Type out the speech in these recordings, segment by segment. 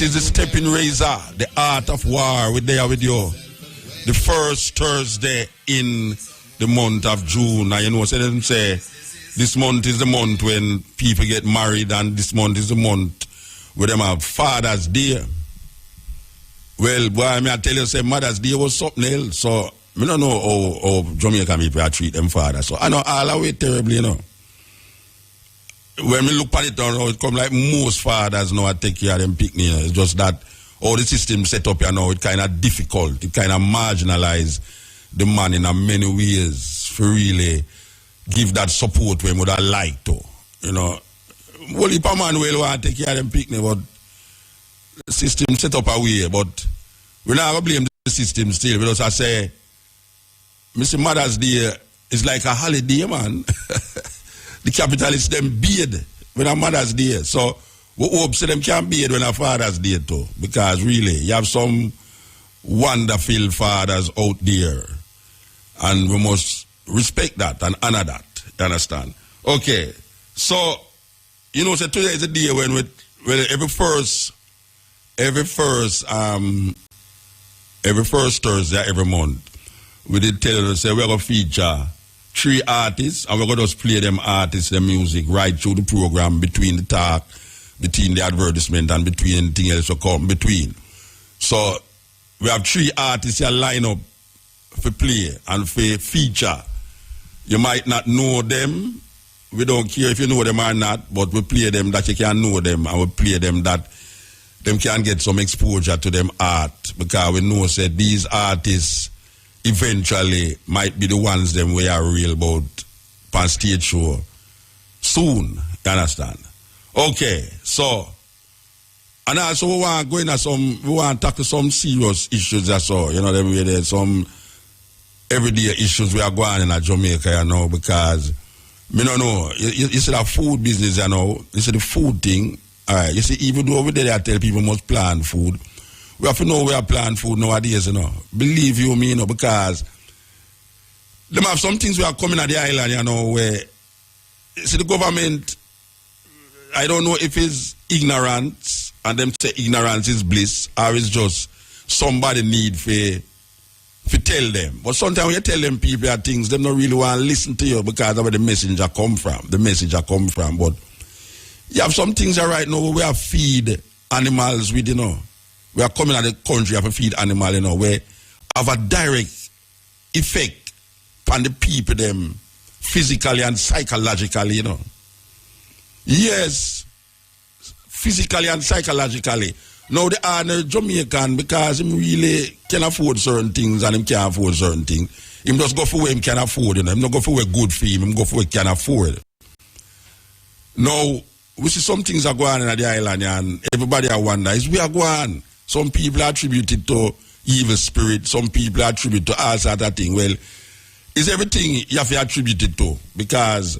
is the stepping razor, the art of war. We're there with you. The first Thursday in the month of June. Now, you know, so them say this month is the month when people get married, and this month is the month where them have Father's Day. Well, boy, I tell you, say Mother's Day was something else. So, I don't know how Jamaican people treat them fathers. So, I know all the way terribly, you know. When we look at it now, it come like most fathers now take care of them picnic. You know. It's just that all the system set up here now, it kind of difficult. It kind of marginalize the man in a many ways for really give that support when would I like to. You know, well, if a man will want to take care of them picnic, but the system set up a way, but we're not going to blame the system still, because I say, Mr. Mother's Day is like a holiday, man. The capitalists them beard when a Mother's Day. So we hope so them can beard when a Father's Day too. Because really, you have some wonderful fathers out there. And we must respect that and honor that. You understand? Okay. So, you know, so today is a day when every first Thursday every month, we did tell you, say we're going to feature 3 artists, and we're going to just play them artists, their music, right through the program, between the talk, between the advertisement, and between anything else will come between. So, we have 3 artists here line up for play and for feature. You might not know them. We don't care if you know them or not, but we play them that you can know them, and we play them that them can get some exposure to them art, because we know that these artists eventually might be the ones them we are real about on stage show soon. You understand? Okay, so and also we want to tackle some serious issues as well. You know, them way there's some everyday issues we are going in Jamaica, you know, because me don't know. You see that food business, you know, you see the food thing. All right, you see, even though over there I tell people must plan food, we have to know we are planning food nowadays, you know. Believe you me, you know, because them have some things we are coming at the island, you know, where you see the government, I don't know if it's ignorance, and them say ignorance is bliss, or it's just somebody need for tell them. But sometimes when you tell them people things, them don't really want to listen to you because of where the messenger come from. But you have some things right now where we have feed animals with, you know. We are coming at the country of a feed animal, you know, where have a direct effect on the people, them, physically and psychologically, you know. Yes, physically and psychologically. Now, the honor Jamaican, because him really can afford certain things and him can't afford certain things. Him just go for where him can afford, you know. Him not go for where good for him go for where he can afford. Now, we see some things are going on at the island, and everybody are wonder, is we are going. Some people attribute it to evil spirit. Some people attribute to all sort of thing. Well, it's everything you have to attribute it to, because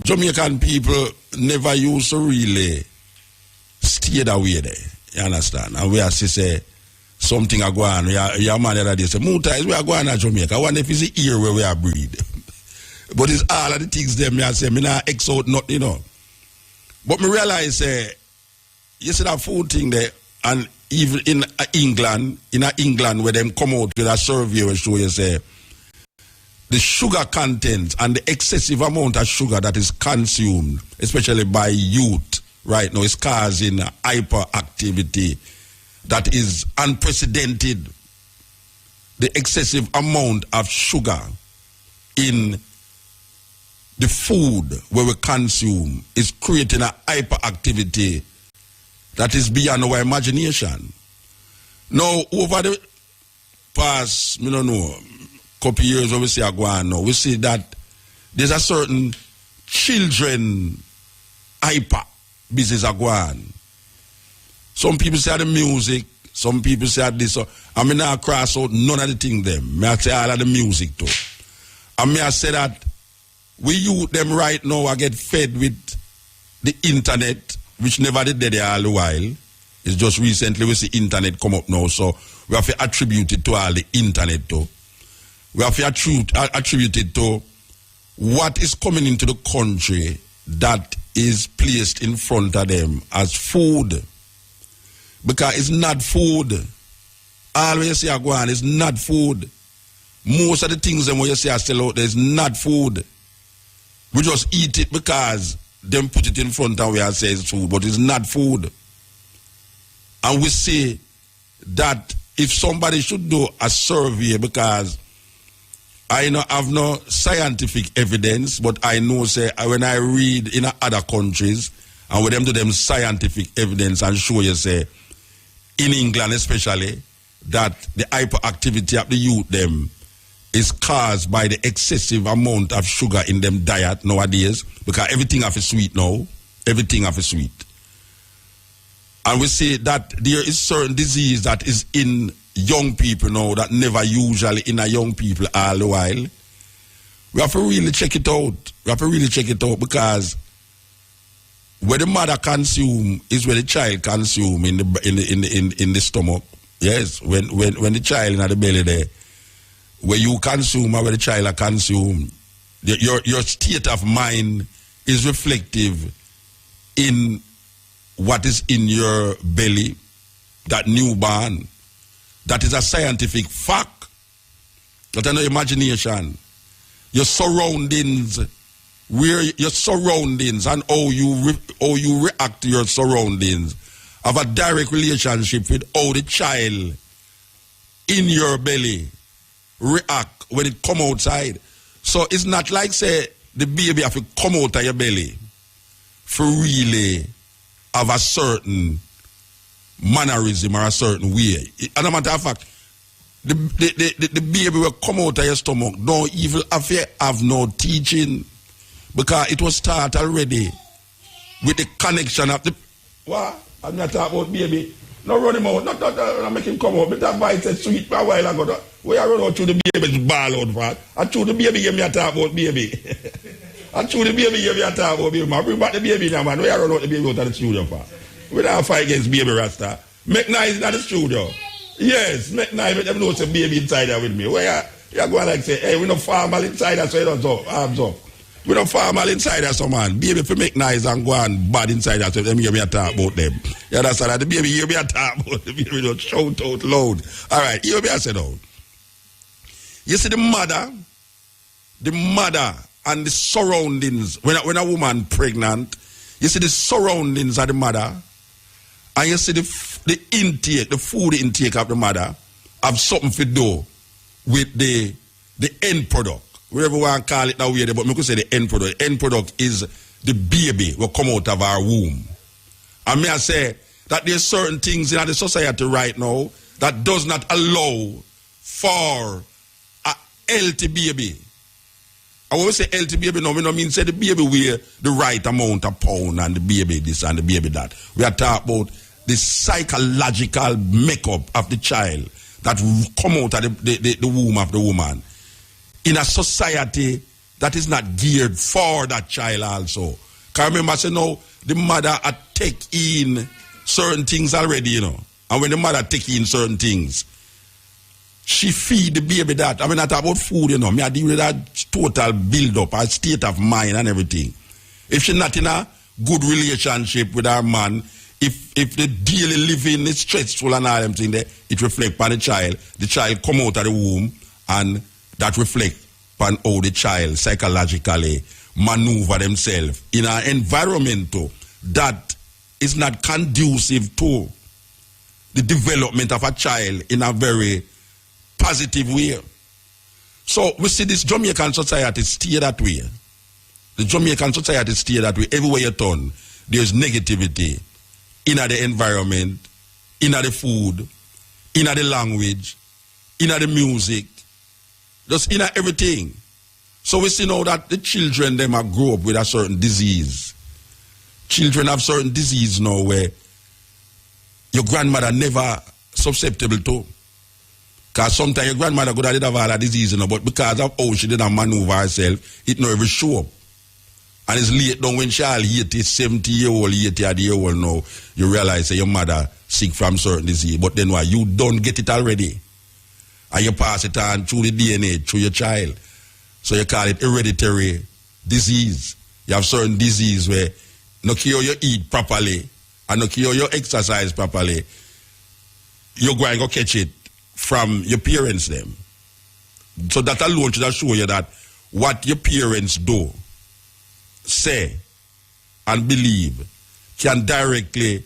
Jamaican people never used to really stay that way there. You understand? And we have to say something are going on. Your man the other day say, Muta, we are going to Jamaica. I wonder if it's the ear where we are breed. But it's all of the things them I say, me not X out nothing, you know. But me realize, you see that food thing there, and even in England, where them come out with a survey where show you say the sugar content and the excessive amount of sugar that is consumed, especially by youth right now, is causing hyperactivity that is unprecedented. The excessive amount of sugar in the food where we consume is creating a hyperactivity that is beyond our imagination. Now, over the past, I don't know, couple years where we see going now, we see that there's a certain children hyper business going. Some people say the music, some people say this. I mean, I cross out none of the things them. I say all of the music too. I mean, I say that we youth them right now I get fed with the internet, which never did there all the while. It's just recently we see internet come up now, so we have to attribute it to all the internet too. We have to attribute it to what is coming into the country that is placed in front of them as food. Because it's not food. All when you see a go on, it's not food. Most of the things that you see are still out there is not food. We just eat it because them put it in front and we are saying it's food, but it's not food. And we say that if somebody should do a survey, because I have no scientific evidence, but I know say when I read in other countries and with them do them scientific evidence and show you say in England especially that the hyperactivity of the youth them is caused by the excessive amount of sugar in them diet nowadays, because everything have a sweet now. Everything have a sweet. And we say that there is certain disease that is in young people now that never usually in a young people all the while. We have to really check it out. We have to really check it out, because where the mother consume is where the child consume in the stomach. Yes, when the child in the belly there, where you consume or where the child consume, your state of mind is reflective in what is in your belly, that newborn. That is a scientific fact. Not an imagination. Your surroundings, where your surroundings and how you react to your surroundings have a direct relationship with how the child in your belly react when it come outside. So it's not like say the baby have to come out of your belly for really have a certain mannerism or a certain way. As a matter of fact, the baby will come out of your stomach don't even have no teaching, because it was started already with the connection of the... What? I'm not talking about baby. No run him out. Not make him come out. But that bite said sweet for a while ago. Where I run out through the baby's ball out for. I threw the baby give me a talk about baby. I threw the baby give me a talk about baby. Man, bring back the baby now, man. Where I run out the baby out of the studio for. We don't fight against baby Rasta. Make nice in the studio. Yes, make nice. Let them know some baby inside there with me. Where you going like say, hey, we no formal inside there, so you don't talk. Arms up. We don't formal inside there, so man. Baby, if you make nice and go on bad inside there, so them hear me a talk about them. You understand that? The baby hear me a talk about the baby don't shout out loud. All right, hear me a say now. You see the mother and the surroundings, when a woman pregnant, you see the surroundings of the mother, and you see the intake, the food intake of the mother, have something to do with the end product. Whatever we want to call it that way, but we could say the end product. The end product is the baby will come out of our womb. And may I say that there's certain things in the society right now that does not allow for a healthy baby. And when we say healthy baby, no, we don't mean say the baby weigh the right amount of pound and the baby this and the baby that. We are talking about the psychological makeup of the child that come out of the womb of the woman. In a society that is not geared for that child also. Because remember, I say no, the mother take in certain things already, you know. And when the mother take in certain things, she feed the baby that. I mean, I talk about food, you know. Me I deal with that total build-up, her state of mind and everything. If she's not in a good relationship with her man, if the daily living is stressful and all them things there, it reflects on the child. The child come out of the womb and that reflect on how the child psychologically maneuver themselves in an environment that is not conducive to the development of a child in a very positive way. So we see this Jamaican society stay that way. The Jamaican society stay that way. Everywhere you turn, there's negativity in the environment, in the food, in the language, in the music, just in everything. So we see now that the children, them are grow up with a certain disease. Children have certain disease now where your grandmother never susceptible to. Because sometimes your grandmother could have all a disease, you know, but because of how she didn't maneuver herself, it never show up. And it's late down when she all 80, 70-year-old, 80-year-old now, you realize that your mother sick from certain disease. But then why? You don't get it already. And you pass it on through the DNA, through your child. So you call it hereditary disease. You have certain disease where no care you eat properly and no care you exercise properly. you're going to catch it from your parents them. So that alone should show you that what your parents do, say, and believe can directly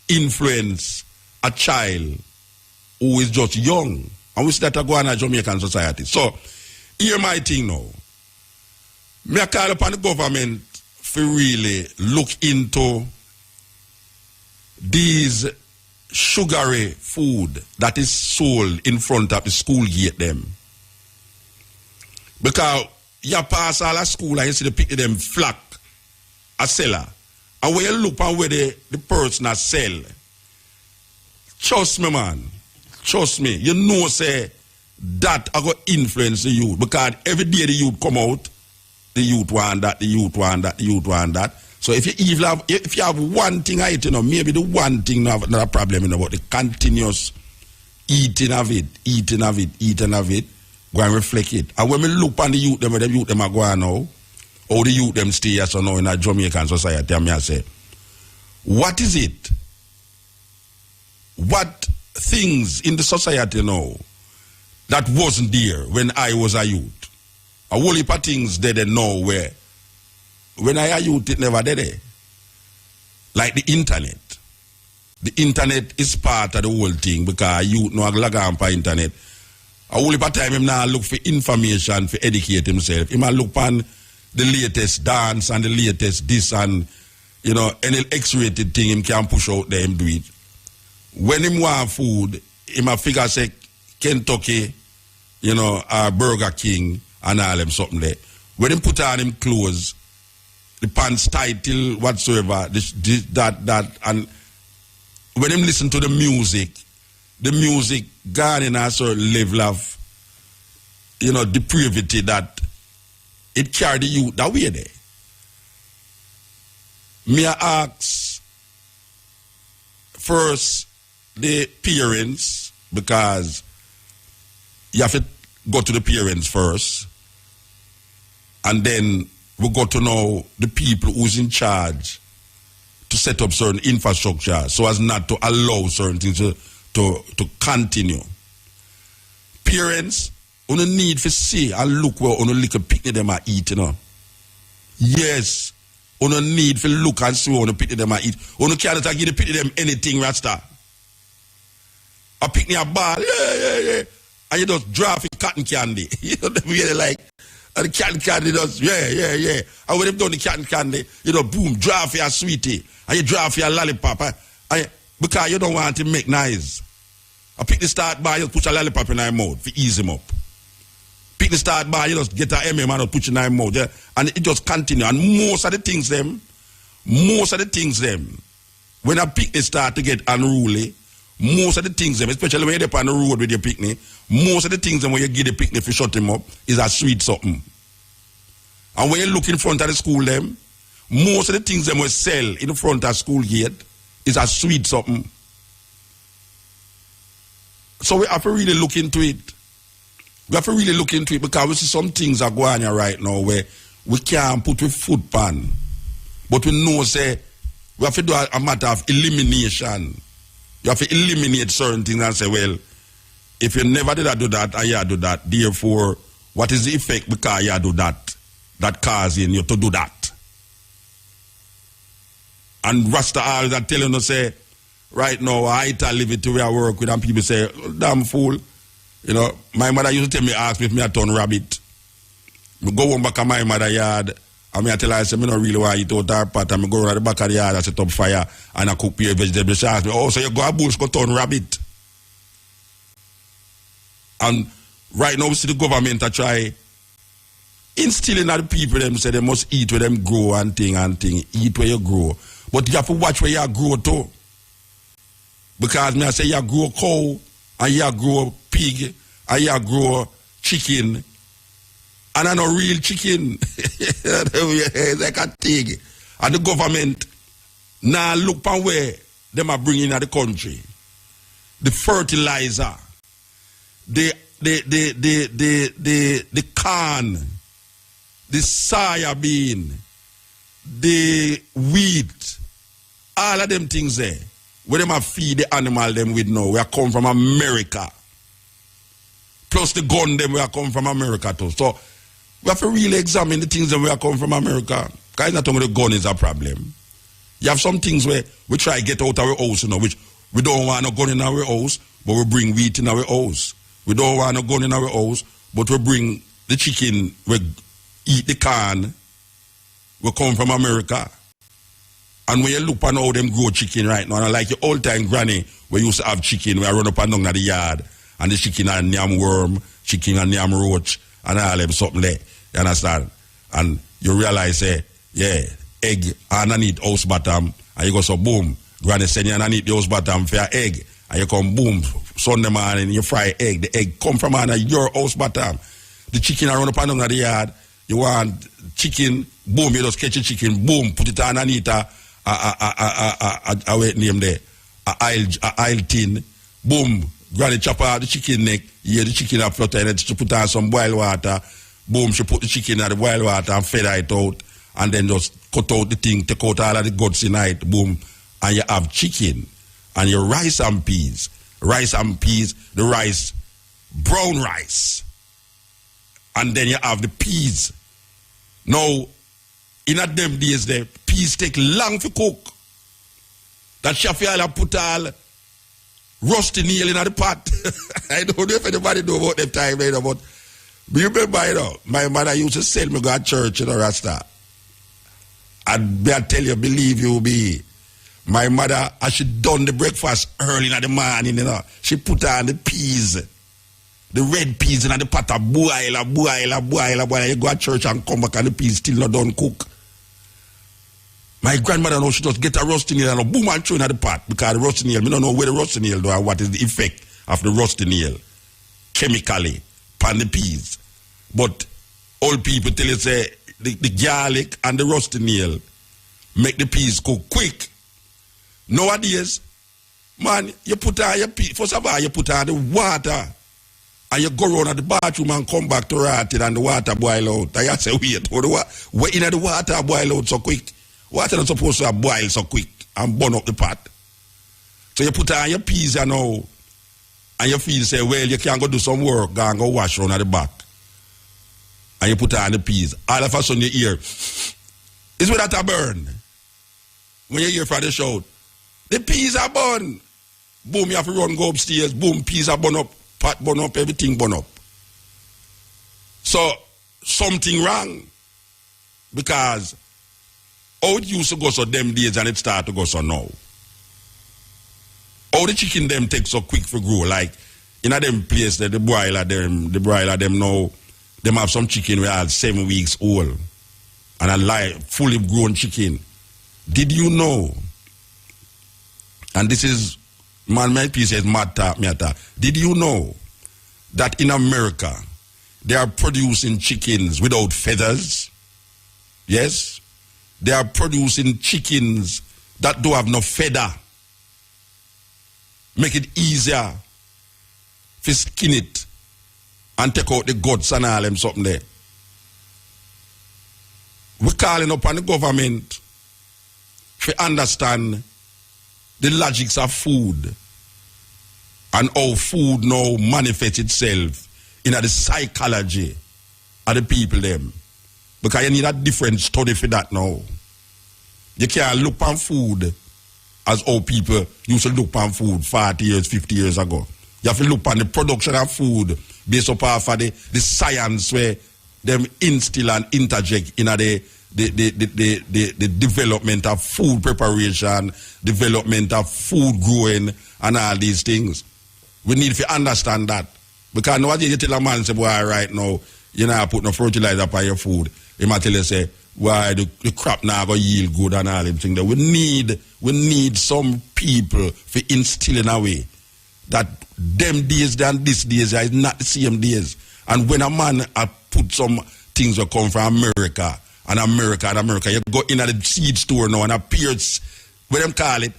influence a child who is just young. And we see that go on in Jamaican society. So, hear my thing now. Me call upon the government to really look into these sugary food that is sold in front of the school gate them. Because you pass all the school and you see the people them flock a seller. And when you look at where the person has sell, trust me, man. Trust me. You know, say, that I got influence the youth. Because every day the youth come out, the youth want that, the youth want that, the youth want that. So if you have one thing, maybe the one thing not a problem, about the continuous eating of it, go and reflect it. And when we look on the youth, them are going now, or the youth them stay as now in a Jamaican society, I say, what is it? What things in the society now that wasn't there when I was a youth? A whole heap of things they know where when I a youth it never did. Like the internet. The internet is part of the whole thing because youth know log on for internet. A whole heap of time him now look for information for educate himself. He might look on the latest dance and the latest this and any X-rated thing him can push out there him do it. When him want food, he might figure say Kentucky, Burger King and all them something there. When him put on him clothes, the pants title whatsoever, that and when him listen to the music gone in a certain level of depravity that it carry the youth that way there. Me I ask first the parents, because you have to go to the parents first, and then we got to know the people who's in charge to set up certain infrastructure so as not to allow certain things to continue. Parents, you need to see and look where you little picnic them are eating. Yes, you need to look and see where you picnic them are eat. You can't give the picnic them anything, Rasta. A picnic a ball, yeah. And you just drop a cotton candy. You know what really like? And the cotton candy does, yeah. And when they've done the cotton candy, boom, drop your sweetie. And you drop your lollipop. Because you don't want to make noise. A picnic start by, you put a lollipop in your mouth to ease him up. Picnic start by, you just get a MM and put in your mouth. Yeah? And it just continue. And most of the things them, when a picnic start to get unruly, most of the things them, especially when you're on the road with your picnic, most of the things them when you give the picnic to shut him up is a sweet something. And when you look in front of the school them, most of the things them will sell in front of school gate is a sweet something. So we have to really look into it. Because we see some things are going on right now where we can't put with foot pan. But we know say we have to do a matter of elimination. You have to eliminate certain things and say, well, if you never did do that, and you do that, therefore, what is the effect because you do that causing you to do that? And Rasta always are telling us, say, right now, I live it to where I work with, and people say, oh, damn fool. My mother used to tell me, ask me if I turn rabbit. I go home back to my mother's yard, and I tell her, I say, I don't really want to eat out her pot, and I go around the back of the yard, I set up fire, and I cook pure vegetables. She ask me, oh, so you go a bush, go turn rabbit. And right now, we see the government to try instilling at the people, them say they must eat where them grow and thing, eat where you grow. But you have to watch where you grow too. Because me I say you grow cow, and you grow pig, and you grow chicken, and I know real chicken. It's like a thing. And the government now look on where them are bringing in the country. The fertilizer, the corn, the soya bean, the wheat, all of them things there. where them a feed the animal them with now, we are come from America. Plus the gun them we are come from America too. So we have to really examine the things that we are come from America. Because it's not only the gun is a problem. You have some things where we try to get out of our house, you know, which we don't want no gun in our house, but we bring wheat in our house. We don't want no gun in our house, but we bring the chicken, we eat the corn, we come from America. And when you look at how them grow chicken right now, and like your old time granny, we used to have chicken, we run up and down at the yard, and the chicken and yam worm, chicken and yam roach, and all them something there. You understand? And you realize, yeah, egg underneath house bottom, and you go so boom, granny send you underneath the house bottom for your egg, and you come boom, Sunday morning, you fry egg, the egg come from under your house bottom. The chicken run up and down at the yard, you want chicken, boom, you just catch a chicken, boom, put it underneath wait name there, aisle tin, boom, granny chop out the chicken neck, you hear the chicken a flutter, and she put on some boiled water, boom, she put the chicken in the boiled water and feather it out, and then just cut out the thing, take out all of the guts in it, boom, and you have chicken, and your rice and peas, the rice, brown rice, and then you have the peas. Now, in a them days, the peas take long to cook. That chef put all rusty nail in the pot. I don't know if anybody know about them time, you know, but you remember, you know, my mother used to send me go to church, you know, Rasta. And I tell you, believe you me, my mother, as she done the breakfast early in the morning, you know, she put on the peas, the red peas in the pot, boil. You go to church and come back and the peas still not done cook. My grandmother knows she just get a rusty nail and boom and throw in the pot, because the rusty nail, we don't know where the rusty nail do and what is the effect of the rusty nail chemically upon the peas. But old people tell you say the garlic and the rusty nail make the peas cook quick. Nowadays, man, you put on your peas, first of all, you put on the water and you go around at the bathroom and come back to rot it and the water boil out. And you say, wait, where in the water boil out so quick? Water not supposed to boil so quick and burn up the pot. So you put on your peas and now, and you feel say, well, you can't go do some work, go and go wash around at the back. And you put on the peas. All of a sudden you hear, is where that a burn. When you hear from the shout, the peas are burned. Boom, you have to run, go upstairs. Boom, peas are burned up, pot burned up, everything burned up. So, something wrong. Because how it used to go so them days and it start to go so now. How the chicken them take so quick for grow. Like, in a them place, the broiler them now, them have some chicken where are 7 weeks old. And a live, fully grown chicken. Did you know? And this is, man, my piece says, matter. Did you know that in America, they are producing chickens without feathers? Yes? They are producing chickens that don't have no feather. Make it easier to skin it and take out the guts and all them something there. We're calling upon the government to understand the logics of food and how food now manifests itself in the psychology of the people them. Because you need a different study for that now. You can't look on food as how people used to look on food 40 years, 50 years ago. You have to look on the production of food based upon the science where them instill and interject in the development of food preparation, development of food growing, and all these things. We need to understand that. Because nowadays you tell a man, say, boy, right now, you know, put no fertilizer upon your food. He might tell you, say, why the crop now go yield good and all them things. We need some people to instill in a way that them days and this days is not the same days. And when a man put some things that come from America, you go in at the seed store now and appears, what them call it,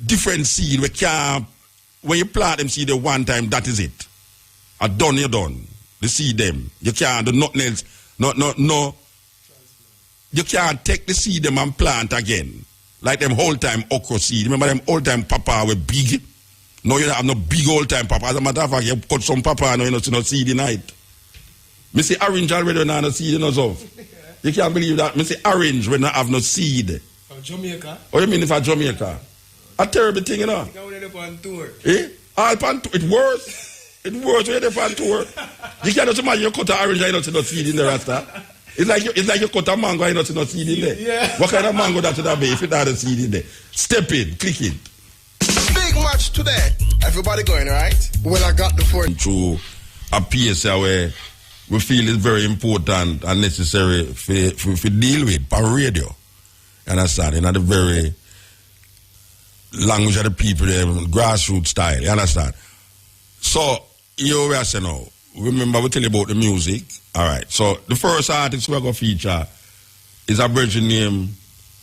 different seed. We can't, when you plant them seed one time, that is it. You're done. The seed them. You can't do nothing else. No. You can't take the seed them and plant again. like them whole time okra seed. Remember them whole time papa were big? No, you don't have no big old time papa. As a matter of fact, you cut some papa and you know see no seed in it. Me say orange already now no seed in us of. You can't believe that. Me say orange when I have no seed. From Jamaica? What do you mean if I Jamaica? A terrible thing, you know. I think I went on tour. Eh? All pan tour. It worse. It worse when you're on tour. You can't just imagine you cut an orange and you don't see no seed in the rasta. It's like you cut a mango and you don't see no seed in there. Yeah. What kind of mango that should have be if it had a seed in there? Step in, click it. Big match today. Everybody going, right? Well, I got the phone. Through a PSA where we feel it's very important and necessary for deal with on radio. You understand? In the very language of the people, the grassroots style. You understand? So, you are saying now, remember we tell you about the music. Alright, so the first artist we're going to feature is a virgin named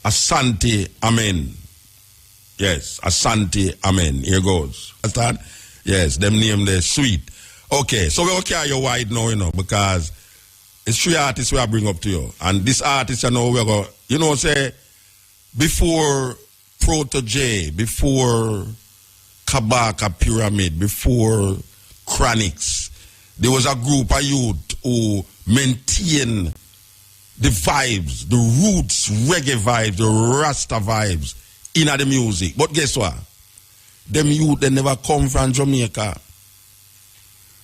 Asante Amen. Yes, Asante Amen. Here goes. Understand? Yes, them name they're sweet. Okay, so we'll carry you wide now, you know, because it's 3 artists we bring up to you. And this artist, you know, we're going, you know, say, before Protege, before Kabaka Pyramid, before Chronics, there was a group of youth who maintain the vibes, the roots, reggae vibes, the Rasta vibes in the music. But guess what? Them youth, they never come from Jamaica.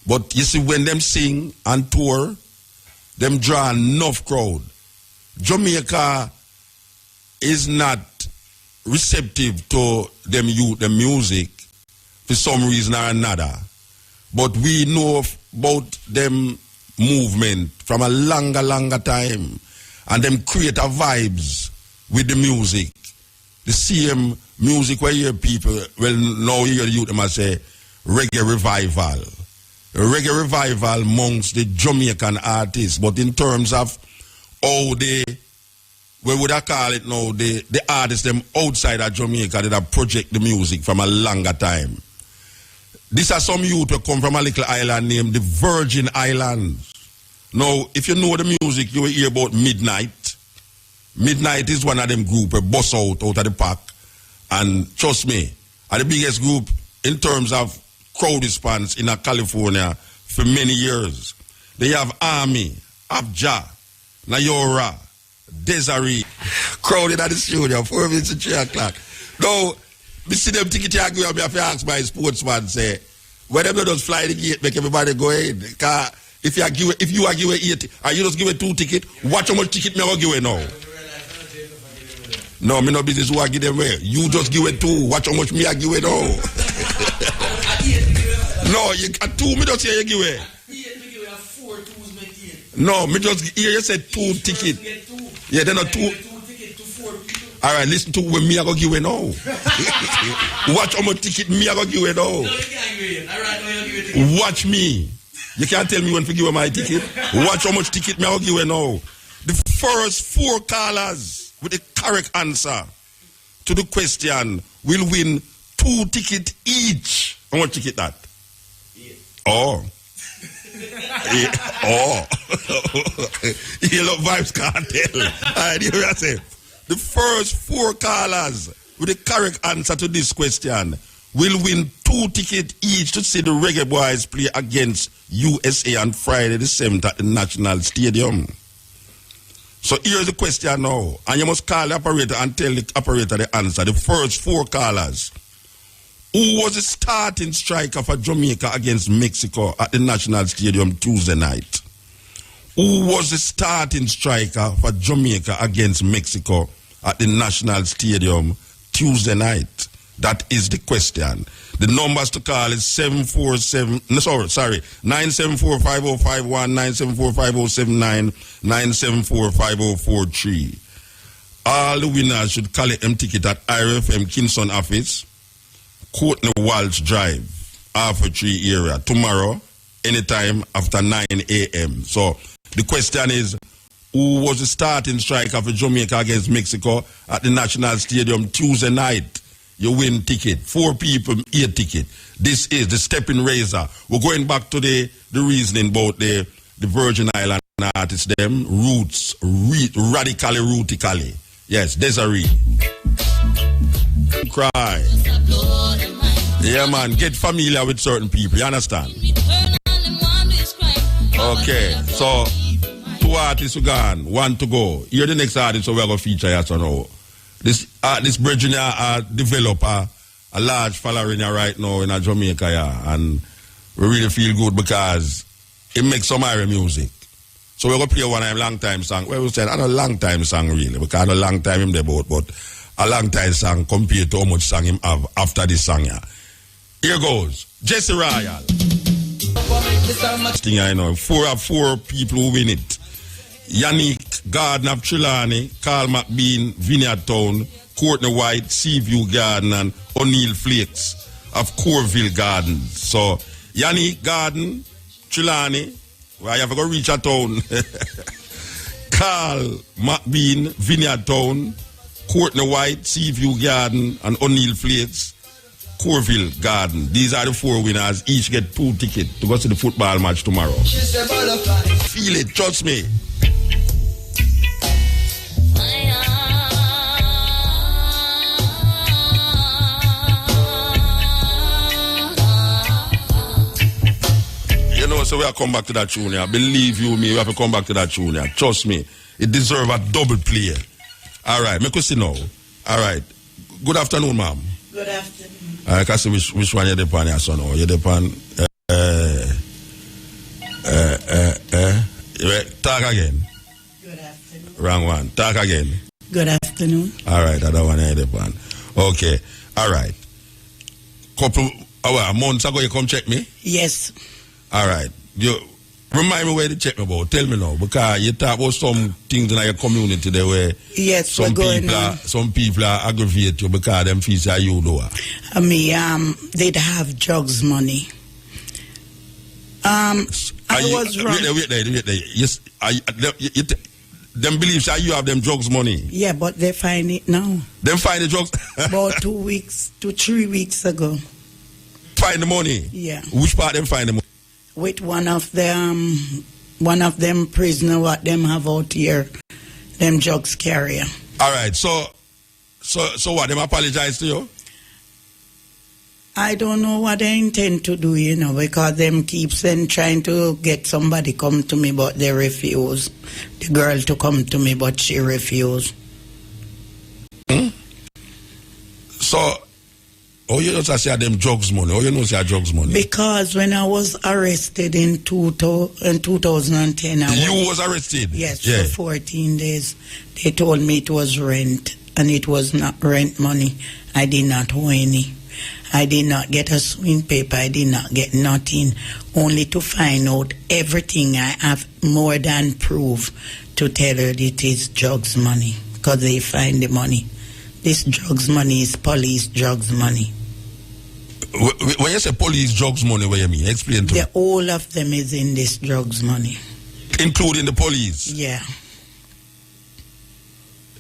But you see, when them sing and tour, them draw enough crowd. Jamaica is not receptive to them youth, the music, for some reason or another. But we know about them movement from a longer time. And them create a vibes with the music. The same music where you hear people, well, now you hear the youth, them say, reggae revival. Reggae revival amongst the Jamaican artists. But in terms of how they, what would I call it now, the artists, them outside of Jamaica, that project the music from a longer time. These are some youth who come from a little island named the Virgin Islands. Now, if you know the music, you will hear about Midnight. Midnight is one of them group who bust out of the park. And trust me, are the biggest group in terms of crowd response in California for many years. They have Army, Abja, Nayora, Desiree, crowded at the studio, 4 minutes to 3 o'clock. Now, me see them ticket here, I have to ask my sportsman, say, when them just fly the gate, make everybody go in. Because if you are give 8, and you just give 2 tickets, watch how much ticket me I give now. No, me no business who I give them away. You just give 2, watch how much me I give now. No, you got 2, me just say you give away. No, me just hear you say 2 tickets. Yeah, then 2. All right, listen to when me I go give away now. Watch how much ticket me I go give away now. Watch me. You can't tell me when to give away my ticket. Watch how much ticket me I go give away now. The first 4 callers with the correct answer to the question will win 2 tickets each. How much ticket that? Oh. Yeah. Oh. Yellow Vibes Cartel. All right, here I say. The first 4 callers with the correct answer to this question will win 2 tickets each to see the Reggae Boys play against USA on Friday the 7th at the National Stadium. So here's the question now. And you must call the operator and tell the operator the answer. The first 4 callers. Who was the starting striker for Jamaica against Mexico at the National Stadium Tuesday night? Who was the starting striker for Jamaica against Mexico at the National Stadium Tuesday night? That is the question. The numbers to call is 974-5051, 974-5079, 974-5043. All the winners should collect them ticket at IRFM Kingston office, Courtney Walsh Drive, Alpha Tree area, tomorrow, anytime after 9 a.m. So the question is, who was the starting striker for Jamaica against Mexico at the National Stadium Tuesday night? You win ticket. 4 people, 8 ticket. This is the stepping razor. We're going back to the reasoning about the Virgin Island artists, them roots, radically, rootically. Yes, Desiree. Cry. Yeah, man. Get familiar with certain people. You understand? Okay. So, 2 artists who gone. 1 to go. You're the next artist so we're going to feature, yes or no? This Bridging develop a large following right now in Jamaica, yeah, and we really feel good because it makes some iron music. So we're going to play one of them long time song. Well, we said, not a long time song really, because not a long time him debut, but a long time song compared to how much song him have after this song, yeah. Here goes, Jesse Royal. Thing I know, 4 people who win it. Yannick Garden of Trelawney, Carl McBean, Vineyard Town, Courtney White, Seaview Garden, and O'Neill Flakes of Corville Gardens. So, Yannick Garden, Trelawney, where you have to go reach a town. Carl McBean, Vineyard Town, Courtney White, Seaview Garden, and O'Neill Flakes, Corville Garden. These are the 4 winners. Each get 2 tickets to go to the football match tomorrow. Feel it, trust me. So we have to come back to that tune. Yeah. Believe you me, we have to come back to that tune. Yeah. Trust me, it deserves a double play. All right, make us see now. All right. Good afternoon, ma'am. Good afternoon. I can see which one you're depending on, yes or no. You're depending talk again. Good afternoon. Wrong one. Talk again. Good afternoon. All right, that one you're depending. Okay. All right. Months ago you come check me? Yes. All right. You remind me where to check me about. Tell me now, because you talk about some things in your community there where yes, some people are aggravate you because them fees are you do. They'd have drugs money. I was wrong. Wait there. Yes, them believe that you have them drugs money. Yeah, but they find it now. Them find the drugs about 2 weeks to 3 weeks ago. Find the money? Yeah. Which part them find the money? With one of them prisoner what them have out here, them drugs carrier. All right, so what, them apologize to you? I don't know what they intend to do, you know, because them keeps trying to get somebody come to me, but they refuse. The girl to come to me, but she refused. So, you know say them drugs money? You know say drugs money? Because when I was arrested in 2010... You was arrested? Yes, yeah. For 14 days. They told me it was rent, and it was not rent money. I did not owe any. I did not get a swing paper. I did not get nothing. Only to find out everything I have more than proof to tell her it is drugs money. Because they find the money. This drugs money is police drugs money. When you say police drugs money, what you mean? Explain to me. All of them is in this drugs money. Including the police? Yeah.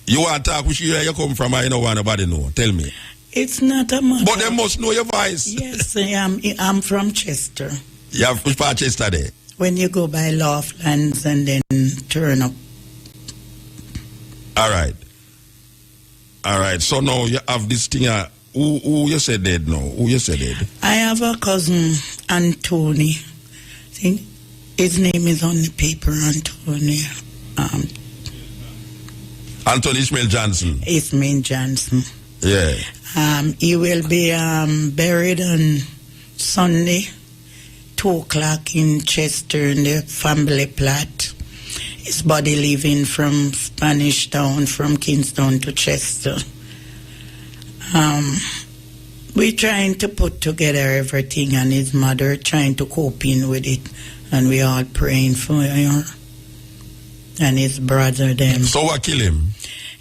You want to talk which area you come from? I don't want nobody know. Tell me. It's not a matter. But they must know your voice. Yes, I'm from Chester. You have which part of Chester there? When you go by Laughlands and then turn up. All right. So now you have this thing. Who you said dead now? Who you said dead? I have a cousin, Anthony. See, his name is on the paper, Anthony. Anthony Ishmael Johnson. Ishmael Johnson. Yeah. He will be buried on Sunday, 2 o'clock in Chester in the family plot. His body leaving from Spanish Town, from Kingston to Chester. We're trying to put together everything, and his mother trying to cope in with it, and we all praying for her and his brother them. So what killed him?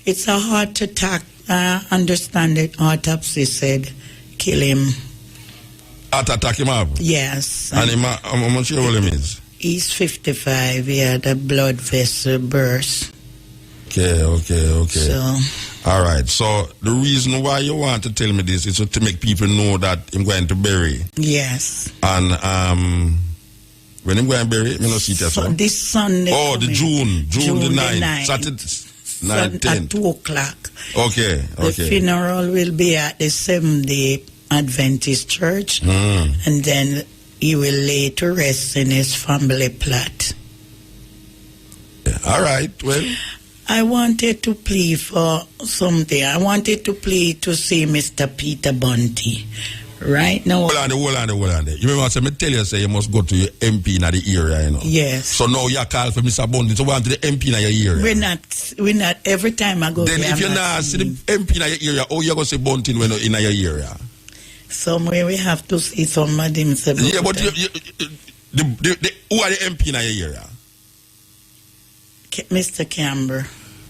It's a heart attack. I understand that autopsy said kill him. Heart attack him up? Yes. And how much old him is? He's 55. He had a blood vessel burst. Okay. So, all right. So the reason why you want to tell me this is to make people know that I'm going to bury. Yes. And when I'm going to bury, I'm not see that one. This Sunday. Oh, the June the 9th. 9:10. At 2 o'clock. Okay, The funeral will be at the Seventh-day Adventist Church, and then he will lay to rest in his family plot. All right, well. I wanted to plead for something. I wanted to plead to see Mr. Peter Bunty. Right now. Hold on. You remember I said, me tell you, say you must go to your MP in the area, you know. Yes. So now you call for Mr. Bunty, so want to the MP in your area. We're not, every time I go then there, if you're not see the MP in your area, how you going to say Bunty when in your area? Somewhere we have to see somebody. Yeah, but who are the MP in your area? Mr. Campbell.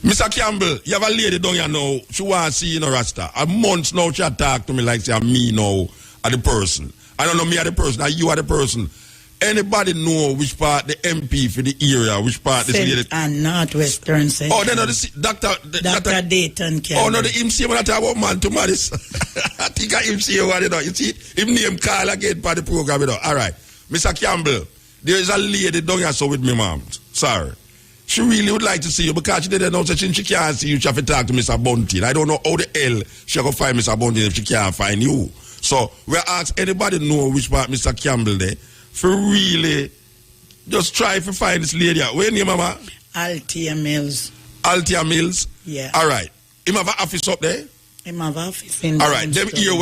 Mr. Campbell, you have a lady down here now, she want to see you, Rasta. A month now she talk to me like say I'm me now are the person. I don't know me are the person, or you are the person. Anybody know which part the MP for the area, which part this lady? And Northwestern Central. Oh, they know the Dr. Dayton Campbell. Oh, no, the him say when I talk about man to man. I think I him say what you know. You see, him name call again for the program, you know. All right. Mr. Campbell, there is a lady down here so with me, ma'am. Sorry. She really would like to see you because she didn't know that she can't see you. She have to talk to Mr. Bunty. I don't know how the hell she can find Mr. Bunty if she can't find you. So we ask anybody know which part Mr. Campbell there for really just try to find this lady out. Where name, mama? Althea Mills. Althea Mills? Yeah. All right. Him have an office up there? Him have an office in all right. Them ear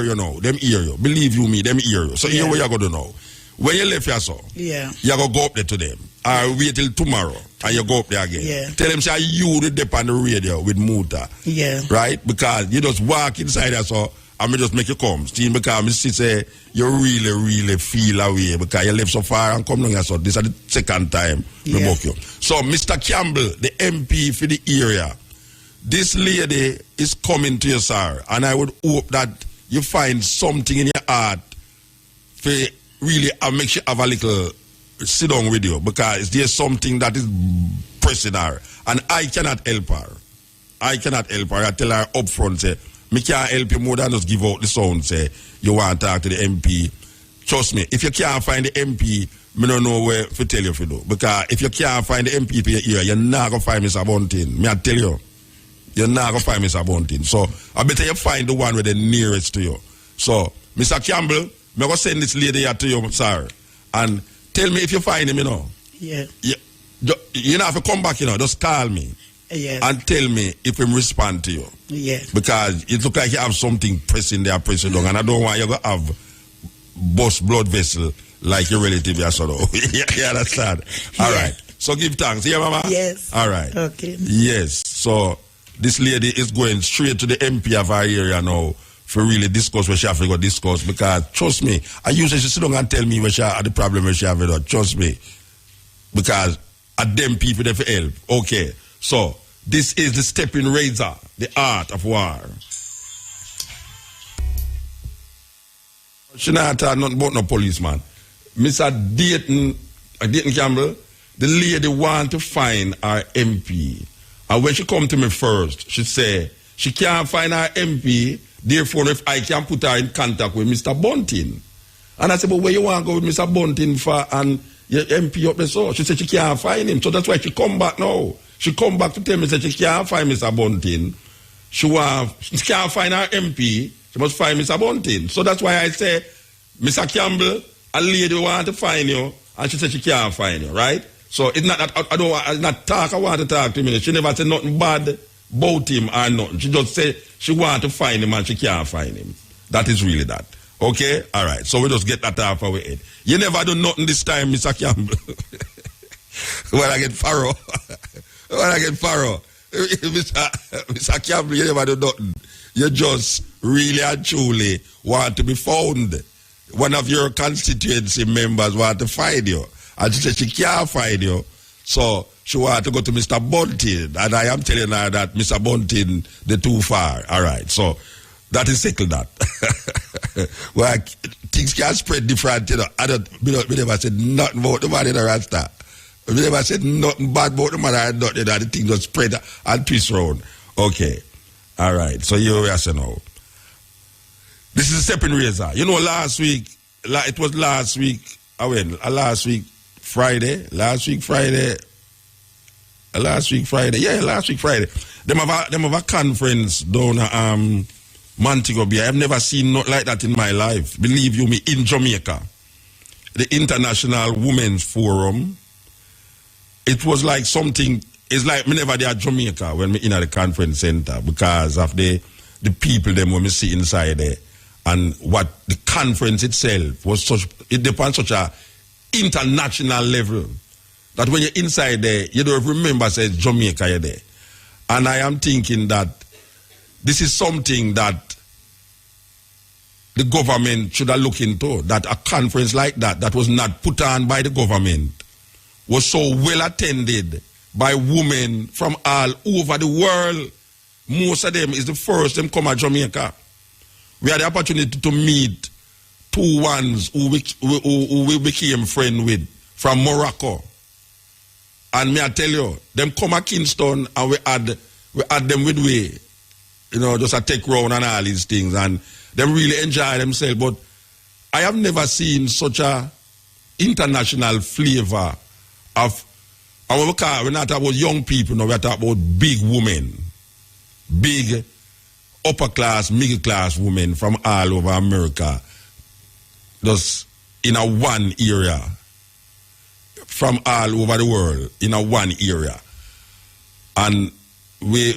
you know. Them ear you. Believe you me, them ear you. So here where you going to know. When you left your son, yeah, you going to go up there to them. Or wait till tomorrow and you go up there again. Yeah. Tell them say you the dep on the radio with Muta. Yeah. Right? Because you just walk inside there so and me just make you come. See, because me see say you really, really feel away because you left so far and come down here. So this is the second time me book you. So Mr. Campbell, the MP for the area, this lady is coming to you, sir. And I would hope that you find something in your heart for really make sure have a little sit down with you because there's something that is pressing her and I cannot help her. I cannot help her. I tell her up front, say, me can't help you more than just give out the sound, say, you want to talk to the MP. Trust me, if you can't find the MP, me don't know where to tell you if you do. Because if you can't find the MP for your ear, you're not going to find Mr. Bunting. Me I tell you, you're not going to find Mr. Bunting. So, I better you find the one with the nearest to you. So, Mr. Campbell, I'm going to send this lady here to you, sir. And tell me if you find him, you know. Yeah. You don't have to come back, you know. Just call me. Yes. And tell me if him respond to you. Yes. Because it look like you have something pressing there, pressing down. And I don't want you to have bust blood vessel like your relative, you sort of. You understand? All right. So give thanks. Yeah, mama? Yes. All right. Okay. Yes. So this lady is going straight to the MP of our area now for really discuss what she have to go discuss because trust me, I usually sit down and tell me what she have the problem where she have it. Trust me. Because at them people they for help. Okay. So this is the stepping razor, the art of war. She not talk nothing about no policeman. Mr. Dayton Campbell, the lady want to find our MP. And when she come to me first, she say she can't find her MP. Therefore, if I can put her in contact with Mr. Bunting. And I said, but where you want to go with Mr. Bunting for and your MP up there? So she said she can't find him. So that's why she come back now. She come back to tell me that she can't find Mr. Bunting. She can't find her MP. She must find Mr. Bunting. So that's why I say, Mr. Campbell, a lady want to find you, and she said she can't find you, right? So it's not that I don't want not talk. I want to talk to him. She never said nothing bad about him or nothing. She just said she want to find him and she can't find him. That is really that. Okay? All right. So we just get that off our head. You never do nothing this time, Mr. Campbell. When I get Pharaoh. When I get Pharaoh. Mr. Campbell, you never do nothing. You just really and truly want to be found. One of your constituency members want to find you. And she said she can't find you. So she want to go to Mr. Bunting. And I am telling her that Mr. Bunting, they're too far. All right. So that is settled that. Well, things can spread different, you know. We never said nothing about the man in the Rasta. We never said nothing bad about the man and nothing. The thing just spread and twist around. Okay. All right. So you are saying now. This is a stepping razor. You know, last week, it was last week, Friday. Last week, Friday, Last week Friday. Yeah, last week Friday. Them have a conference down Montego Bay. I've never seen not like that in my life. Believe you me, in Jamaica. The International Women's Forum. It was like something, it's like me never there at Jamaica when me in at the conference center because of the people them when me see inside there. And what the conference itself was such, it depends such a international level that when you're inside there, you don't remember says Jamaica you're there. And I am thinking that this is something that the government should have looked into, that a conference like that was not put on by the government, was so well attended by women from all over the world. Most of them is the first them come to Jamaica. We had the opportunity to meet two ones who we became friends with from Morocco. And me I tell you, them come to Kingston and we had them with we, you know, just a take round and all these things, and them really enjoy themselves. But I have never seen such a international flavor of, and we're not talking about young people, no, we're talking about big women, big upper class, middle class women from all over America, just in a one area, from all over the world, in a one area. And we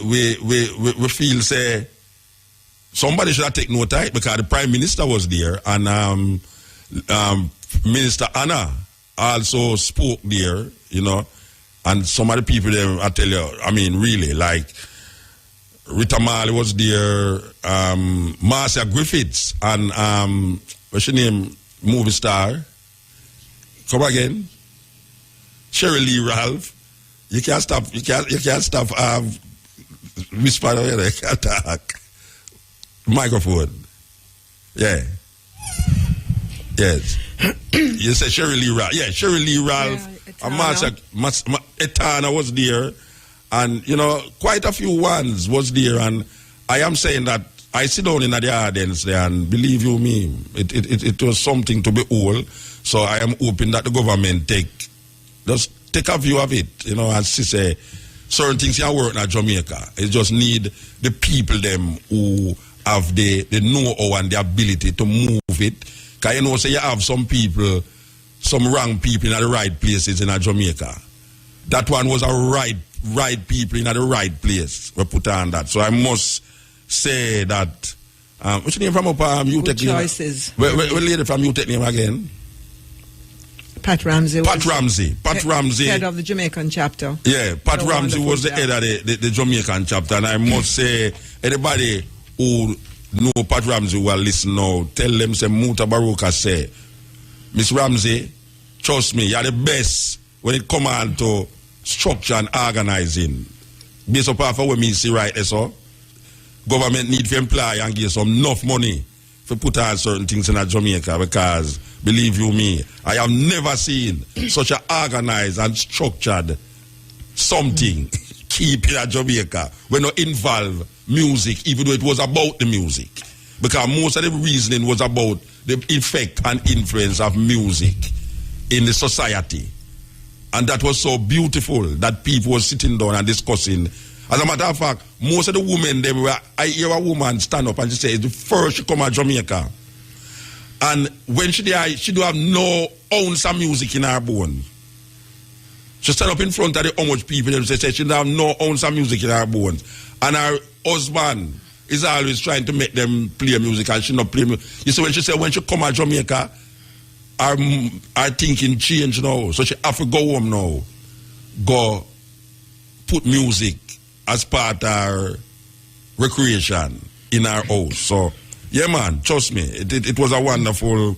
feel, say, somebody should have taken note of it because the Prime Minister was there, and Minister Anna also spoke there, you know, and some of the people there, I tell you, I mean, really, like, Rita Marley was there, Marcia Griffiths, and what's your name, movie star? Come again? Cheryl Lee Ralph. You can't stop whisper over there, you can't talk. Microphone. Yeah. Yes. You say Cheryl Lee Ralph. Yeah, Cheryl Lee Ralph. Yeah, and Marcia Etana was there. And, you know, quite a few ones was there. And I am saying that I sit down in the audience there, and believe you me, it was something to behold. So I am hoping that the government just take a view of it. You know, as she say, certain things can work in Jamaica. It just need the people them who have the know-how and the ability to move it. Because you know, say you have some people, some wrong people in the right places in Jamaica. That one was a right people in the right place. We put on that. So I must say that. What's your name from up? You Good take choices. Where lady from you take name again? Pat Ramsey. Pat Ramsey. Head of the Jamaican chapter. Yeah, Pat Ramsey was the head of the Jamaican chapter. And I must say, anybody who know Pat Ramsey will listen now, tell them, say, Mutabaruka say, Miss Ramsey, trust me, you're the best when it comes on to structure and organizing. Based upon what we see right there, so government need to employ and give some enough money to put on certain things in Jamaica, because believe you me, I have never seen such an organized and structured something keep in Jamaica when not involve music, even though it was about the music. Because most of the reasoning was about the effect and influence of music in the society. And that was so beautiful that people were sitting down and discussing. As a matter of fact, most of the women, I hear a woman stand up and she say, it's the first she come to Jamaica. And when she do have no ounce of music in her bone. She stand up in front of the how much people, and say she don't have no ounce of music in her bones. And her husband is always trying to make them play music, and she not play music. You see, when she say when she come to Jamaica, her thinking change now. So she have to go home now. Go put music as part of her recreation in her house. So, yeah, man, trust me, it was a wonderful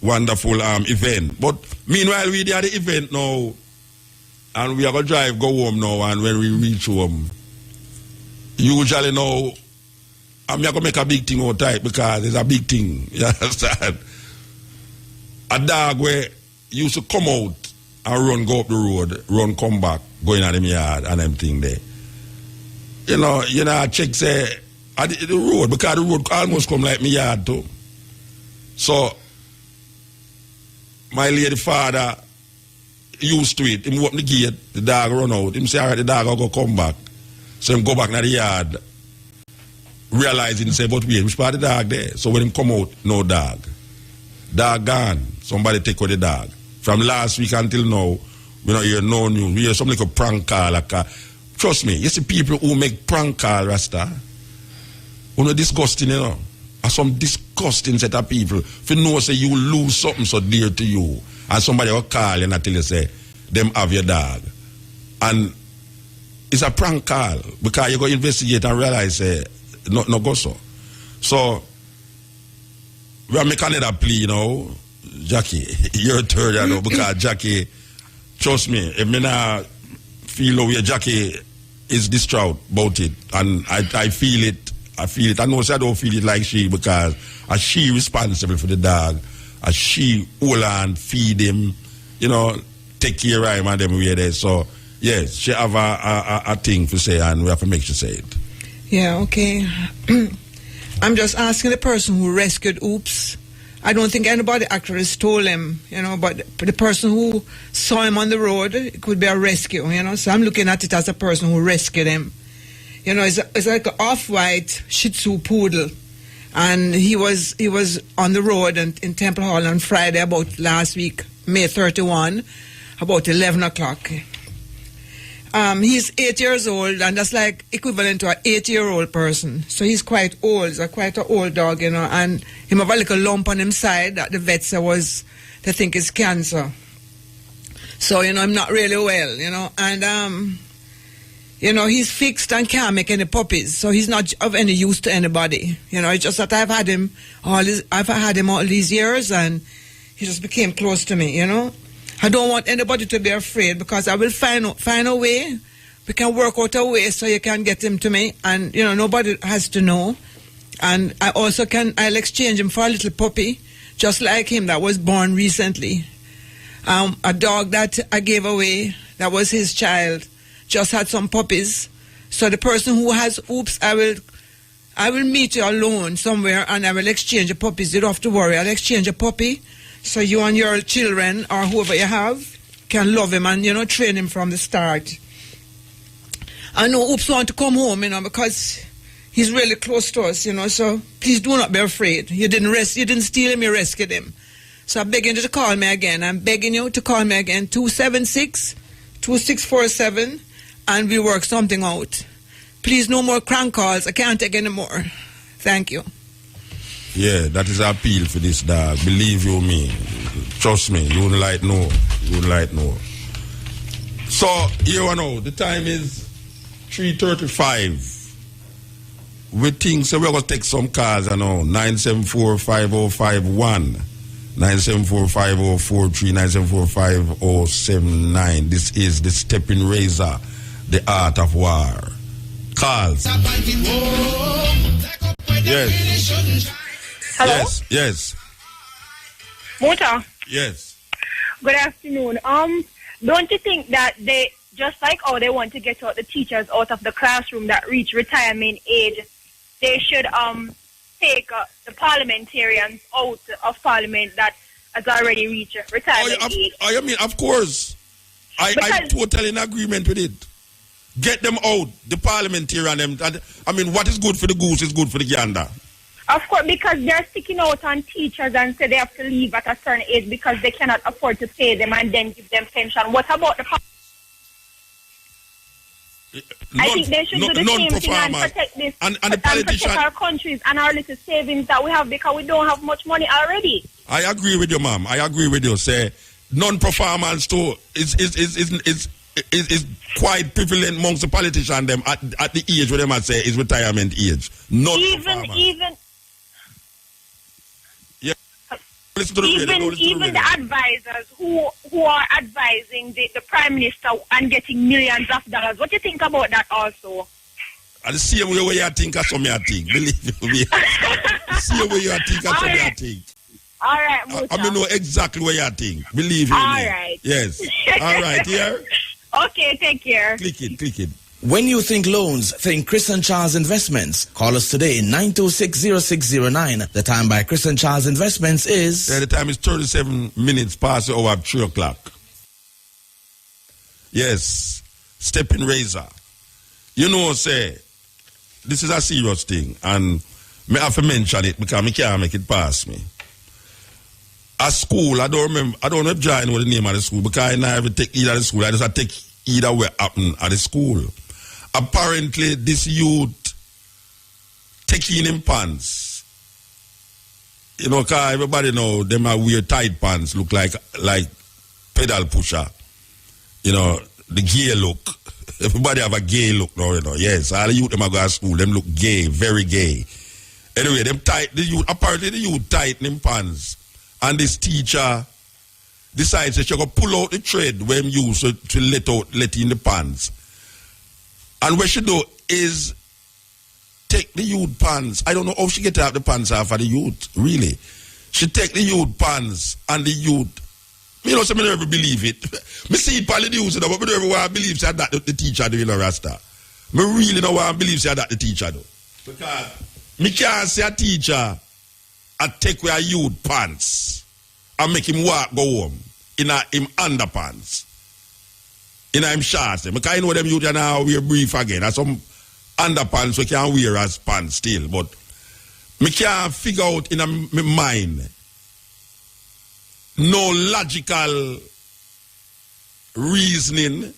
event. But meanwhile, we did the event now, and we are going to go home now, and when we reach home, usually now, I'm not going to make a big thing out of it because it's a big thing. You understand? A dog where used to come out and go up the road, come back, go in at the yard and everything there. You know, I check say the road, because the road almost come like me yard too. So my lady father, used to it. Him open the gate, the dog run out. Him say, all right, the dog will go come back. So him go back to the yard, realizing, say, but wait, which part of the dog there? So when him come out, no dog. Dog gone. Somebody take away the dog. From last week until now, we don't hear no news. We hear something like a prank call. Trust me, you see people who make prank call, Rasta, who are disgusting, you know. Are some disgusting set of people. If you know, say, you lose something so dear to you, and somebody will call you and tell you, say, them have your dog. And it's a prank call, because you go investigate and realize, no go so. So, we are making another plea, you know, Jackie, your turn, you know, because Jackie, trust me, if me not feel how Jackie is distraught about it, and I feel it. I feel it. I know I don't feel it like she, because she responsible for the dog. She hold on, feed him, you know, take care of him and them way there. So, yes, she have a thing to say, and we have to make sure say it. Yeah, okay. I'm just asking the person who rescued Oops. I don't think anybody actually stole him, you know, but the person who saw him on the road, it could be a rescue, you know. So I'm looking at it as a person who rescued him. You know, it's like an off-white Shih Tzu poodle. And he was on the road in Temple Hall on Friday about last week, May 31, about 11 o'clock. He's 8 years old, and that's like equivalent to an 8-year-old person. So he's quite old. He's quite an old dog, you know, and he have a little lump on his side that the vet said they think is cancer. So, you know, I'm not really well, you know, and, you know, he's fixed and can't make any puppies, so he's not of any use to anybody. You know, it's just that I've had him all these years, and he just became close to me, you know. I don't want anybody to be afraid, because I will find a way. We can work out a way so you can get him to me, and, you know, nobody has to know. And I'll exchange him for a little puppy, just like him, that was born recently. A dog that I gave away, that was his child, just had some puppies. So the person who has Oops, I will meet you alone somewhere, and I will exchange the puppies. You don't have to worry. I'll exchange a puppy, so you and your children or whoever you have can love him and, you know, train him from the start. I know Oops want to come home, you know, because he's really close to us, you know. So please do not be afraid. You didn't steal him, you rescued him. So I'm begging you to call me again. I'm begging you to call me again, 276-2647. And we work something out. Please, no more crank calls. I can't take any more. Thank you. Yeah, that is our appeal for this dog. Believe you me. Trust me. You wouldn't like no. You wouldn't like no. So, here we know. The time is 3:35. We think, so we're going to take some calls, I know. 974-5051. 974-5043. 974-5079. This is the Stepping Razor. The Art of War. Calls. Yes. Hello? Yes. Muta? Yes. Good afternoon. Don't you think that they, just like how they want to get out the teachers out of the classroom that reach retirement age, they should take the parliamentarians out of parliament that has already reached retirement age? I mean, of course. I'm totally in agreement with it. Get them out, the parliamentarian. I mean, what is good for the goose is good for the gander. Of course, because they're sticking out on teachers and say they have to leave at a certain age because they cannot afford to pay them and then give them pension. What about the I think they should do the same thing and protect this and protect our countries and our little savings that we have, because we don't have much money already. I agree with you, ma'am. I agree with you. Say non-performance too is quite prevalent amongst the politicians them at the age where they might say is retirement age. Even the advisors who are advising the Prime Minister and getting millions of dollars. What do you think about that also? The same way where you think as some you think. Believe me. The same way you think as some you think. All right, Muta. I know exactly where you think. Believe me. All right. Yes. All right, here. Okay, take care. Click it. When you think loans, think Chris and Charles Investments. Call us today, 926-0609. The time by Chris and Charles Investments is... The time is 37 minutes past the hour of 3 o'clock. Yes. Stepping razor. You know, say, this is a serious thing. And me have to mention it because me can't make it pass me. A school, I don't know if John know the name of the school because I never take either of the school. I just take either way happen at the school. Apparently, this youth taking in pants. You know, because everybody know them are wear tight pants, look like pedal pusher. You know, the gay look. Everybody have a gay look now, you know. Yes, all the youth them go to school, them look gay, very gay. Anyway, them tight, apparently the youth tight in pants. And this teacher decides that you're going to pull out the thread when you use to let in the pants. And what she do is take the youth pants. I don't know how she get out the pants off of the youth, really. She take the youth pants and the youth. You know, some me never believe it. Me see it on the news, but me never want to believe that the teacher do, you know, Rasta. Me really don't want to believe that the teacher do. Because me can't see a teacher I take away a youth pants and make him walk go home in him underpants. In him shorts. Because I know them youth now wear brief again. There's some underpants we can wear as pants still. But me can't figure out in my mind no logical reasoning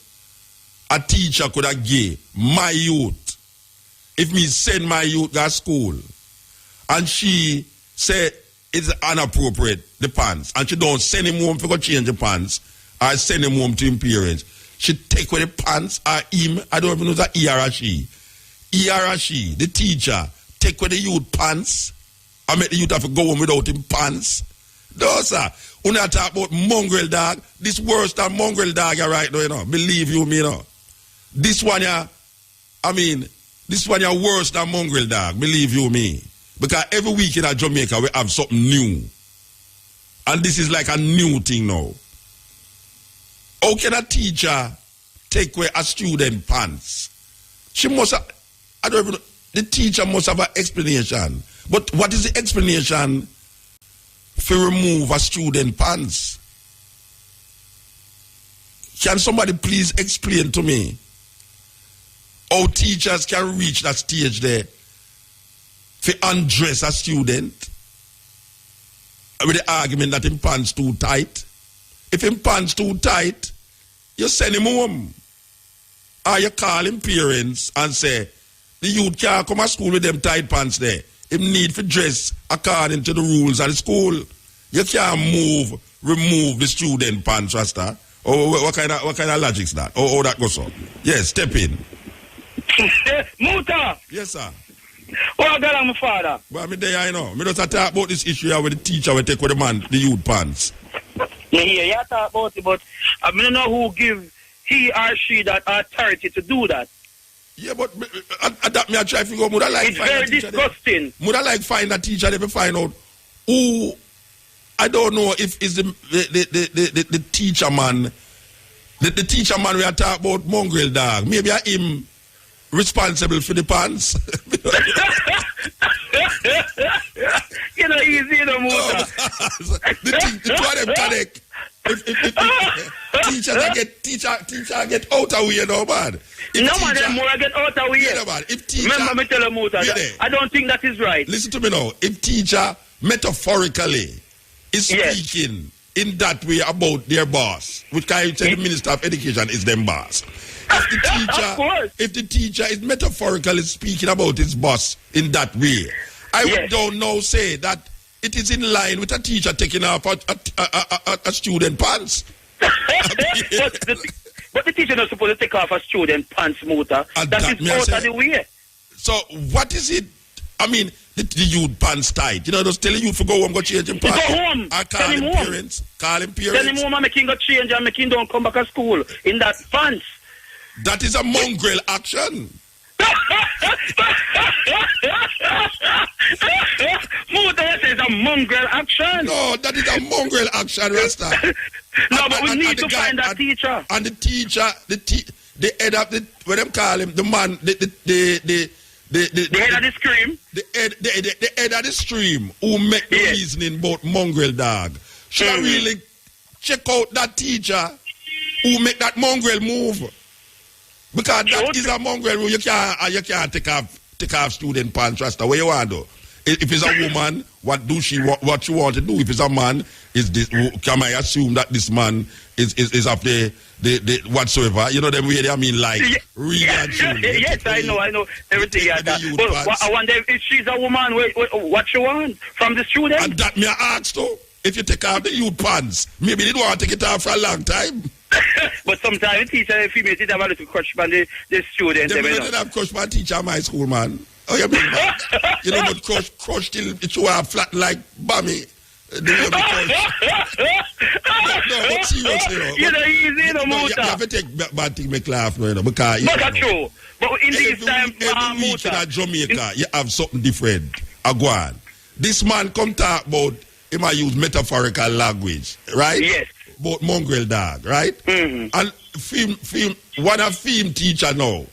a teacher could have gave my youth if me send my youth to school and she say it's inappropriate, the pants, and she don't send him home to go change the pants or send him home to his parents. She take away the pants or him, I don't even know that he or she. He or she, the teacher, take away the youth pants and make the youth have to go home without him pants. No, sir. When I talk about mongrel dog, this worse than mongrel dog right now, you know. Believe you me, you know. This one, this one worse than mongrel dog. Believe you me. Because every week in Jamaica, we have something new. And this is like a new thing now. How can a teacher take away a student pants? She must have, I don't even know, the teacher must have an explanation. But what is the explanation for remove a student pants? Can somebody please explain to me how teachers can reach that stage there to undress a student with the argument that him pants too tight? If him pants too tight, you send him home. Or you call him parents and say, the youth can't come to school with them tight pants there. Him need for dress according to the rules of the school. You can't remove the student pants, Rasta. Or what kind of logic's that? Or that goes on? Yes, step in. Muta! Yes, sir. Oh, God, I'm a father. Well, I mean, there I know. Me just talk about this issue here with the teacher will take with the youth pants. Yeah, you talk about it, but I don't know who give he or she that authority to do that. Yeah, but that me I try to figure out. It's very disgusting. Would I like find a teacher to find out who, I don't know if it's the teacher man, the teacher man we are talking about mongrel dog. Maybe I him responsible for the pants. You know, easy, you know, Muta. The two of them connect. If teacher get out of way, you know, man. No man, them more get out of way. Yeah, man. If teacher, remember me tell you, Muta, I don't think that is right. Listen to me now. If teacher metaphorically is speaking in that way about their boss, which can say the Minister of Education is them boss. If the teacher is metaphorically speaking about his boss in that way, I don't know say that it is in line with a teacher taking off a student pants. But the teacher not supposed to take off a student pants, Muta. That is out of the way. So what is it? I mean, the youth pants tight. You know, just tell the youth to go home, go change him pants. Go home. I call him parents. Call him parents. Tell him home and make him go change and make him don't come back to school in that pants. That is a mongrel action. Muta says a mongrel action. No, that is a mongrel action, Rasta. No, but we need to find that teacher. And the teacher, the head of the, what them call him, the man, the head of the stream. The head of the stream who make the reasoning about mongrel dog. Should I really check out that teacher who make that mongrel move. Because that is a mongrel move. You can't take off student pants, Rasta. What you want to do? If it's a woman, what she want to do? If it's a man, can I assume that this man is of the whatsoever? You know them way I mean, like really and truly. Yes, I know everything like that. But I wonder if she's a woman, what she want from the student? And that me ask though. If you take off the youth pants, maybe they don't want to take it off for a long time. But sometimes the teacher, the female teacher, have a little crush on the student. They don't have crush on teacher in my school, man. Oh, you mean, you know what crush till it's flat like bummy. No, but seriously, you know, easy, you have to take bad thing make laugh, you know, because but that's true. But in this time, every week in Jamaica, you have something different. Agwan. This man come talk about he might use metaphorical language, right? Yes. About mongrel dog, right? Mm-hmm. And one of film teacher now,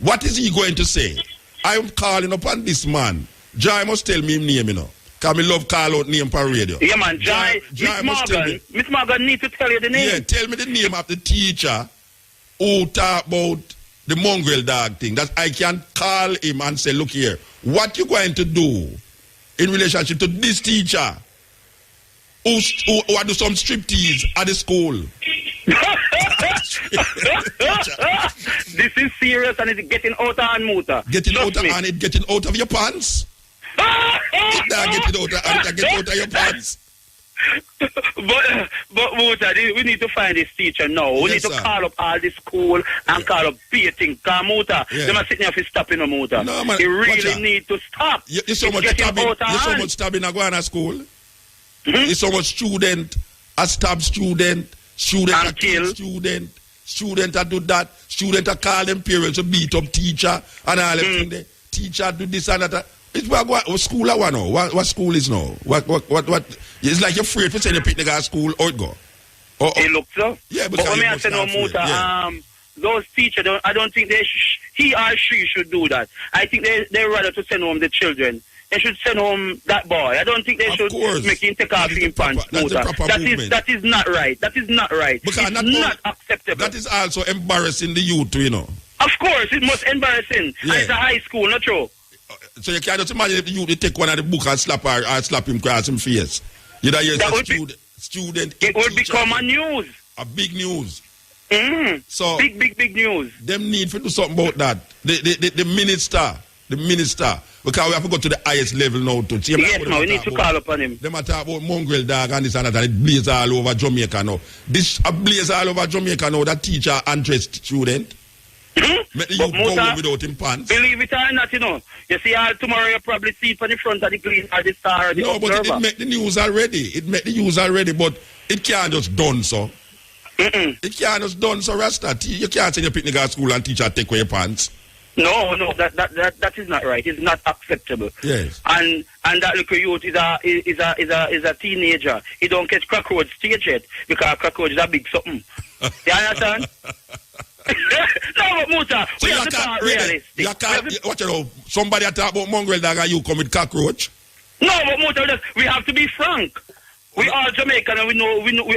what is he going to say? I am calling upon this man. Jai must tell me his name, you know. Because I love call out name per radio. Yeah, man. Jai Miss Morgan need to tell you the name. Yeah, tell me the name of the teacher who talk about the mongrel dog thing. That I can call him and say, look here, what you going to do in relationship to this teacher who do some striptease at the school? This is serious and it's getting out of hand, Muta. Getting out of hand, it's getting out of your pants. It's not getting out of hand, it's getting out of your pants. But Muta, we need to find this teacher now. We need to call up all the school and call up Peting. Because Muta, they must sit there for stopping no Muta. No, man, you really need to stop. You so much stabbing at going to school. Mm-hmm. You so much student, a stab student a kill student a do that, student a call them parents to beat up teacher and all them things. Teacher do this and that. It's what school I want now. What school is now? What it's like you're afraid to send your picnic at school or it go. It looks so. Yeah, but when I say no Muta, those teachers I don't think he or she should do that. I think they rather to send home the children. They should send home that boy. I don't think they should make him take off his pants. That is not right. That is not right. Because it's not acceptable. That is also embarrassing the youth, you know. Of course, it's most embarrassing. Yeah. It's a high school, not true. So you can't just imagine if the youth take one of the book and slap him across him face. You know, student. It would become a news. A big news. So big news. Them need to do something about that. The minister. Because we have to go to the highest level now to see. Yes, we need to call upon him. They might talk about mongrel dog and this and that, and it blaze all over Jamaica now. This blaze all over Jamaica now, that teacher undressed student. Make the youth go home without him pants. Believe it or not, you know. You see, tomorrow you probably see it on the front of the Glean or the Star or the Observer. But it make the news already. But it can't just done so. It can't just done so, Rasta. You can't send your picnic at school and teacher take away your pants. No, that is not right. It's not acceptable. Yes. And that little youth is a teenager. He don't catch cockroach stage yet because cockroach is a big something. You understand? No, but Muta, so we have to talk realistic. What you know? Somebody talk about mongrel dog and you come with cockroach. No, but Muta, we have to be frank. We are Jamaican and we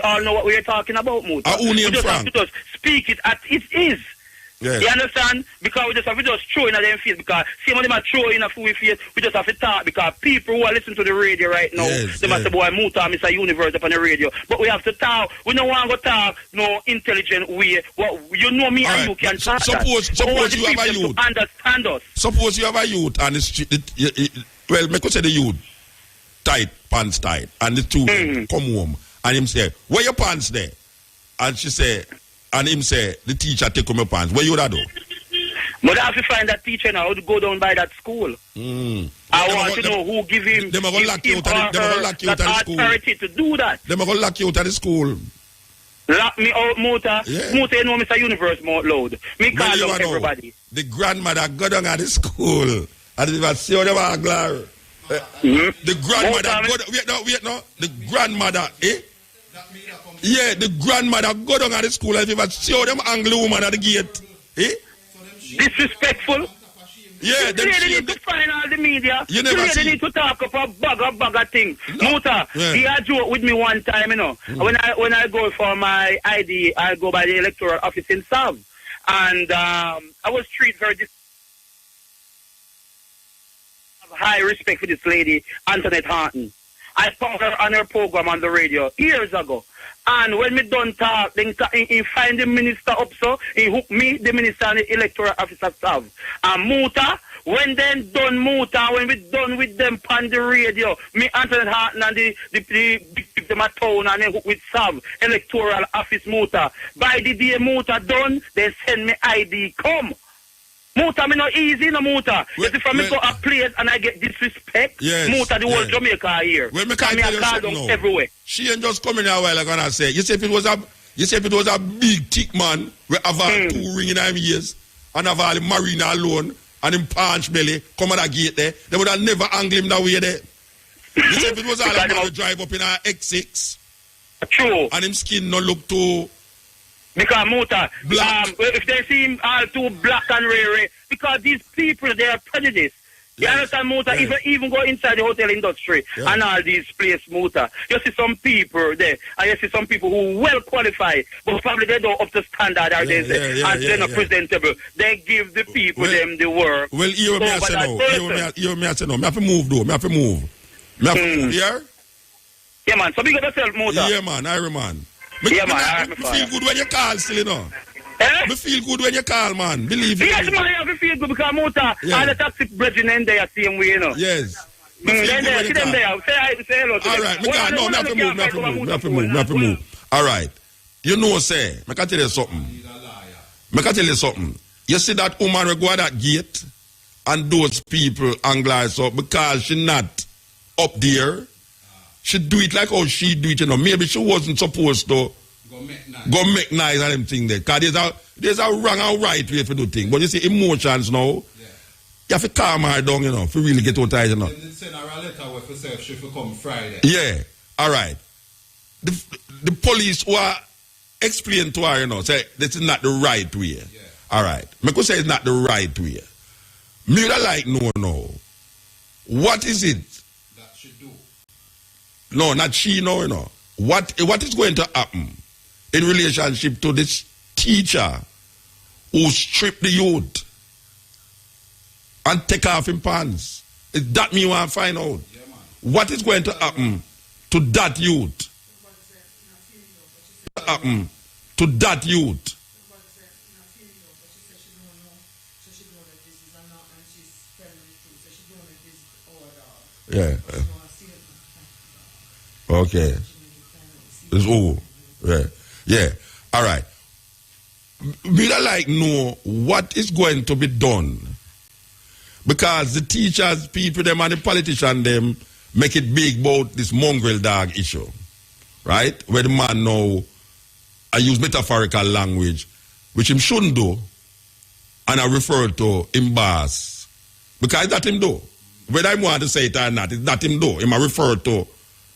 all know what we are talking about, Muta. Who name we just Frank? have to just speak it as it is. Yes. You understand? Because we just have to throw in at them face. Because same when they might throw in a food face, we just have to talk. Because people who are listening to the radio right now, they must say, boy, Muta, Mr. Universe up on the radio. But we have to talk. We don't want to talk no intelligent way. Well, you know me and you can talk. Suppose you have a youth. Understand us. Suppose you have a youth and well, make us say the youth tight, pants tight, and the student come home and him say, where your pants there? And she say, and him say, the teacher take home your pants. Where you that do? But I have to find that teacher now to go down by that school. I want to know who give him the authority to do that. They're going to lock you out of the school. Lock me out, Muta. Yeah. Muta, you know Mr. Universe more loud. Me call out everybody. The grandmother go down at the school. And if I see how they are glad. The grandmother wait no. The grandmother, Yeah, the grandmother go down at the school and if I see how them angry woman at the gate. Disrespectful. Yeah, they need to find all the media. You never see. They need to talk up a bag of things. No. Muta, he had joke with me one time, you know. When I go for my ID, I go by the electoral office in Sav. And I was treated very high respect for this lady, Antoinette Harton. I found her on her program on the radio years ago. And when me done talk, then he find the minister up so, he hook me, the minister and the electoral officer Sav. And Muta, when then done Muta, when we done with them on the radio, me Antoinette Harton and the them at town and then hook with Sav, electoral office Muta. By the day Muta done, they send me ID, come. Muta, me not easy, no Muta. You see, from me go a place and I get disrespect, yes, Muta, the whole Jamaica here. Well, me can't tell you something now. Everywhere. She ain't just coming a while ago and I say, you say if it was a big thick man, we have all 2 ring in him ears, and have all the marina alone, and him punch belly, come at a gate there, they would have never angle him that way there. You say if it was all a man drive up in a X6, true, and him skin no look too... Because Muta, if they see him all too black and rare, because these people, they are prejudiced. You understand, Muta? Even go inside the hotel industry and all these places, Muta. You see some people there, and you see some people who well qualified, but probably they don't up to standard, or they're not presentable. They give the people them the work. Well, you me say no. You me say no. Me have to move though. Me have to move. Me have to move here. Yeah, man. So big up yourself, Muta. Yeah, man. Iron man. Me feel good when you call, still, you know. Me feel good when you call, man. Believe me. Yes, man, I have to feel good because Muta, all the taxi brethren in there same way, you know. Yes. Then there, see them there. Say hi, say hello to them. All right, me have to move. All right. You know, say, I can tell you something. You see that woman will go at that gate and those people anglize up because she not up there. She do it like how she do it, you know. Maybe she wasn't supposed to go make nice and them thing there. Because there's a wrong and right way to do things. But you see, emotions now, you have to calm her down, you know, to really get out of it, you know. Then send her a letter with herself, she will come Friday. Yeah, all right. The police who are explain to her, you know, say this is not the right way. Yeah. All right. Me could say it's not the right way. Me would like no. What is it? No, not she, no, you know. What is going to happen in relationship to this teacher who stripped the youth and take off his pants? Is that me want to find out? Yeah, what is going to happen to that youth? To that youth? Yeah. Okay. Yeah. All right. We don't like know what is going to be done because the teachers, people, them and the politicians, them make it big about this mongrel dog issue, right? Where the man now, I use metaphorical language, which him shouldn't do, and I refer to him boss because that him do. Whether I want to say it or not, it's that him do. Him I refer to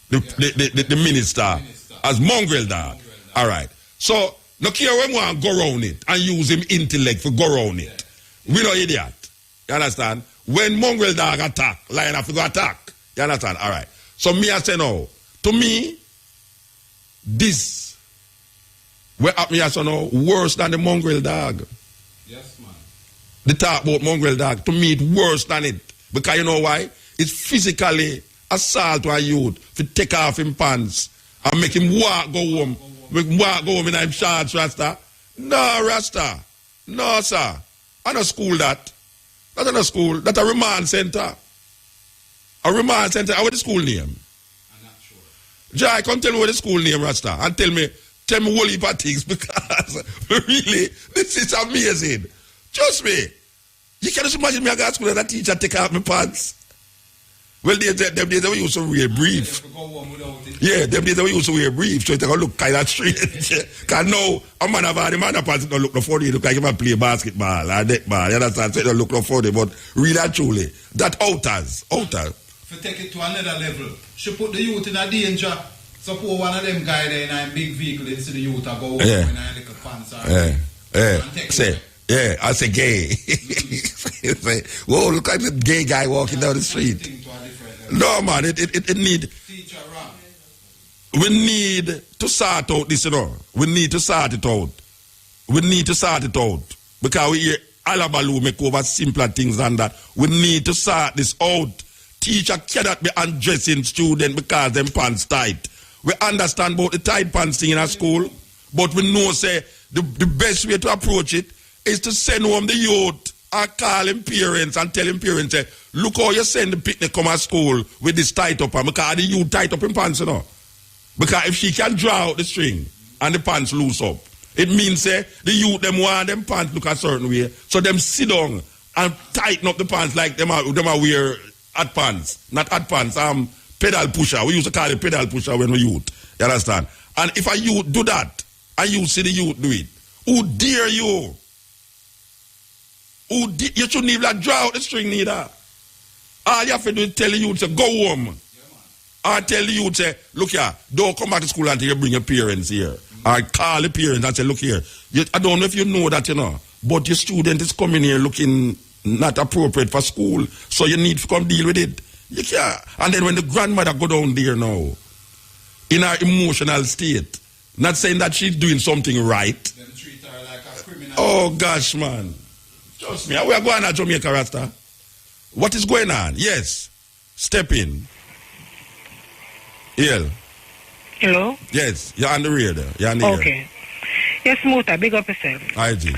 the minister as mongrel dog. All right. So, no care when we want to go around it and use him intellect for go around it. We no idiot. You understand? When mongrel dog attack, lion have to go attack. You understand? All right. So, me I say no. To me, this, where up me I say no, worse than the mongrel dog. Yes, man. The talk about mongrel dog, to me, it's worse than it. Because you know why? It's physically assault to a youth to take off him pants and make him walk go home. Make him walk go home in him shorts, Rasta. No, Rasta. No, sir. I don't school that. That's not a school. That's a remand center. A remand center. What's the school name? I'm not sure. Jai, come tell me what the school name, Rasta. And tell me whole heap of things because really, this is amazing. Trust me. You can just imagine me I go to school and a teacher take off my pants. Well, them days we used to wear brief. Yeah, them days we used to wear brief, so it going to look kind of strange. Because now, a man have all the man pants don't look no funny. It look like he might play basketball or netball. You understand? So it don't look no funny, but really and truly, that outers. To take it to another level, she put the youth in a danger. Suppose one of them guy there in a big vehicle, they see the youth go in a little pants. Yeah, I say gay. Say, whoa, look at the gay guy walking down the street. No, man, it need... We need to sort out this, you know. We need to sort it out. We need to sort it out. Because we hear Alabalu make over simpler things than that. We need to sort this out. Teacher cannot be undressing students because them pants tight. We understand about the tight pants thing in our school, but we know, say, the best way to approach it is to send home the youth and call them parents and tell them parents, say, look how you send the picnic come at school with this tight up, because the youth tight up in pants, you know. Because if she can draw out the string and the pants loose up, it means the youth them want them pants look a certain way. So them sit down and tighten up the pants like them are wear hot pants. Not hot pants, pedal pusher. We used to call it pedal pusher when we youth. You understand? And if a youth do that, and you see the youth do it, who dare you? You shouldn't even draw out the string neither. All you have to do is tell the youth, say, go home. Or tell the youth, say, look here, don't come back to school until you bring your parents here. Or call the parents and say, look here. I don't know if you know that, you know, but your student is coming here looking not appropriate for school, so you need to come deal with it. You can't. And then when the grandmother go down there now, in her emotional state, not saying that she's doing something right. Them treat her like a criminal. Oh, gosh, man. Trust me, we are going to Jamaica, Rasta. What is going on? Yes. Step in. Hello? Yes, you're on the radio. You're on the okay. air. Yes, Muta, big up yourself. I do.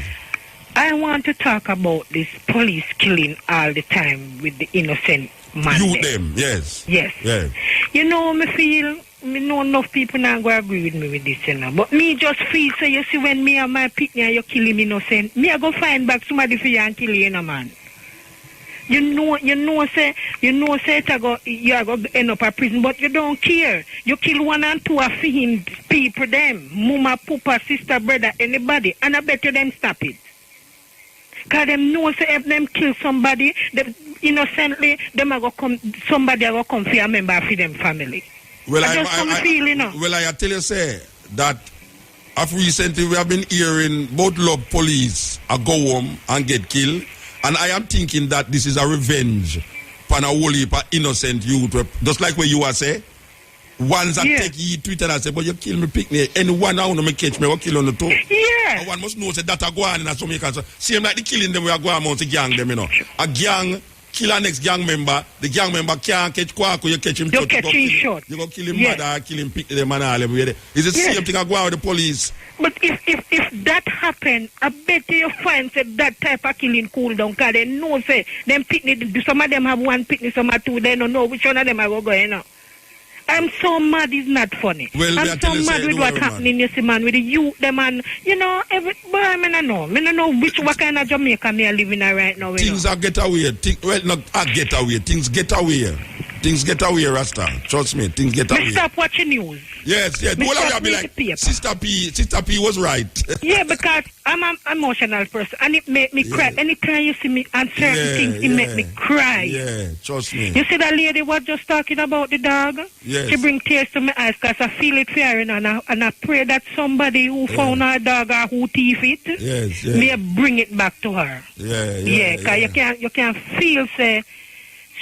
I want to talk about this police killing all the time with the innocent man. You them, yes. Yes. Yes. You know, me know enough people not going to agree with me with this, you know. But me just feel, so you see, when me and my picnic and you kill him innocent, me I go find back somebody for you and kill you, you know, man. You know, say you are going to end up a prison, but you don't care. You kill one and two of him people, them, mama, papa, sister, brother, anybody, and I bet you them stop it. Because them know, say, if them kill somebody, them, innocently, them are going to come, somebody are going to come for a member of them family. Well, I tell you, say, that of recently we have been hearing both love police go home and get killed. And I am thinking that this is a revenge for a whole heap of innocent youth. Just like what you are saying. Ones that take you Twitter and say, but you kill me picnic. Anyone I want to catch me, I will kill on the toe. Yeah. And one must know say, that are going on in Jamaica. So, same like the killing them, we are going among the gang them, you know. A gang kill a next gang member. The gang member can't catch Kwaku, you catch him short. You catch him short. You go kill him mother, kill him picnic them and all them. It's the same thing I go out with the police. But if that happen, I bet you find say, that type of killing cool down, because they know, say, them picnic, some of them have one picnic, some have two, they don't know which one of them are going to. I'm so mad, it's not funny. Well, I'm so mad with what's happening, you see, man, with the youth, the man, you know, but I don't know what kind of Jamaica me are living in right now. Things are get away. Get away. Things get away. Things get away, Rasta. Trust me, things get away. Stop watching news. Yes. Well, I be like, Sister P was right. Yeah, because I'm an emotional person, and it make me cry. Anytime you see me on certain things, it make me cry. Yeah, trust me. You see that lady was just talking about the dog? Yes. She bring tears to my eyes because I feel it fearing, and I pray that somebody who found her dog or who thief it, may bring it back to her. Yeah, because you can feel, say,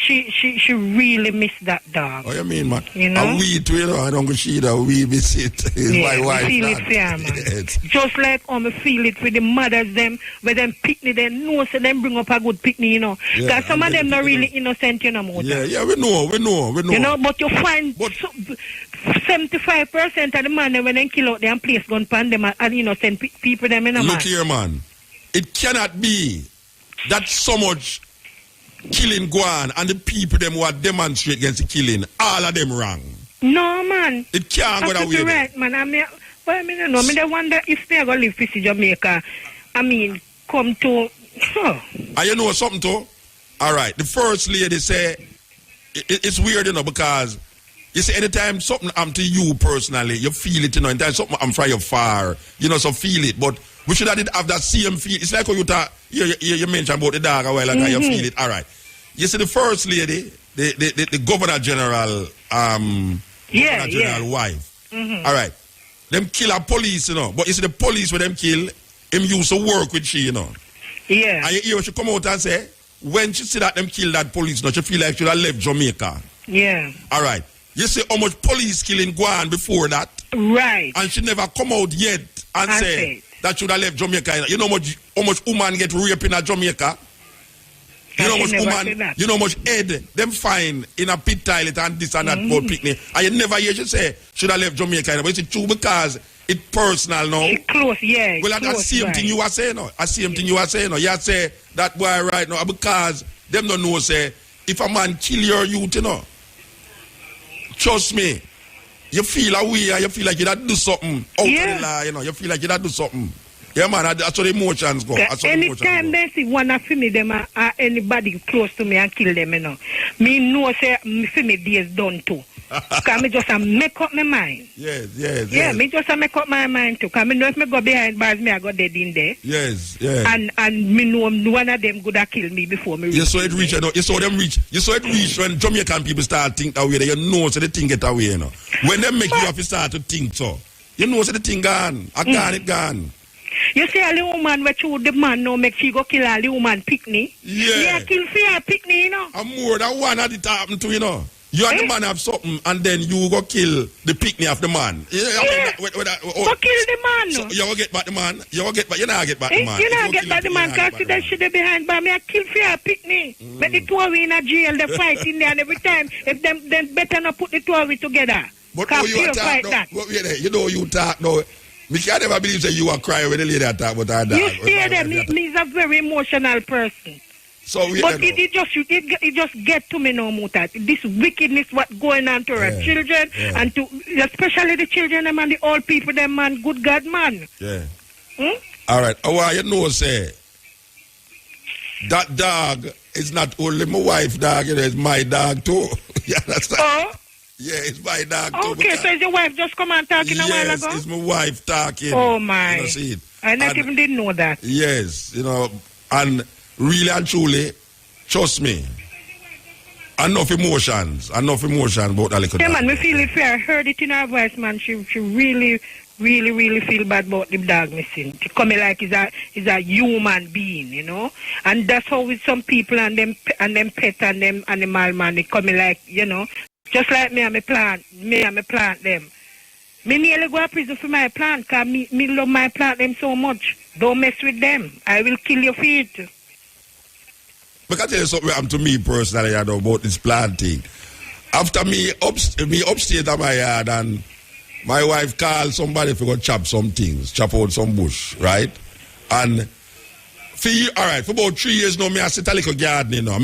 she really missed that dog. Oh, you mean, man? You know? And we too, you know, I don't go see that, we miss it. My wife. I feel it fair, man. Yes. Just like I feel it with the mothers, them, where them picnic, they know, so them bring up a good picnic, you know. Because some of them not really innocent, you know, more. Yeah, we know. You know, but you find 75% of the man when they kill out there and place gun pan them and innocent people, them, you know, Look here, man. It cannot be that so much killing go on and the people them who are demonstrate against the killing, all of them wrong. No, man. It can't go that way. Right, man. I wonder if they are going to live to Jamaica. I mean, come to... And you know something too? All right. The first lady say, it's weird, you know, because you see, anytime something happens to you personally, you feel it, you know. Anytime something happens from your far, you know, so feel it. But we should have that same feel. It's like how you mentioned about the dog a while ago, you feel it. All right. You see, the first lady, the Governor General, Governor General wife. All right. Them kill a police, you know. But you see, the police when them kill, him used to work with she, you know. Yeah. And you hear she come out and say, when she see that them kill that police, now she feel like she would have left Jamaica. Yeah. All right. You see how much police killing go on before that? Right. And she never come out yet and say that she would have left Jamaica. You know how much woman get raped in Jamaica? You know how much head them find in a pit toilet and this and that for picnic. And you never hear she say should have left Jamaica. But it's true because it's personal now. It's close, yeah. Well, that's the same thing you are saying now. The same thing you are saying now. You say that boy right now because them don't know say if a man kill your youth, you know. Trust me, you feel away and you feel like you do something out of the law, you know. You feel like you do something. Yeah, man, that's how the emotions go. Anytime they see one of me, them or anybody close to me and kill them, you know, me know say me days done too. Because me just make up my mind. Yes. Yeah, me just make up my mind too. Because me know if me go behind bars, me I go dead in there. Yes. And me know one of them could have killed me before me. You saw it reach, you know. You saw them reach. You saw it reach when Jamaican people start think that way. You know, so the thing get away, you know. When they make you have to start to think so, you know, so the thing gone. It gone. You see a little woman which would the man no make she go kill a little woman picnic. Yeah, kill for a picnic, you know. And more than one at it happen to, you know. You and the man have something and then you go kill the picnic of the man. Go kill the man. So you go get back the man. You not get back the man. You not get back the man because they should be behind by me. I kill for a picnic. But the two of we in a jail, they fight in there and every time if them then better not put the two of we together. But how you talk now? You know you talk now. Me can never believe that you are crying when the lady talk about her dad. You stay there. Me is a very emotional person. So but it just get to me no more that this wickedness what going on to our children and to especially the children them and the old people them man, good God man. Yeah. All right. Oh, you know say that dog is not only my wife dog, you know, it's my dog too. You understand? Oh. Yeah, it's my dog too. Okay, so is your wife just come and talking a while ago? Yes, it's my wife talking. Oh my. You know, see it. I not even didn't know that. Yes, you know, and really and truly, trust me, enough emotions about that little yeah, dog. man, me feel it fair. I heard it in her voice, man. She really feel bad about the dog missing. She come like is a human being, you know. And that's how with some people and them pet and them animal man, they come like, you know. Just like me and my plant them. Me nearly go to prison for my plant because me love my plant them so much. Don't mess with them. I will kill your feet. But I tell you something happened to me personally, you know, about this planting. After me upstate at my yard and my wife called somebody to go chop some things, chop out some bush, right? And for about 3 years now, me I sit a little garden, you know.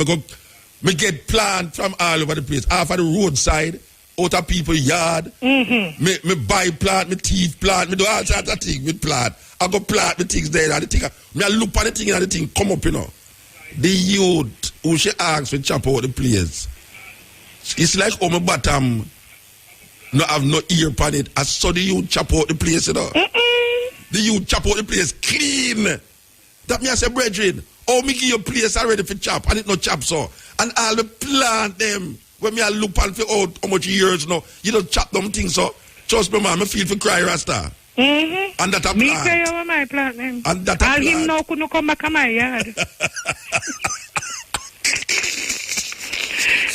Me get plant from all over the place. Half of the roadside, out of people's yard. Me buy plant, me teeth plant, me do all sorts of things with plant. I go plant the things there and the thing. Me I look at the thing and the thing come up, you know. The youth who she asks to chop out the place. It's like my bottom no have no ear upon it. I saw the youth chop out the place, you know. The youth chop out the place clean. That me I say, brethren, oh, me give your place already for chop, and it no chop so. And all the plant them, when me I look and for out how much years now, you don't chop them things so. Trust me, man, me feel for cry rasta. And that a plant. Me cry over my plant them. And that a all plant. him now couldn't come back to my yard.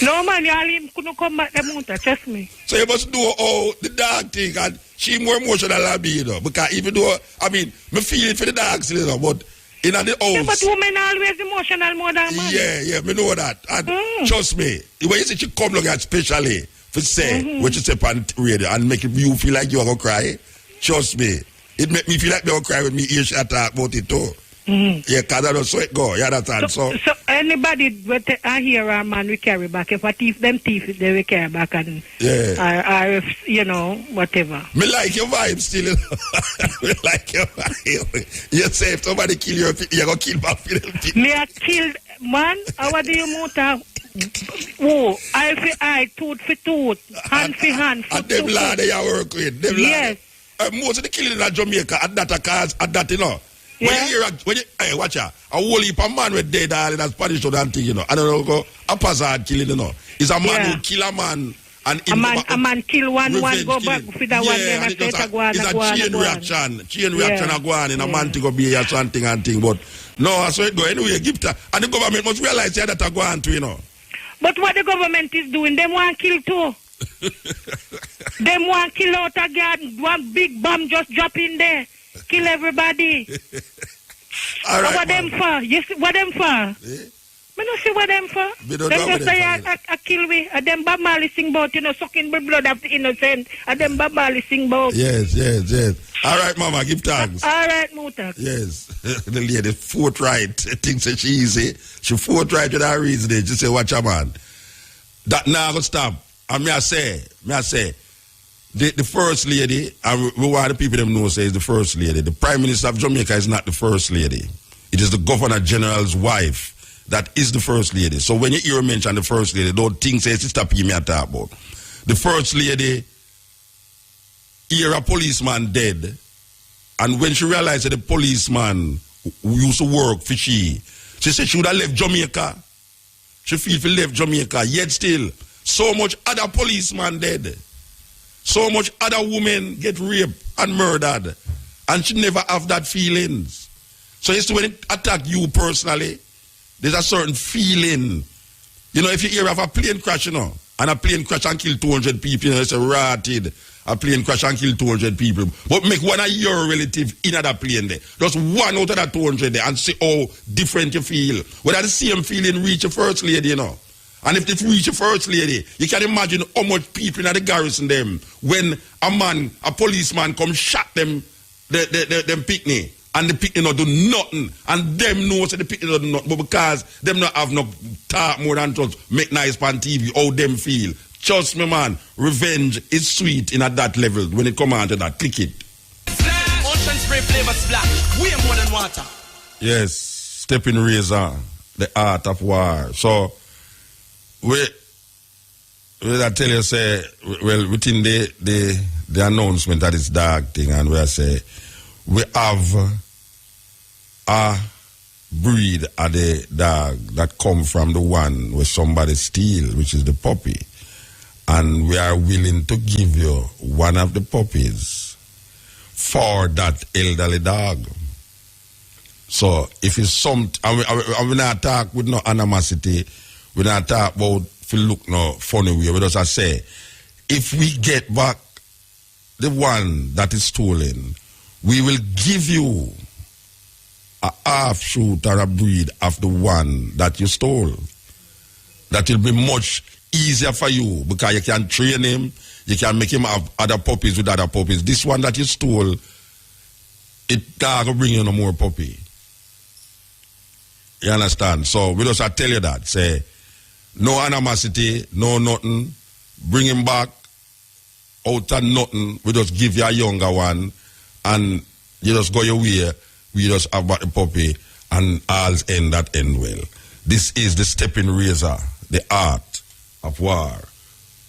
No man, all him couldn't come back the mountain, trust me. So you must know how the dog thing, and she more emotional than me, you know. Because even though, I mean, me feel it for the dogs, you know, but in the house. Yeah, but women always emotional more than man. Yeah, me know that. And trust me, when you say she come along especially for say what you say on radio and make you feel like you're going to cry, trust me, it make me feel like you're going to cry when me hear she talk about it too. Yeah, because I don't so it go. Yeah, that's all. So anybody that I hear a man we carry back. If a thief, they will carry back and or if, you know, whatever. Me like your vibe still. You know? Me like your vibe. You say if somebody kill you, you're going to kill back. Me a killed man. How do you move? Oh, eye for eye, tooth for tooth, hand for hand. And them lad they work with. Them yes. Most of the killing in Jamaica at that cause at that, you know. When you hey, watch out, a whole heap of man with dead all in a Spanish or that thing, you know. I don't know, a hazard killing, you know. It's a man who kill a man And a man kill one go back for that one, then and it's a chain reaction. Chain reaction are going in a man to go be a something and thing. But no, so it go anyway, give that. And the government must realize that are going to, you know. But what the government is doing, them want kill too. Them want kill out again. One big bomb just drop in there. Kill everybody. All right, what them for? You see what them for? Eh? I don't see what them for. Them just say a kill we. Them Bob Marley sing about, you know, sucking the blood of the innocent. Them Bob Marley sing about. Yes. All right, Mama, give thanks. All right, Muta. Yes. The lady forthright thinks that she easy. She forthright with her reasoning. She say, watch a man. That now go stop. And may I say, the first lady, and we want the people them know say is the first lady. The Prime Minister of Jamaica is not the first lady. It is the Governor General's wife that is the first lady. So when you hear mention the first lady, don't think say Sister P me talk about. The first lady hear a policeman dead, and when she realized that the policeman who used to work for she said she would have left Jamaica. She feel she left Jamaica, yet still so much other policeman dead. So much other women get raped and murdered, and she never have that feelings. So it's when it attack you personally, there's a certain feeling. You know, if you hear of a plane crash, you know, and a plane crash and kill 200 people, you know, it's a ratted. A plane crash and kill 200 people. But make one of your relative in that plane there. Just one out of that 200 there and see how different you feel. Whether the same feeling reach your first lady, you know. And if it reach your first lady, you can imagine how much people in the garrison them when a policeman come shot them picnic. And the picnic not do nothing. And them know that the picnic not do nothing. But because them not have no talk more than just make nice on TV, how them feel. Trust me, man, revenge is sweet in at that level when it come on to that. Click it. Ocean spray flavor splash, way more than water. Yes, stepping razor, the art of war. So, I tell you, say, well, within the announcement that it's dark thing, and we say, we have a breed of the dog that come from the one where somebody steal, which is the puppy. And we are willing to give you one of the puppies for that elderly dog. So if it's some, and we not talk with no animosity, we not talk about if you look no funny way, we just say, if we get back the one that is stolen, we will give you a half shoot or a breed of the one that you stole. That will be much easier for you because you can train him, you can make him have other puppies with other puppies. This one that you stole, it can't bring you no more puppy. You understand? So we just tell you that. Say, no animosity, no nothing. Bring him back out of nothing. We just give you a younger one and you just go your way. We just have the puppy and all's end that end well. This is the stepping razor, the art of war.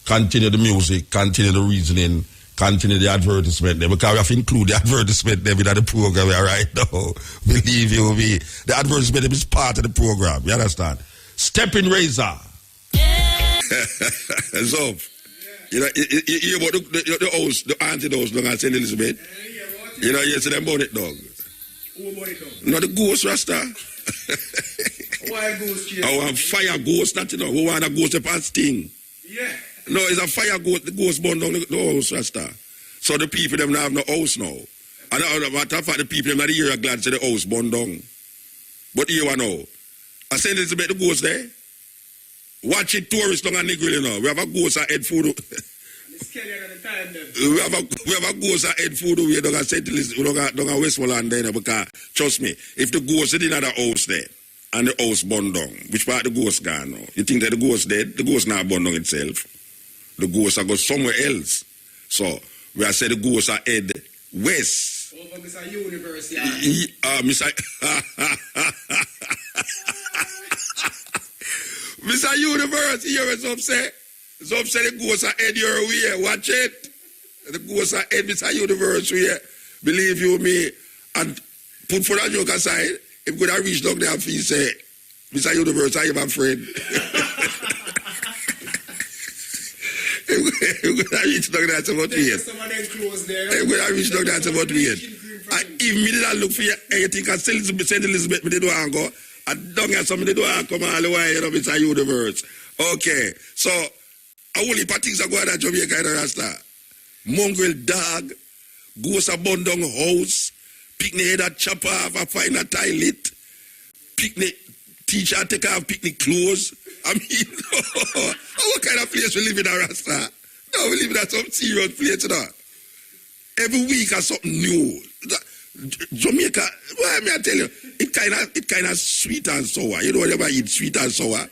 Continue the music, continue the reasoning, continue the advertisement there, because we have to include the advertisement there within the program right now. Believe you me. The advertisement is part of the program. You understand? Stepping razor. So, you know, you hear about the house, the auntie house down at St. Elizabeth? You know, you see them about it, dog. Who about it, dog? No, the ghost, Rasta. Why ghost, Chase? I want fire ghost, that you know. We want a ghost upon sting. Yeah. No, it's a fire ghost. The ghost burn down the house, Rasta. So the people them now have no house now. And matter of fact, the people them not here are glad to the house burn down. But here we know. I said it's about the ghost there. Watch it, tourists down and Negro, you know. We have a ghost at head food. We have a ghost at head food away down at St. Elizabeth, down at Westmoreland there, because trust me, if the ghost is in the house there, and the house burned down, which part the ghost gone now? You think that the ghost dead? The ghost not burned down itself. The ghost are go somewhere else. So, we are saying the ghost are head west. Over Mr. Universe, yeah. Mr. Universe, here is upset. It's upset the ghosts are head your way. Watch it. The ghosts are head Mr. Universe way. Believe you me. And put for that joke aside, if could have reached down there and feel say, Mr. Universe, I am a friend. We're going to reach down there about weight. Some of them close there. We're going to reach down there about weight. Even me did not look for you, you think I sell St. Elizabeth, me did not go. I don't get some, me did not come all the way, you know, it's a universe. Okay, so, a whole heap of things are going on at Jamaica in the Rasta. Mongrel dog, goes a bundong house, picnic head at chop off, a find a toilet, picnic teacher take off picnic clothes. I mean, what kind of place we live in a Rasta? No, we live in some serious place, you know. Every week is something new. Jamaica, well, I tell you, it kind of sweet and sour. You know, whenever you eat sweet and sour,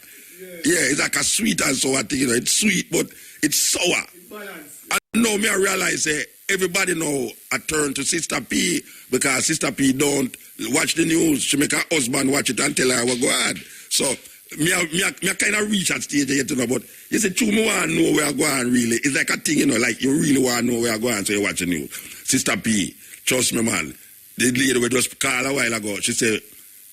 yeah, it's like a sweet and sour thing. You know, it's sweet, but it's sour. And now me I realize everybody know I turn to Sister P because Sister P don't watch the news. She make her husband watch it and tell her what go on. So me kind of reach that stage yet, you know, but you say, true, me want to know where I go on really. It's like a thing, you know, like you really want to know where I go on, so you watch the news. Sister P, trust me, man. The lady we just called a while ago, she said,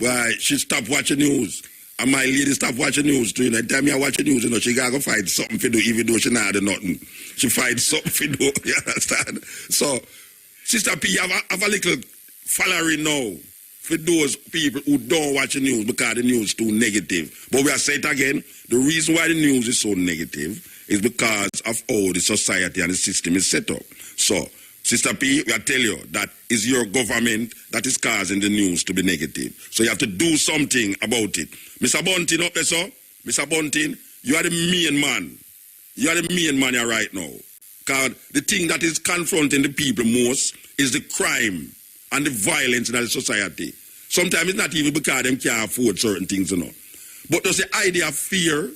why, she stopped watching news. And my lady stopped watching news too. You know, every time I watch the news, you know, she got to find something to do, even though she not do nothing. She finds something to do, you understand? So, Sister P, have a little following now for those people who don't watch the news because the news is too negative. But we are saying it again, the reason why the news is so negative is because of how the society and the system is set up. So, Sister P, I tell you that is your government that is causing the news to be negative. So you have to do something about it. Mr. Bunting up there, so? Mr. Bunting, you are the main man. You are the main man here right now. Because the thing that is confronting the people most is the crime and the violence in the society. Sometimes it's not even because them can't afford certain things, you know. But there's the idea of fear.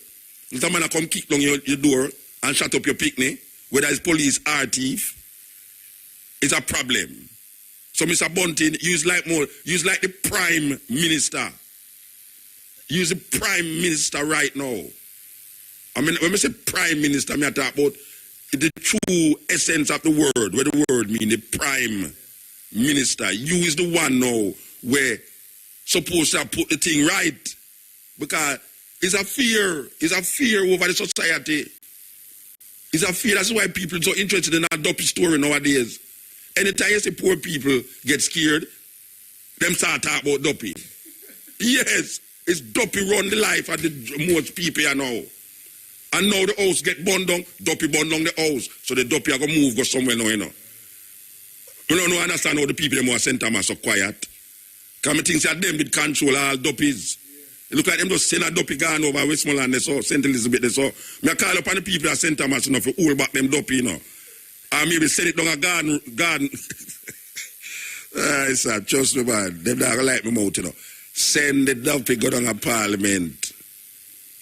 Someone come kick down your door and shut up your picnic, whether it's police or thief. It's a problem. So, Mr. Bunting, use like the Prime Minister. Use the Prime Minister right now. I mean, when I say Prime Minister, I talk about the true essence of the word, where the word means the Prime Minister. You is the one now where supposed to put the thing right. Because it's a fear over the society. It's a fear. That's why people are so interested in that dopey story nowadays. Anytime you see poor people get scared, them start talking about dopey. Yes, it's dopey run the life of the most people you know. And now the house get burned down, dopey burned down the house. So the dopey are going to move, go somewhere now, you know. You don't understand how the people them want St. Thomas so quiet. Because I think that them did control all doppies. You look like them just send a dopey gone over Westmoreland, so St. Elizabeth, so. I call upon the people at St. Thomas, you know, for hold back them dopey, you know. Or maybe send it down a garden. It's a trust me, man. Them not like me out, you know. Send the dopey go down a parliament.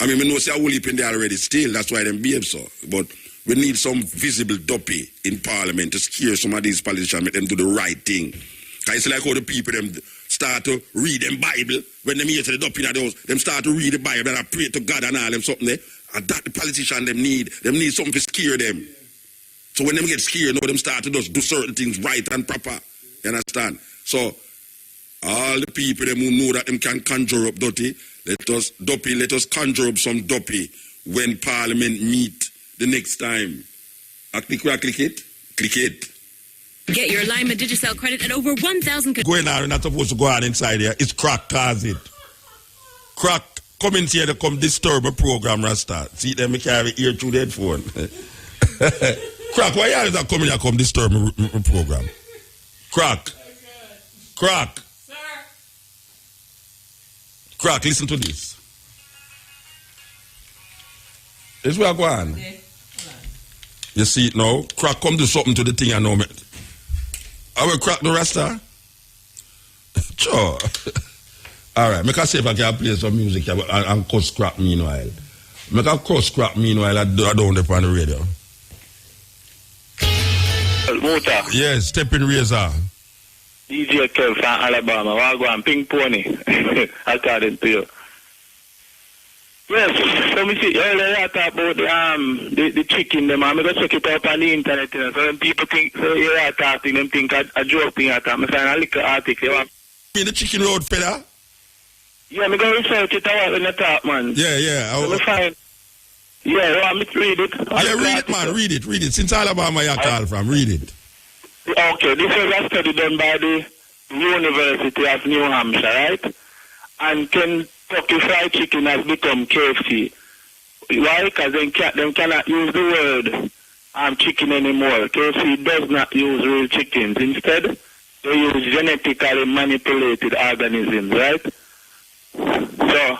I mean, we know say a whole heap in there already still. That's why them behave so. But we need some visible dopey in parliament to scare some of these politicians, make them do the right thing. Because it's like how the people them start to read them Bible. When them hear to the dopey in the house, them start to read the Bible and pray to God and all them something there. And that the politicians them need. Them need something to scare them. So when them get scared, now them start to just do certain things right and proper. You understand? So all the people them who know that them can conjure up dopey, let us conjure up some dopey when Parliament meet the next time. Click it. Get your Lima Digicel credit at over 1,000. Going out, you're not supposed to go out inside here. It's crack cause it. Crack come in here to come disturb a program, Rasta. See them carry ear through the headphone. Crack, why are you coming here come disturb a program? Crack. Sir. Crack, listen to this. This is where I go on. Okay. You see it now? Crack, come do something to the thing I know. I will crack the Rasta. Sure. All right, make a say if I can play some music and cuss crack meanwhile. Make a cuss crack meanwhile I don't dip on the radio. Muta. Yes, Stepping Razor. DJ Kev from Alabama. Wagwan Pink Pony. According to you. Yes, so we see earlier I talk about the chicken them. I'm going to check it out on the internet. You know, so when people think, so you're talking, them think a joke thing I talk. I find a little article. You mean the chicken road fella? Yeah, I'm going to research it out in the top, man. Yeah. So Yeah, you want me to read it? Yeah, read it, man. Read it. Since Alabama you call from, read it. Okay, this was a study done by the University of New Hampshire, right? And Kentucky Fried Chicken has become KFC. Why? Because them cannot use the word chicken anymore. KFC does not use real chickens. Instead, they use genetically manipulated organisms, right? So,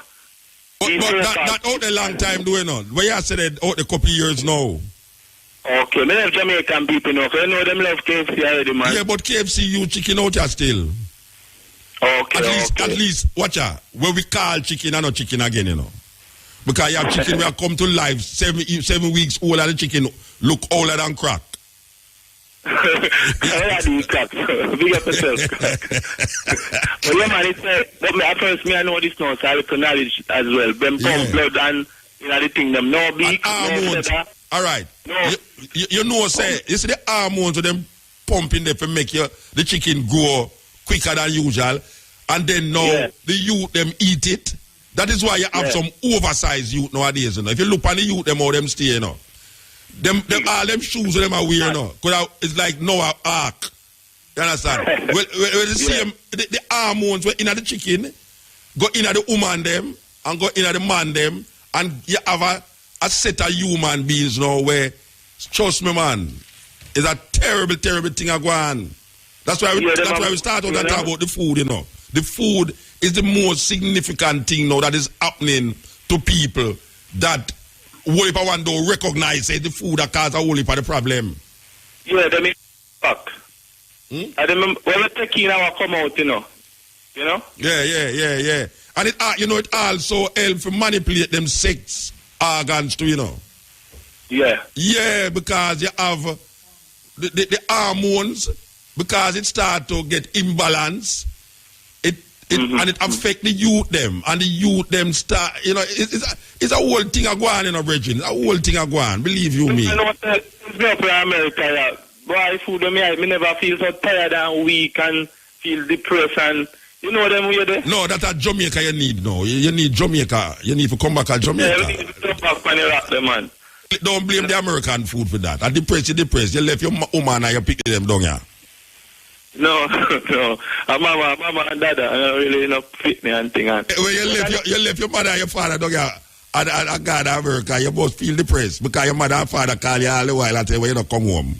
but that out a long time doing on. Where you said it out a couple years now. Okay, me love Jamaican people now. I know them love KFC already, man. Yeah, but KFC use chicken out here still. Okay, at least, watch out. Where we call chicken and not chicken again, you know. Because you have chicken will come to life 7 weeks old and the chicken look older than crack. I do crack. Big up yourself, crack. But yeah, man, but at first I know this now, so I have knowledge as well. Them pump blood and the thing, them no beak, no feather. All right. No. You know, say, you see the hormones of them pumping there to make the chicken grow quicker than usual, and then now the youth them eat it. That is why you have some oversized youth nowadays. You know? If you look on the youth, them how them stay, you know. Them all them shoes them are wearing, you know. Cause it's like Noah Ark. You understand? well, the same the hormones were in the chicken, go in the woman them, and go in the man them, and you have a set of human beings now where, trust me, man, it's a terrible thing going on. That's why we start out and talk about the food, you know. The food is the most significant thing now that is happening to people that whole heap of one don't recognize the food that causes a whole heap of the problem. Yeah, they make fuck. I remember when we take in our come out, you know. Yeah. And it it also helps to manipulate them sex organs too, you know. Yeah. Yeah, because you have the hormones, because it start to get imbalance. And it affect the youth them, and the youth them start, you know, it's a whole thing a go on, you know, Bridget. It's a whole thing a go on, believe you me. You know what, it's me up in America, boy, food me never feel so tired and weak and feel depressed, and you know them way there? No, that's a Jamaica you need now. You need Jamaica. You need to come back to Jamaica. Yeah, we need to come back on the rock there, man. Don't blame the American food for that. I depressed. You left your woman and you pick them down here. No. Mama and dada are really not fit me and thing. Well, you left your mother and your father down here at God America. You both feel depressed because your mother and father call you all the while and say, well, you don't come home.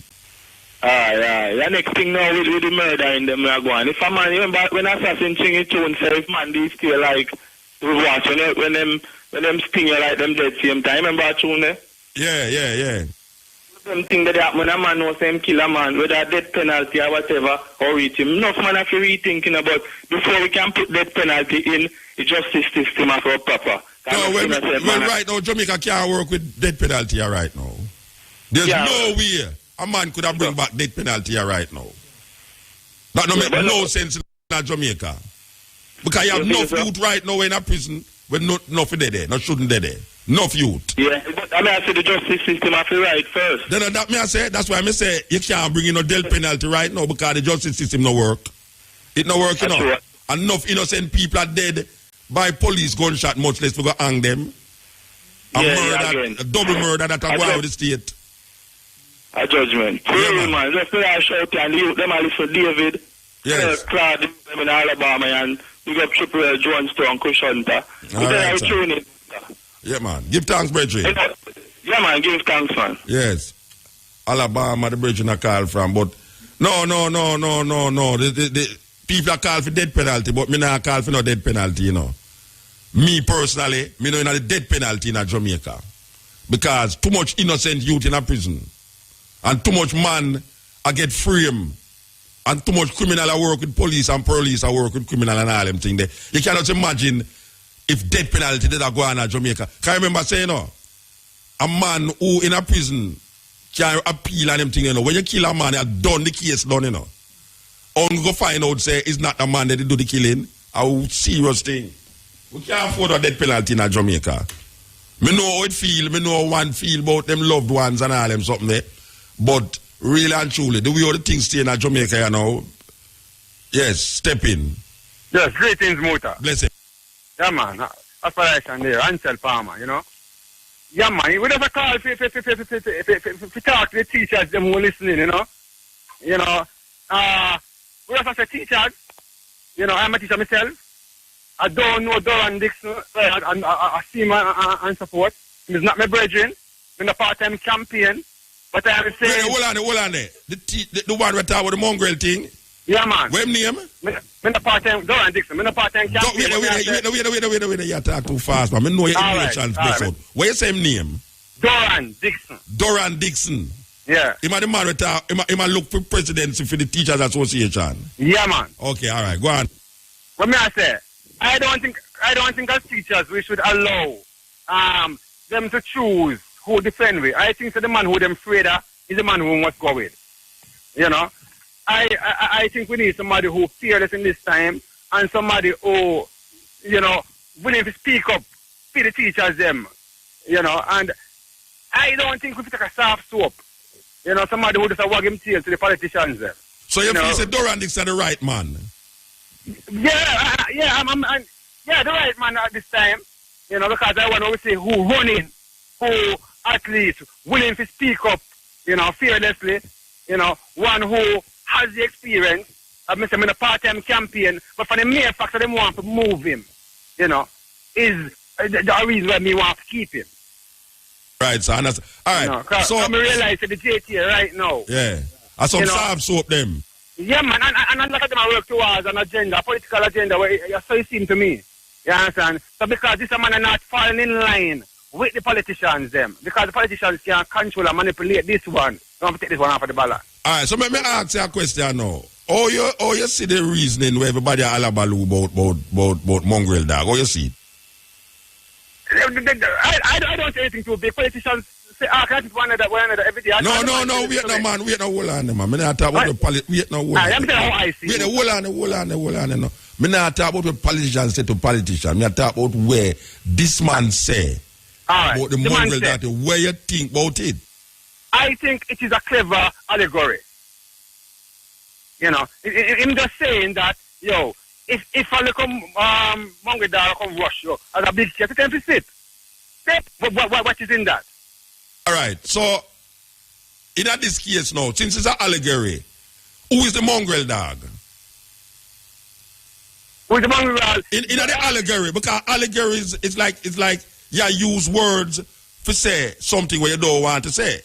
The next thing now with the murder in them are going. If a man, remember when Assassin Chingy Tune said, if man, they still like to watch when them sting you like them dead same time. Remember that tune there? Yeah. Something that happen when a man knows him kill a man, whether death penalty or whatever, or reach him. Enough man have to rethinking about before we can put death penalty in the justice system as well proper. No, well, right now Jamaica can't work with death penalty right now. There's no way a man could have bring back death penalty right now. That don't make no sense in Jamaica. Because you have enough youth right now in a prison with nothing there, not shouldn't there. Enough youth. Yeah, but I mean, I say the justice system have to right first. Then that me I say, that's why I say you can't bring in no death penalty right now because the justice system no work. It no work, you know. Right. Enough innocent people are dead by police gunshot, much less to go hang them. A double murder that are going with the state. A judgment. Yeah, man. Just put a shout and leave them a listen David. Yes. Claude them in Alabama and we got Triple L, Johnstone, Cushonta. Right, yeah, man. Give thanks, brethren. Yeah, man. Give thanks, man. Yes. Alabama, the brethren are called from. But no. The people are called for death penalty, but me not call for no death penalty, you know. Me personally, me know the death penalty in Jamaica. Because too much innocent youth in a prison. And too much man I get framed. And too much criminal I work with police and police I work with criminal and all them things there. You cannot imagine if death penalty did go on in Jamaica. Can you remember saying, a man who in a prison can appeal and them thing, you know. When you kill a man, you have done the case done, you know. Only go find out, say, it's not a man that do the killing. A serious thing. We can't afford a death penalty in Jamaica. Me know how it feel, me know how one feel about them loved ones and all them something there. But really and truly, the way all the things stay in Jamaica, you know. Yes, step in. Yes, greetings, Muta. Bless it. Yeah, man. Aspiration there. Ansel Palmer, you know. Yeah, man. We just a call for talk to the teachers, them who listening, you know. We just say teachers, I'm a teacher myself. I don't know Doran Dixon, I see him and support. He's not my brethren. I'm a part-time campaign. But I am saying... Hold on there. The one we talk about the mongrel thing? Yeah, man. What name? I'm a part-time, Doran Dixon. I'm a part-time campaign. Wait. You talk too fast, man. I know your English best out. What you say him name? Doran Dixon. Doran Dixon. Yeah. Him a the man we talk, him a look for presidency for the Teachers Association. Yeah, man. Okay, all right. Go on. What may I say? I don't think as teachers we should allow them to choose who defend with. I think that the man who them afraid of is the man who must go with. I think we need somebody who fearless in this time and somebody who, willing to speak up for the teachers them. And I don't think we should take a soft soap. Somebody who just wag him tail to the politicians them. So you feel Doran Dixon the right man? Yeah, I'm the right man at this time. Because I want to say who running, who at least willing to speak up, fearlessly, one who has the experience. I'm in a part-time campaign, but for the mere fact that they want to move him, is the reason why me want to keep him. Right, so all right. So I realize that the JT right now. Yeah. And some soft soap them. Yeah, man, and a lot of them are work towards an agenda, a political agenda, where so it seems to me. You understand? So because this man are not falling in line with the politicians, them. Because the politicians can control and manipulate this one. Don't have to take this one off of the ballot. All right, so let me ask you a question now. How you see the reasoning where everybody are alabaloo about mongrel dog? How you see it? I don't say anything too big. Politicians say, can't it one another every day. No, wait no, man. Wait no, hold on, man. I'm not talking about the politicians. Wait no, hold on. I'm saying how I see it. Hold on. No. I'm not talking about what politicians say to politicians. I'm talking about where this man say about the mongrel dog. Where you think about it? I think it is a clever allegory. Him just saying that, if a little mongrel dog come rush you as a big cat, it can be sit. What is in that? All right. So, in this case now, since it's an allegory, who is the mongrel dog? Who is the mongrel dog? In the allegory, because allegory is like you use words to say something where you don't want to say.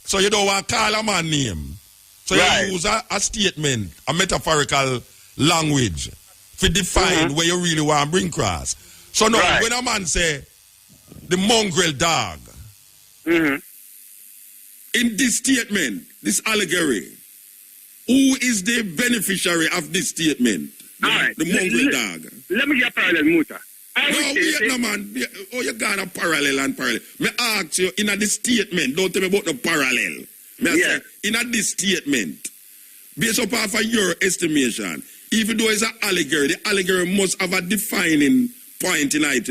So you don't want to call a man name. So you use a statement, a metaphorical language to define where you really want to bring across. So now, when a man say the mongrel dog, in this statement, this allegory, who is the beneficiary of this statement? The mongrel dog. Let me get a parallel, Muta. No, man. Oh, you got a parallel. Me ask you, in this statement, don't tell me about the parallel. Say, in this statement, based upon your estimation, even though it's an allegory, the allegory must have a defining point in it,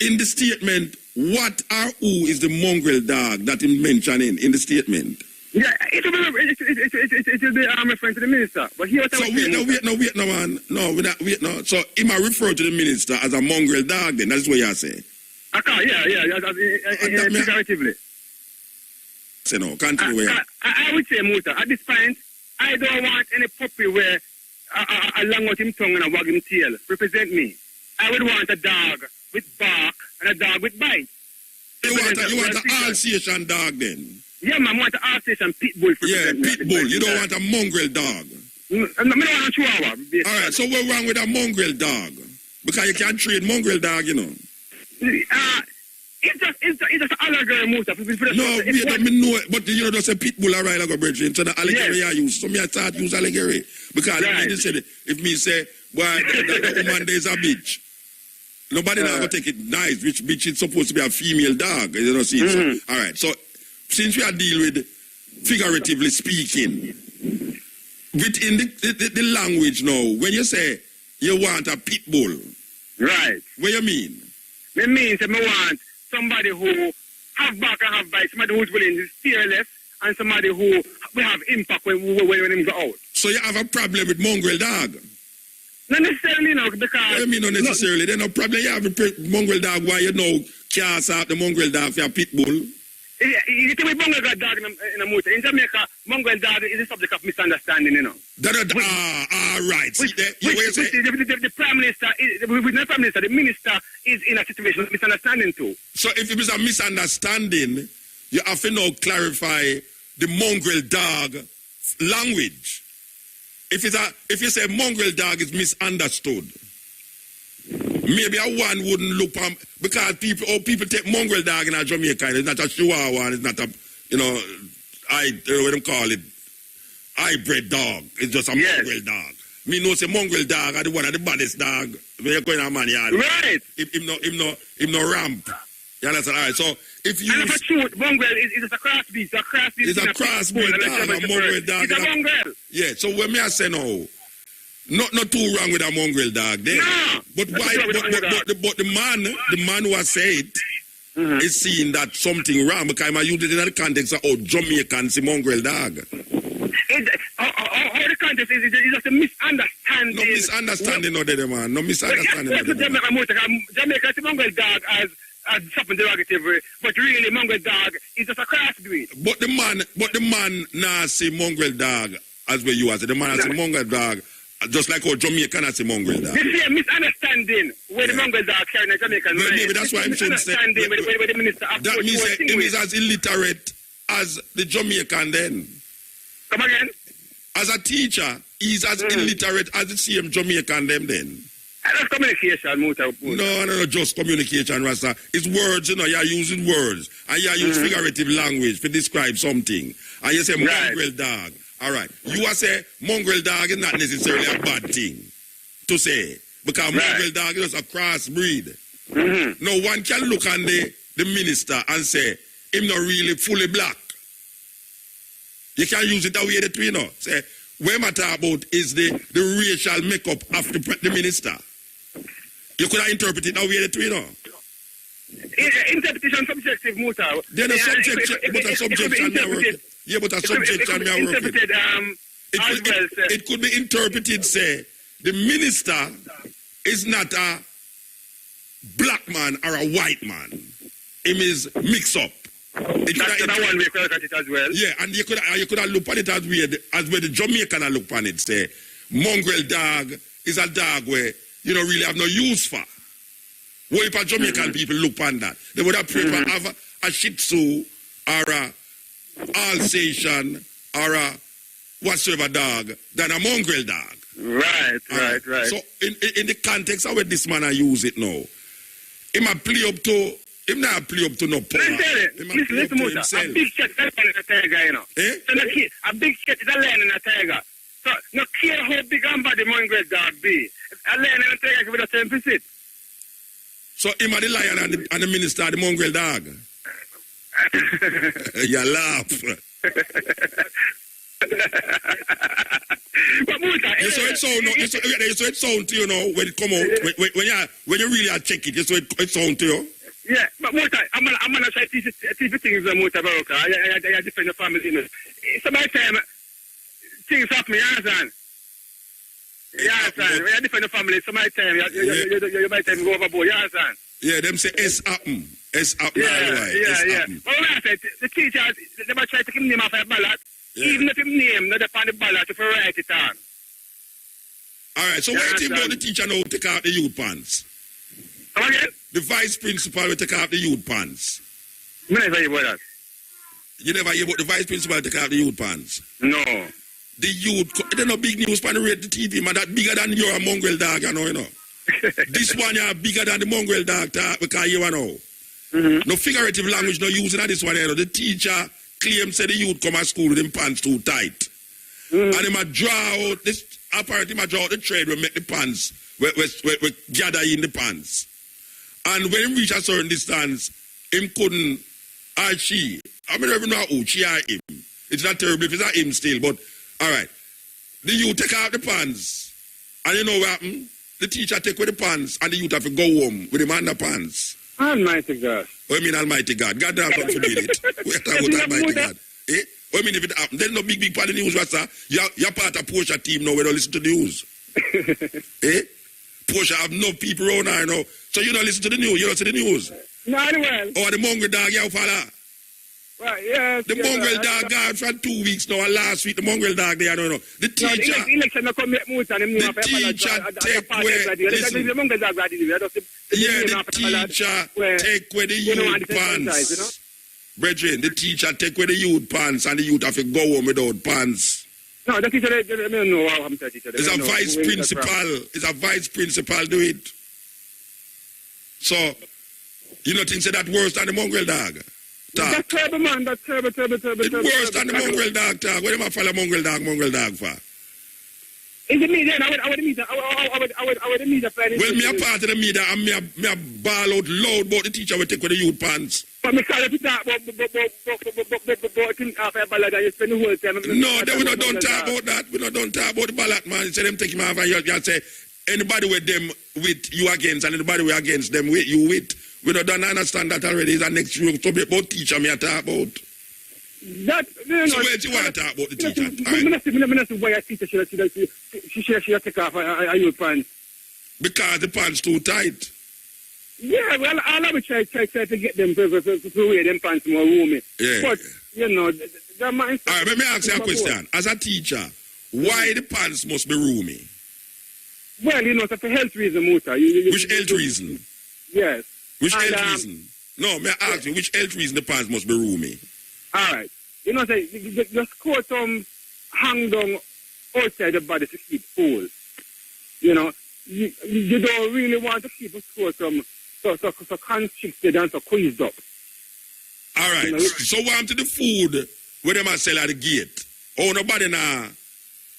In the statement, what or who is the mongrel dog that is mentioning in the statement? Yeah, it will be referring to the minister. But here, so wait, no, man. No. So, he might refer to the minister as a mongrel dog, then. That's what you say. Yeah, figuratively. So, no, continue. I would say, Muta, at this point, I don't want any puppy where I long out him tongue and I wag him tail. Represent me. I would want a dog with bark and a dog with bite. You want an Alsatian dog, then? Yeah, man, I want an Alsatian pit bull. Yeah, pit bull. You don't want a mongrel dog. I don't want a chihuahua. All right, so what's wrong with a mongrel dog? Because you can't trade mongrel dog, It's just an allegory, Muta. No, but there's a pit bull around like a bridge. So the allegory I use. So I start use allegory. Because if me say, well, the woman there is a bitch. Nobody now going to take it nice. Which bitch is supposed to be a female dog. See? So, all right, so since we are dealing with figuratively speaking, within the language now, when you say you want a pit bull, right? What you mean? It means that I want somebody who have back and have bite, somebody who's willing to fearless, and somebody who will have impact when him go out. So you have a problem with mongrel dog? Not necessarily, because... What do you mean not necessarily? There's no problem. You have a mongrel dog why you know cast out the mongrel dog for a pit bull. You think we mongrel dog in a motor. In Jamaica, mongrel dog is a subject of misunderstanding, you know. Right. The Prime Minister, the Minister is in a situation of misunderstanding too. So if it is a misunderstanding, you have to now clarify the mongrel dog language. If you say mongrel dog is misunderstood, maybe a one wouldn't look on, because people take mongrel dog in a Jamaica. It's not a Chihuahua, it's not a, what them call it, hybrid dog. It's just a mongrel dog. Me know say mongrel dog are the one of the baddest dog when you're going to man yard. Right. Him no ramp. You understand? All right. So if you and if a truth, mongrel is a crossbreed. It's a crossbreed. It's a crossbreed dog. A mongrel dog. It's a mongrel. Yeah. So when me I say no, not too wrong with a mongrel dog there. No. But why? But the man who has said is seeing that something wrong because I use it in the context of Jamaicans see mongrel dog. All the context is just a misunderstanding. No misunderstanding, no, there, man. No misunderstanding. Jamaica see mongrel dog as something derogatory, but really mongrel dog is just a crossbreed. But the man now see mongrel dog as where you are. The man has see mongrel dog just like how Jamaican has see mongrel dog. This is a misunderstanding where the mongrel dog carrying a Jamaican man. Maybe that's why I'm saying where the minister that means he is as illiterate as the Jamaican then. Come again? As a teacher, he's as illiterate as the same Jamaican them then. That's communication, No, just communication, Rasta. It's words, you're using words. And you use figurative language to describe something. And you say mongrel dog. All right. You are say mongrel dog is not necessarily a bad thing to say. Because mongrel dog is just a crossbreed. No one can look on the minister and say, him not really fully black. You can use it that way, you know. Say, what I'm talking about is the racial makeup of the minister. You could have interpreted that way, you know. Interpretation subjective, Muta. Then a subjection, but a subjection may work. Yeah, but a subjection may work. It could be interpreted, say, the minister is not a black man or a white man. Him is mix up. That's one way you could look at it as well. Yeah, and you could have looked at it as where the Jamaican look on it, say, mongrel dog is a dog where you don't really have no use for. What if a Jamaican people look on that? They would have preferred have a Shih Tzu or a Alsatian or a whatsoever dog than a mongrel dog. Right. So in the context of where this man I use it now, him not play up to no power. Listen, a big cat is a lion in a tiger, you know. So a big cat is a lion in a tiger. So no care how big and bad the mongrel dog be. A lion in a tiger with a 10%. So him are the lion and the minister the mongrel dog. You laugh. But Muta, you saw it sound to you know when it come out when you really check it. You saw it sound to you. Yeah, but Muta, I'm gonna try to teach you things on Mutabaruka. I defend the family, you know. It's about time things happen, you understand? You understand? When I defend the family, it's my time. You might time go overboard, you understand? Yeah, them say S happen. Yeah. But when I said the teachers, they might try to keep name off a ballot, even if him name not upon the ballot to write it on. All right, so what do you think about the teacher now take out the youth pants? Come again? The vice principal will take out the youth pants. I never hear about that. You never hear about the vice principal take out the youth pants? No. The youth, they're not big news on the radio, the TV, man. That bigger than your mongrel dog, you know. This one, you're bigger than the mongrel dog, because you know. No figurative language, no using of this one, you know. The teacher claims that the youth come to school with them pants too tight. And they might draw out, apparently might draw out the thread will make the pants, we gather in the pants. And when he reach a certain distance, him couldn't, or she, I don't even know who, she or him. It's not terrible if it's not him still, but all right. The youth take out the pants, and you know what happened? The teacher take away the pants, and the youth have to go home with him underpants. Almighty God. What do you mean Almighty God? God damn don't forbid it. We're talking about Almighty God. What do you mean if it happens? There's no big part of the news, Rasta. You're part of Porsche team now, we don't listen to the news. Porsche have no people around here now. So you don't listen to the news, you don't see the news. Not well. Or the mongrel dog, you follow? Right, yes. The mongrel dog gone for 2 weeks now, and last week the mongrel dog there, I don't know. The teacher... No, the election come make moves and the teacher take away... Listen. The mongrel dog the teacher take away the youth pants. You know? Brethren, the teacher take away the youth pants and the youth have to go home without pants. No, the teacher, they don't know what happened to the teacher. It's a vice principal do it. So, you know things that worse than the mongrel dog? Talk. That's terrible, man. That's terrible. It's worse than the mongrel dog talk. What am I follow mongrel dog for? Is it me then? I would meet the plan. Well, me a part of the media and me a ball out loud about the teacher will take with the youth pants. But me can't talk about ballot. You spend the whole time. No, then we don't talk about that. We don't talk about the ballot, man. Say them take him off and you say anybody with them with you against and anybody with against them with you with. We don't understand that already. It's the next room. So about teacher me a talk about. That, you know, so where do you want to talk about the teacher? I'm not why a teacher should take off a youth pants. Because the pants too tight. Yeah, well, all I would try to get them to wear them pants more roomy. Yeah. But, you know, that might... All right, let me ask you a question. As a teacher, why the pants must be roomy? Well, you know, it's for health reason, Muta. Which health reason? Yes. Which health reason? No, may I ask you, which health reason the pants must be roomy? All right. You know, say, the scrotum hang down outside the body to keep cool. You know, you don't really want to keep a scrotum so constricted and so squeezed up. All right. You know, so what to the food where they must sell at the gate? Oh, nobody now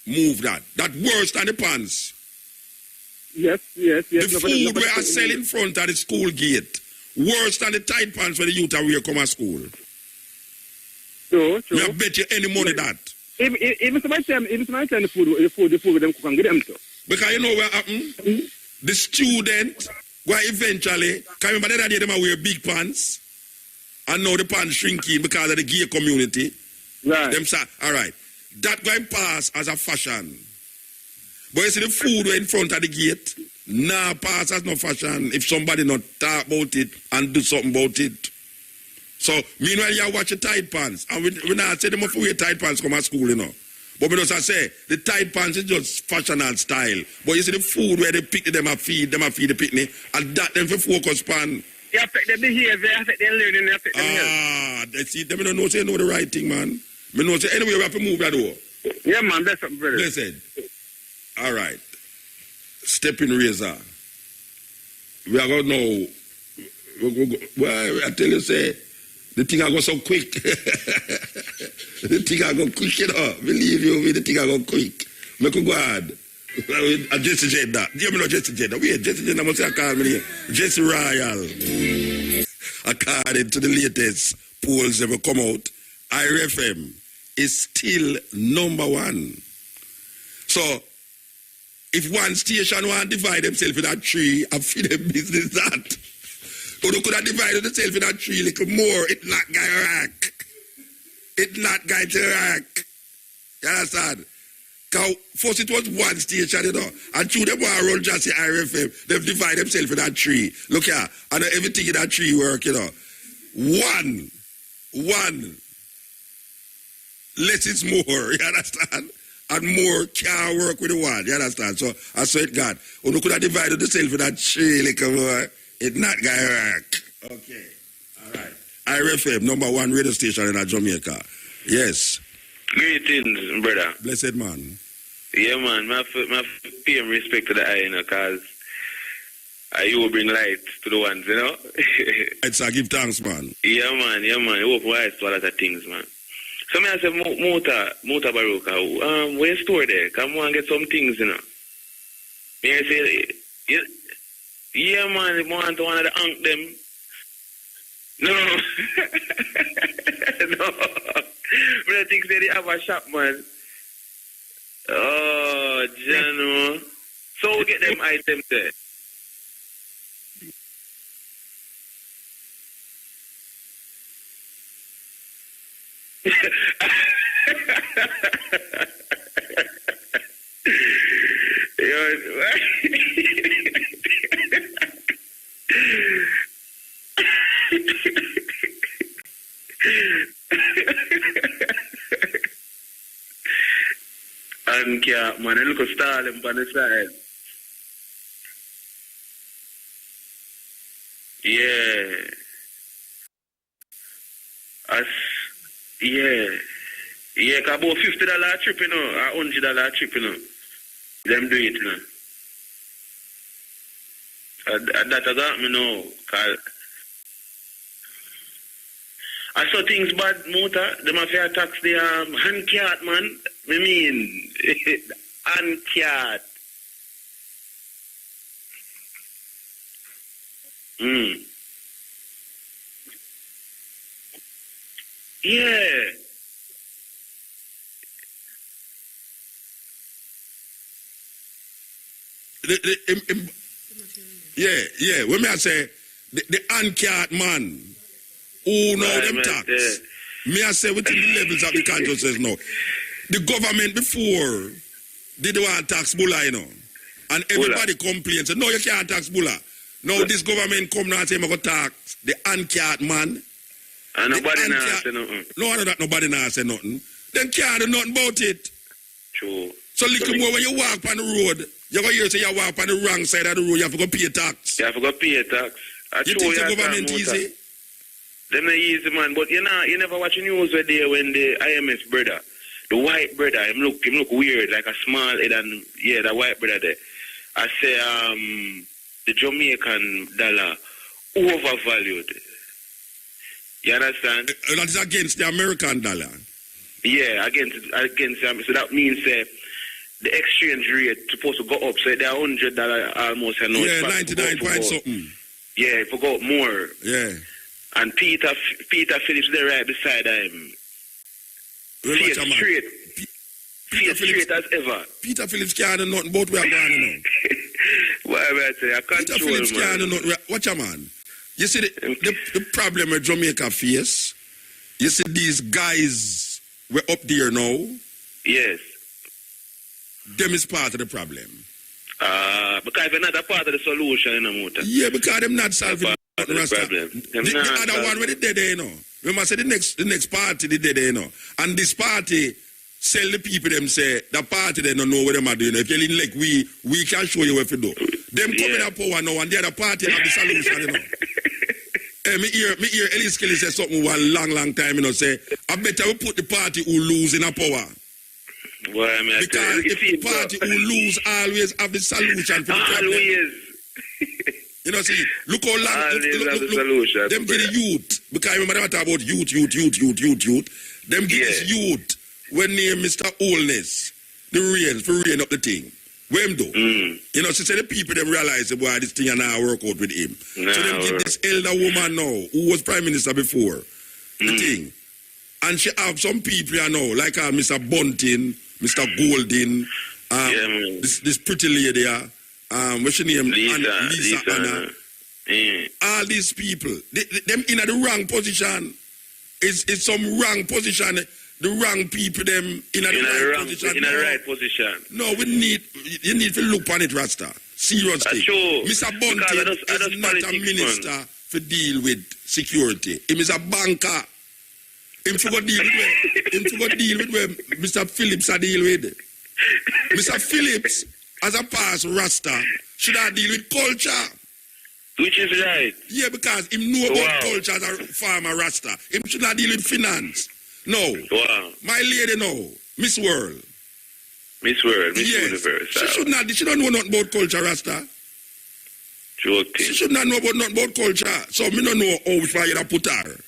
move that. That worse than the pants. Yes. The food where I sell in front of the school gate. Worse than the tight pants where the youth are wear come to school. True. I bet you any money that. Even somebody tell the food with them cook and get them to. Because you know what happened? Mm-hmm. The student go eventually, can remember that day they wear big pants, and now the pants shrinking because of the gay community. Right. Them say, all right, that going pass as a fashion. But you see the food in front of the gate, nah pass as no fashion if somebody not talk about it and do something about it. So, meanwhile, you watch the tight pants. And we not say them have to wear tight pants come to school, you know. But we just say, the tight pants is just fashion and style. But you see the food where they pick them and feed the picnic, and that them for focus pan. They affect their behavior, affect their learning, affect their health. They see, them don't know say know the right thing, man. Me know say, anyway, we have to move that door. Yeah, man, that's something better. Blessed. All right. Stepping razor. We are going to know. Well, I tell you, say, the thing I go so quick. The thing I go quick, you know. Believe you me, the thing I go quick. I could go ahead. Jesse Jeddah. You know Jesse Jeddah. Wait, Jesse Jeddah must have called me here. Jesse Royal. According to the latest polls that will come out, IRFM is still number one. So, if one station want to divide themselves in that tree and feed them business that, or they could have divided themselves in that tree a little more, it not going to rock. It not going to rock. You understand? Because first it was one station, you know, and through them want to run just the IRFM, they've divided themselves in that tree. Look here, and everything in that tree work, you know. One. Less is more, you understand? And more can work with the one, you understand? So I saw it God. Or you could have divided yourself in that tree, like it not gonna work. Okay. All right. IRFM, number one radio station in Jamaica. Yes. Greetings, brother. Blessed man. Yeah, man. My pay respect to the eye, you know, because you will bring light to the ones, you know? It's a give thanks, man. Yeah, man. You open eyes to a lot of things, man. So I say, Mutabaruka, where you store there? Come on, get some things, you know. Me I say, yeah, man, if want one of the unk them. No. No. But I think they have a shop, man. Oh, Jano. So we get them items there. Uncat, man. And look at Stalin on the side. Yeah. Yeah, cause about $50 trip, you know, or $100 trip, you know. Them do it, you know. That I got me now, cause I saw things bad, Muta. Them have to tax the hand cat, man. I mean, hand cat. Yeah. Yeah. When me I say the uncat man who know them tax. Me I say within the levels of the consciousness now. The government before did want tax bulla, you know. And everybody complains, no, you can't tax bulla. Now this government come now and say, I'm going to tax the uncat man. And nobody now say nothing. No, I know that nobody now say nothing. Then can't do nothing about it. True. So little more when you walk on the road, you're going to hear say you walk on the wrong side of the road, you have to go pay tax. You have to go pay tax. You think the government easy? Them not easy, man. But you know, you never watch the news where they when the IMF brother, the white brother, him look weird, like a small head, and yeah, the white brother there. I say the Jamaican dollar overvalued. You understand? That's against the American dollar. Yeah, against so that means the exchange rate supposed to go up. So they're $100 almost, and yeah, 99 point something. Yeah, it forgot more. Yeah. And Peter Phillips there right beside him. Face straight. Face straight as ever. Peter Phillips can't do nothing about where I'm going now. What am I saying? I can't Peter Phillips can't do nothing. Watch a man. You see the problem with Jamaica face. You see these guys were up there now. Yes. Them is part of the problem. Because they're not a part of the solution, you know, Muta. Yeah, because they're not solving the problem. The other one where they did there, you know. Remember, say the next party they did there, you know. And this party sell the people them say the party they don't know what them are doing. If you're like we can show you what to do. Them coming up power now and the other party have the solution, you know. Me hear Ellis Kelly say something one long time, you know, say I better we put the party who lose in a power. Well, because the party who lose always have the solution for the problem. Always. You know, see, look how long look, them get the youth. Because I remember they talk about youth. Them get this youth when name Mr. Oldness, the reins, for rein up the thing. Where him do? You know, she said the people them realize boy this thing and now work out with him. So them get this elder woman now, who was prime minister before, the thing. And she have some people you know, like Mr. Bunting, Mr. Golden, this pretty lady, what's her name? Lisa Anna. All these people, them in the wrong position. It's some wrong position. The wrong people, them in the right position. In the right position. No, you need to look on it, Rasta. Seriously. Mr. Bunting is not a minister to deal with security. He is a banker. Him to go deal with where Mr. Phillips a deal with. Mr. Phillips, as a past Rasta, should have deal with culture. Which is right. Yeah, because him know about culture as a farmer Rasta. Him should not deal with finance. No. Wow. My lady no. Miss World. Miss Universe. She don't know nothing about culture, Rasta. Joking. She should not know nothing about culture. So me don't know how far you put her.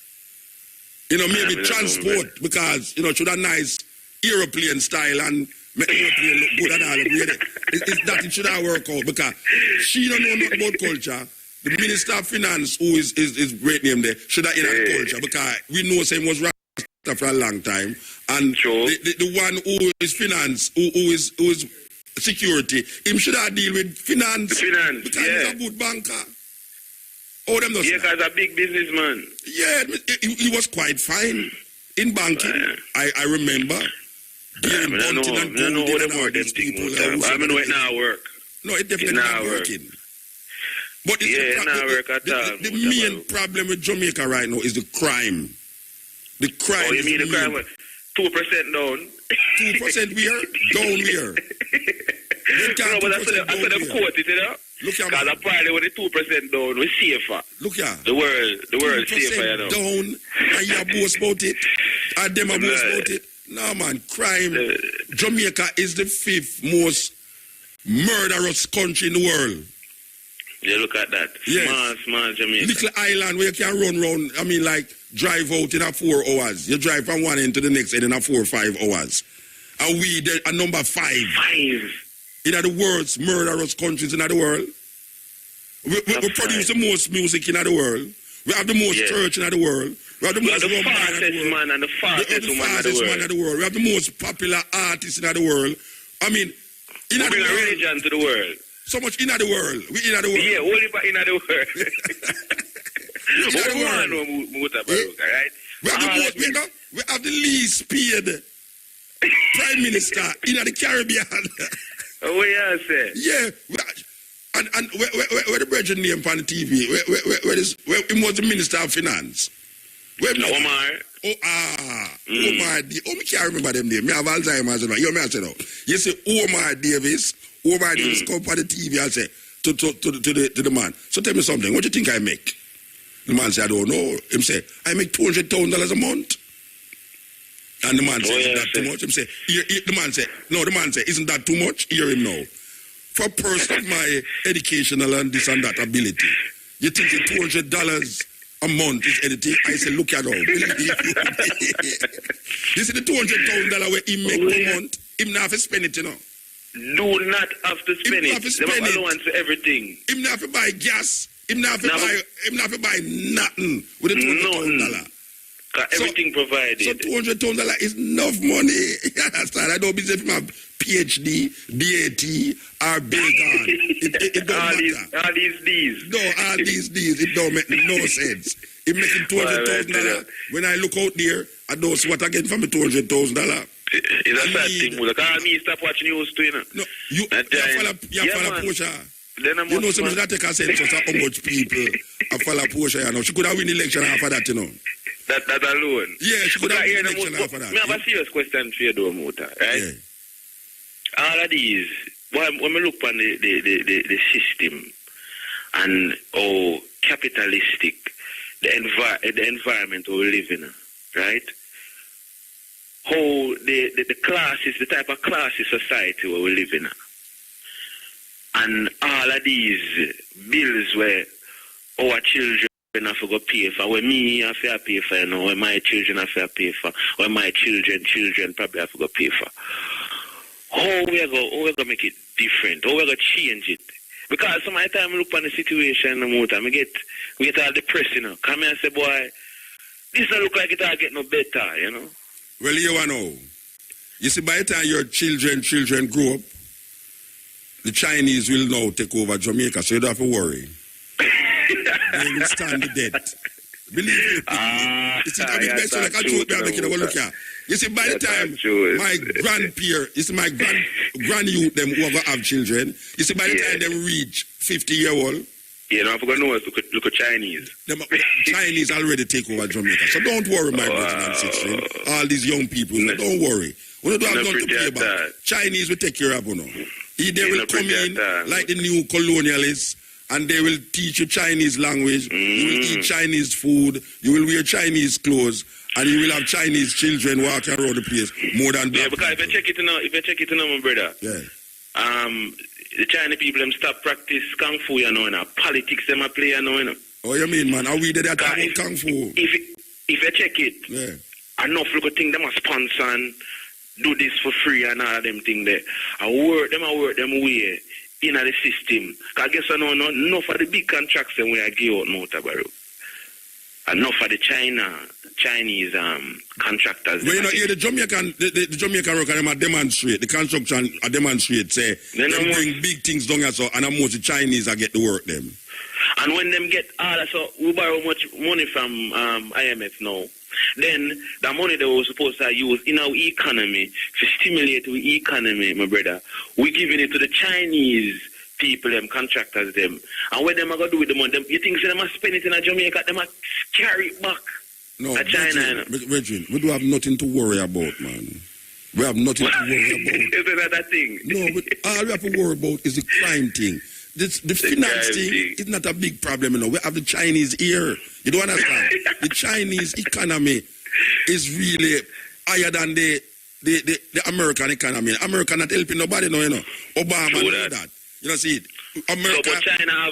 You know, maybe transport, because, you know, should have nice aeroplane style and make aeroplane look good and all. It's that it should have work out, because she don't know nothing about culture. The Minister of Finance, who is great name there, should have in culture, because we know same was Rasta for a long time. And the one who is finance, who is security, him should have deal with finance. Finance, because he's a good banker. Oh, them because a big businessman. Yeah, he was quite fine in banking. I remember. I don't know what about them people. I don't know it now work. No, it definitely not working. But it's not work at all. The main problem with Jamaica right now is the crime. The crime. Oh, you mean the crime? 2% down. 2% where? Down where? No, but that's what them quote it, you know? Look here, because apparently when the 2% down, we're safer. Look here. The world safer, you know. Down, and you boast about it, and them are boast about it. No, man, crime. Jamaica is the 5th most murderous country in the world. Yeah, look at that. Yes. Small Jamaica. Little island where you can run around, I mean, like, drive out in 4 hours. You drive from one end to the next end in 4 or 5 hours. And we are number 5. 5. In the world's murderous countries in the world. We produce the most music in the world. We have the most church in the world. We have the most fastest man and the fastest man in the world. We have the most popular artists in the world. I mean, in the world. Religion to the world. So much in the world. We in the world. Yeah, only in the world. Right? We have the least paid prime minister in the Caribbean. Oh, yeah, sir. Yeah. And where the brethren name on the TV? Where he was the Minister of Finance? Omar. Omar. I can't remember them name. I have Alzheimer's. You say Omar Davis. Omar Davis come on the TV and say to the man. So tell me something. What do you think I make? The man said, I don't know. Him say, I make $200,000 a month. And the man said, isn't that too much? Him say, the man said, isn't that too much? Hear him now. For a person of my educational and this and that ability, you think the $200 a month is anything? I say, look at all. This is the $200,000 where he make per month. Him not have to spend it, you know. Do not have to spend it. They have allowance for everything. Him not have to buy gas. Him not have to buy nothing with the $200,000. Everything provided. So $200,000 is enough money. You understand? I don't believe him have PhD, DAT, or Bacon. It don't matter. All these D's. No, all these D's. It don't make no sense. It making $200,000. When I look out there, I don't see what I get from the $200,000. It's a sad thing. Look, I me stop watching news too, you know. No, you follow Portia. You know, somebody that take a sense of how much people are follow Portia, you know. She could have win the election after that, you know. That alone. Yeah, she could have win the election after that. I have a serious question for you, though, Muta, right? Yeah. All of these, when we look on the system and how capitalistic the environment we live in, right? How the classes, the type of classes society where we live in. And all of these bills where our children have to go pay for, where me have to pay for, you know, where my children have to pay for, where my children probably have to go pay for. How we going to make it different? How we going to change it? Because some of the time I look on the situation and I get all depressed, you know. Come here and say, boy, this don't look like it all get no better, you know. Well, you know. You see, by the time your children grow up, the Chinese will now take over Jamaica, so you don't have to worry. They will stand the debt. Believe me. You see, I mean, best like I told you, look here. You see, by the time my grandpeer, you see, my grand youth, them who ever have children, you see, by the time them reach 50-year-old, yeah, no, I forgot no look at Chinese. Chinese already take over Jamaica. So don't worry, my brother and sister. All these young people, don't worry. We don't have nothing to pay about. Chinese will take care of you. They will come in like the new colonialists, and they will teach you Chinese language. You will eat Chinese food. You will wear Chinese clothes, and you will have Chinese children walking around the place more than black because people. if you check it now, my brother. Yeah. The Chinese people them stop practice kung fu, you know, politics them a play, you know. Oh, you mean, man? Are we there that about kung fu? If you check it, enough look thing them a sponsor and do this for free and all of them thing there. I work them way in the system. Cause I guess I know enough of the big contracts them we I give out Mutabaruka. Enough of the Chinese contractors. Well, you know, the Jamaican worker them a demonstrate, the construction a demonstrate, say they bring big things down here, so and most the Chinese I get to work them. And when them get all so we borrow much money from IMF now. Then the money that we were supposed to use in our economy to stimulate our economy, my brother, we giving it to the Chinese people, them contractors, them. And what them are going to do with the money? You think so them are spend it in Jamaica, them are carry it back No, China. Regine, we do have nothing to worry about, man. We have nothing to worry about. Is another thing? No, but all we have to worry about is the crime thing. The finance thing is not a big problem, you know. We have the Chinese here. You don't understand? The Chinese economy is really higher than the American economy. America not helping nobody, no, you know. Obama know that. You know, see it. America. So, but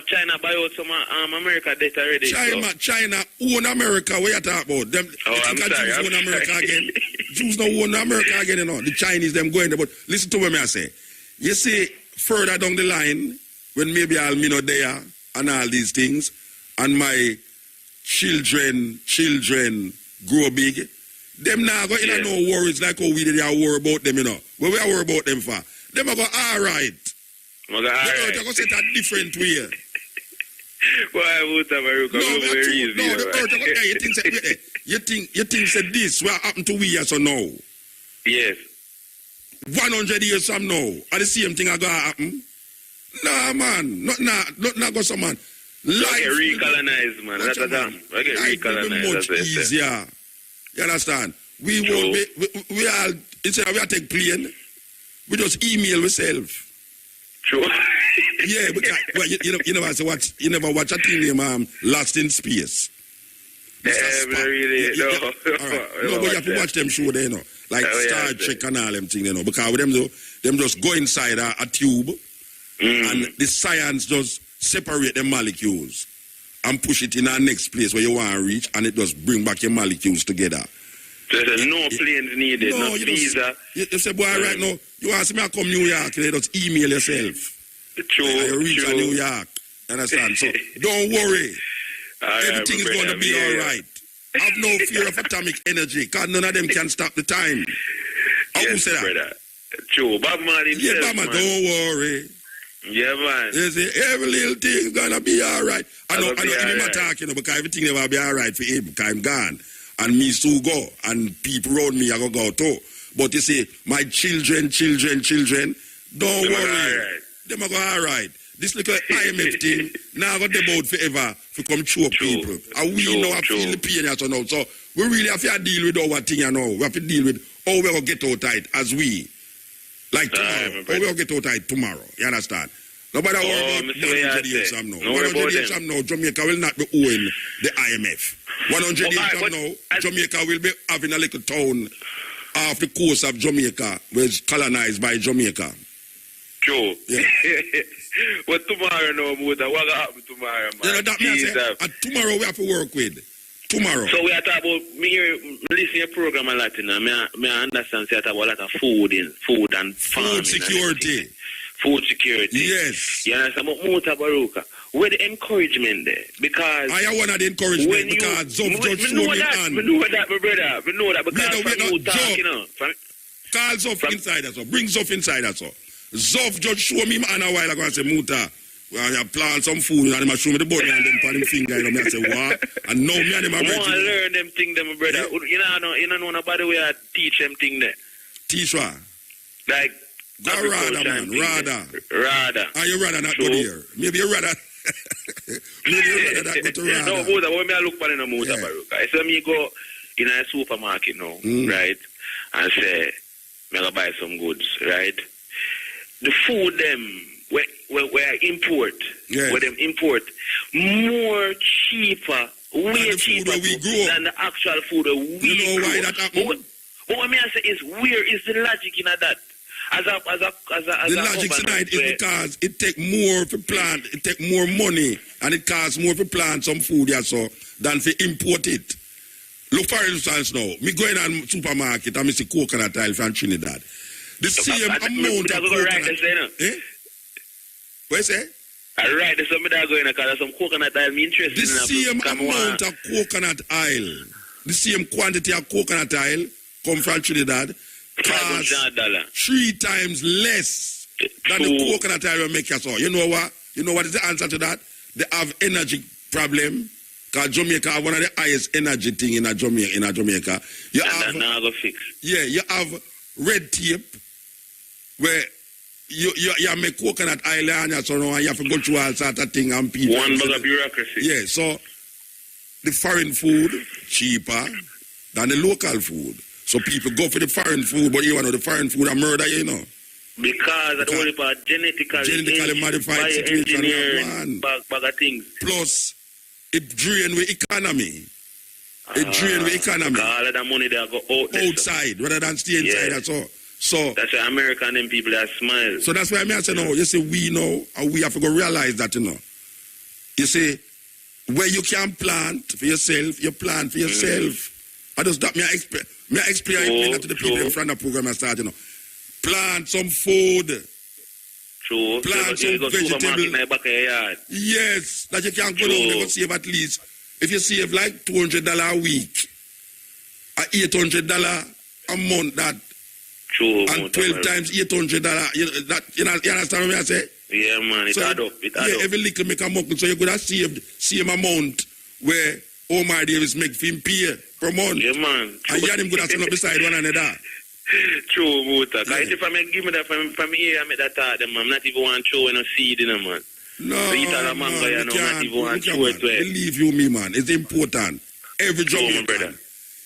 China buy out some America debt already. China own America. What you talk about? Them, I'm sorry. Jews own America again. Jews don't own America again, you know. The Chinese them going there. But listen to what I say. You see, further down the line, when maybe I'll be not there and all these things, and my children grow big, them now go in no worries like how we did worry about them, you know. What we are worried about them for? Them are go all right. They're going to set a different way. Why Mutabaruka? You think said this what happened to we as so now? Yes. 100 years from now, are the same thing are gonna happen? Nah, man, not go some man. Life recolonized, man. That's a damn. Life will be much easier. You understand? We won't be. We all instead of we take plane, we just email ourselves. True. Yeah, because well, you never watch a thing named Lost in Space. Really? All right. No, but you have to watch them show there, you know. Like Star Trek and all them things, you know. Because with them just go inside a tube and the science just separate the molecules and push it in our next place where you want to reach, and it just bring back your molecules together. So there's no planes needed, no visa. You say, boy, right now, you ask me to come New York, you just email yourself. True. You reach New York. Understand? So don't worry. Everything is going to be all right. Have no fear of atomic energy, because none of them can stop the time. Who said that? Brother. True. Bob man himself, yeah, Bob man, don't worry. Yeah, man. You see, every little thing is going to be all right. I know him attack, you know, because everything will be all right for him, because I'm gone. And me still go, and people around me are going to go too. But you see, my children, don't worry. Them are going all right. This little IMF thing, now got the boat forever to come choke people. And we know I feel the pain as now. So we really have to deal with our thing, you know. We have to deal with how we're going to get out tight as we. Like tomorrow. How we're going to get out tight tomorrow. You understand? Nobody worry about 100 years from now. 100 years from now, Jamaica will not be owing the IMF. 100 years from now, Jamaica will be having a little town off the coast of Jamaica, which is colonized by Jamaica. True. Yeah. But tomorrow, no, Muta, what will happen tomorrow, man? You know, that means tomorrow we have to work with. Tomorrow. So we are talking about, me listen to your program a lot, you know, me understand say about a lot of food and farming. Food security. Food security. Yes. You understand? But Mutabaruka, where the encouragement there? Because I want the encouragement because Zof just show me hand. We know that, my brother. We know that because from you talk, you know. Call Zof inside us. Bring Zof inside us. Zof just show me hand a while ago and say, Muta, I plant some food and I show me the body and then put him finger, you know, I say, what? And now me and him are ready. I want to learn them things, my brother. Yeah. You know nobody way I teach them things there. Teach what? Like, rather, man. Rather. Are you rather not go there? Maybe you rather. Maybe you rather not go to rather. No, Buddha, when I look for in a Mutabaruka, I say me go in a supermarket now, right? And say, me go buy some goods, right? The food them where import, where them import more cheaper, way cheaper than the actual food we grow. You know why that happens? But what I say is, where is the logic in that? The logic tonight is because it take more for plant, it take more money, and it costs more for plant some food than for import it. Look for instance now, me going on supermarket and me see coconut oil from Trinidad. The same amount of coconut. What you say? Alright, there's something that's going to cause some coconut oil. Me interested. The same amount of coconut oil, the same quantity of coconut oil come from Trinidad, cost 3 times less than the coconut oil we make us all. You know what? You know what is the answer to that? They have energy problem. Because Jamaica have one of the highest energy thing in Jamaica. You have red tape where you make coconut oil and you have to go through all sort of thing and people. One bag of bureaucracy. Yeah, so the foreign food cheaper than the local food. So people go for the foreign food, but you know the foreign food are murder, you know. Because of the whole part genetically modified situation. Bag of things. Plus, it drain with economy. It drain with economy. All of the money they go outside rather than stay inside. That's all. So that's why American them people are smile. So that's why I say no. You see, we know, and we have to go realize that, you know. You see, where you can plant for yourself, you plant for yourself. I just stop me explain that to the people in front of the program and start, you know. Plant some food. True. Plant some vegetable. Yes, that you can go down there and save at least. If you save like $200 a week, $800 a month, that. True. And 12 times $800. You understand what I say? Yeah, man. It add up. Every little make a month, so you could have saved same amount where Omar Davis make him pay per month. Yeah, man. And you and him could have stand up beside one another. True, Muta. Because if I give me that from here, I make that thought, man. I'm not even want to throw in a seed in a man. No, you not even want to throw it. Believe you me, man. It's important. Every job you brother.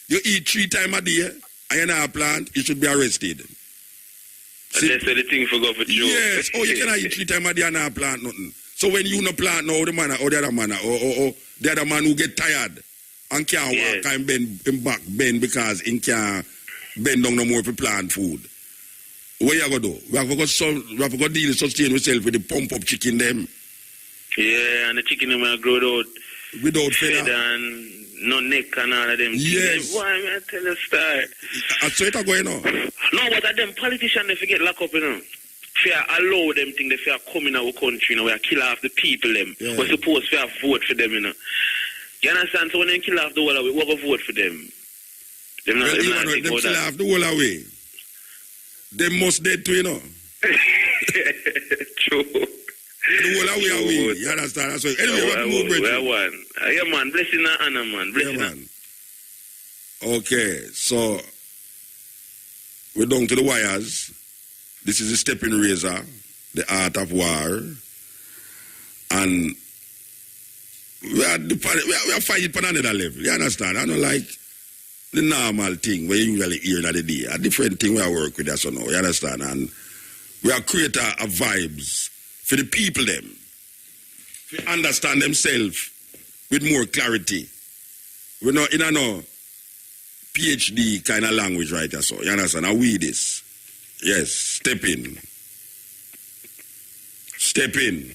You eat 3 times a day, and you're not a plant, you should be arrested. And that's the thing for go for Joe. Yes. Oh, you cannot eat 3 times a day and not plant nothing. So when you no plant now, the man or the other man or the other man who get tired and can't walk and bend because he can't bend down no more for plant food. What you going to do? We have to go deal sustain ourselves with the pump up chicken them. Yeah, and the chicken them will grow out without feather and no neck and all of them. Yes. Why am I tell you story? I saw it going on. No, but them politicians they forget lock up, you know. Fear allow them thing they fear come in our country, you know, we are kill off the people them. Yeah. We're supposed to vote for them, you know. You understand? So when they kill off the whole away, we're gonna vote for them. Them not kill off the whole away. They must dead too, you know. True. The whole away. You understand? That's why. Anyway, what move, Bridget? Yeah, man. Blessing and honor, man. Blessing. Yeah, man. Okay, so we're down to the wires. This is the stepping razor, the art of war. And we are fighting on another level. You understand? I don't like the normal thing where you usually hear in the day. A different thing we are work with us, you know. You understand? And we are creating a vibes for the people them to understand themselves with more clarity. We're not in a PhD kind of language right there, so you understand? Now we this. Yes, step in. Step in.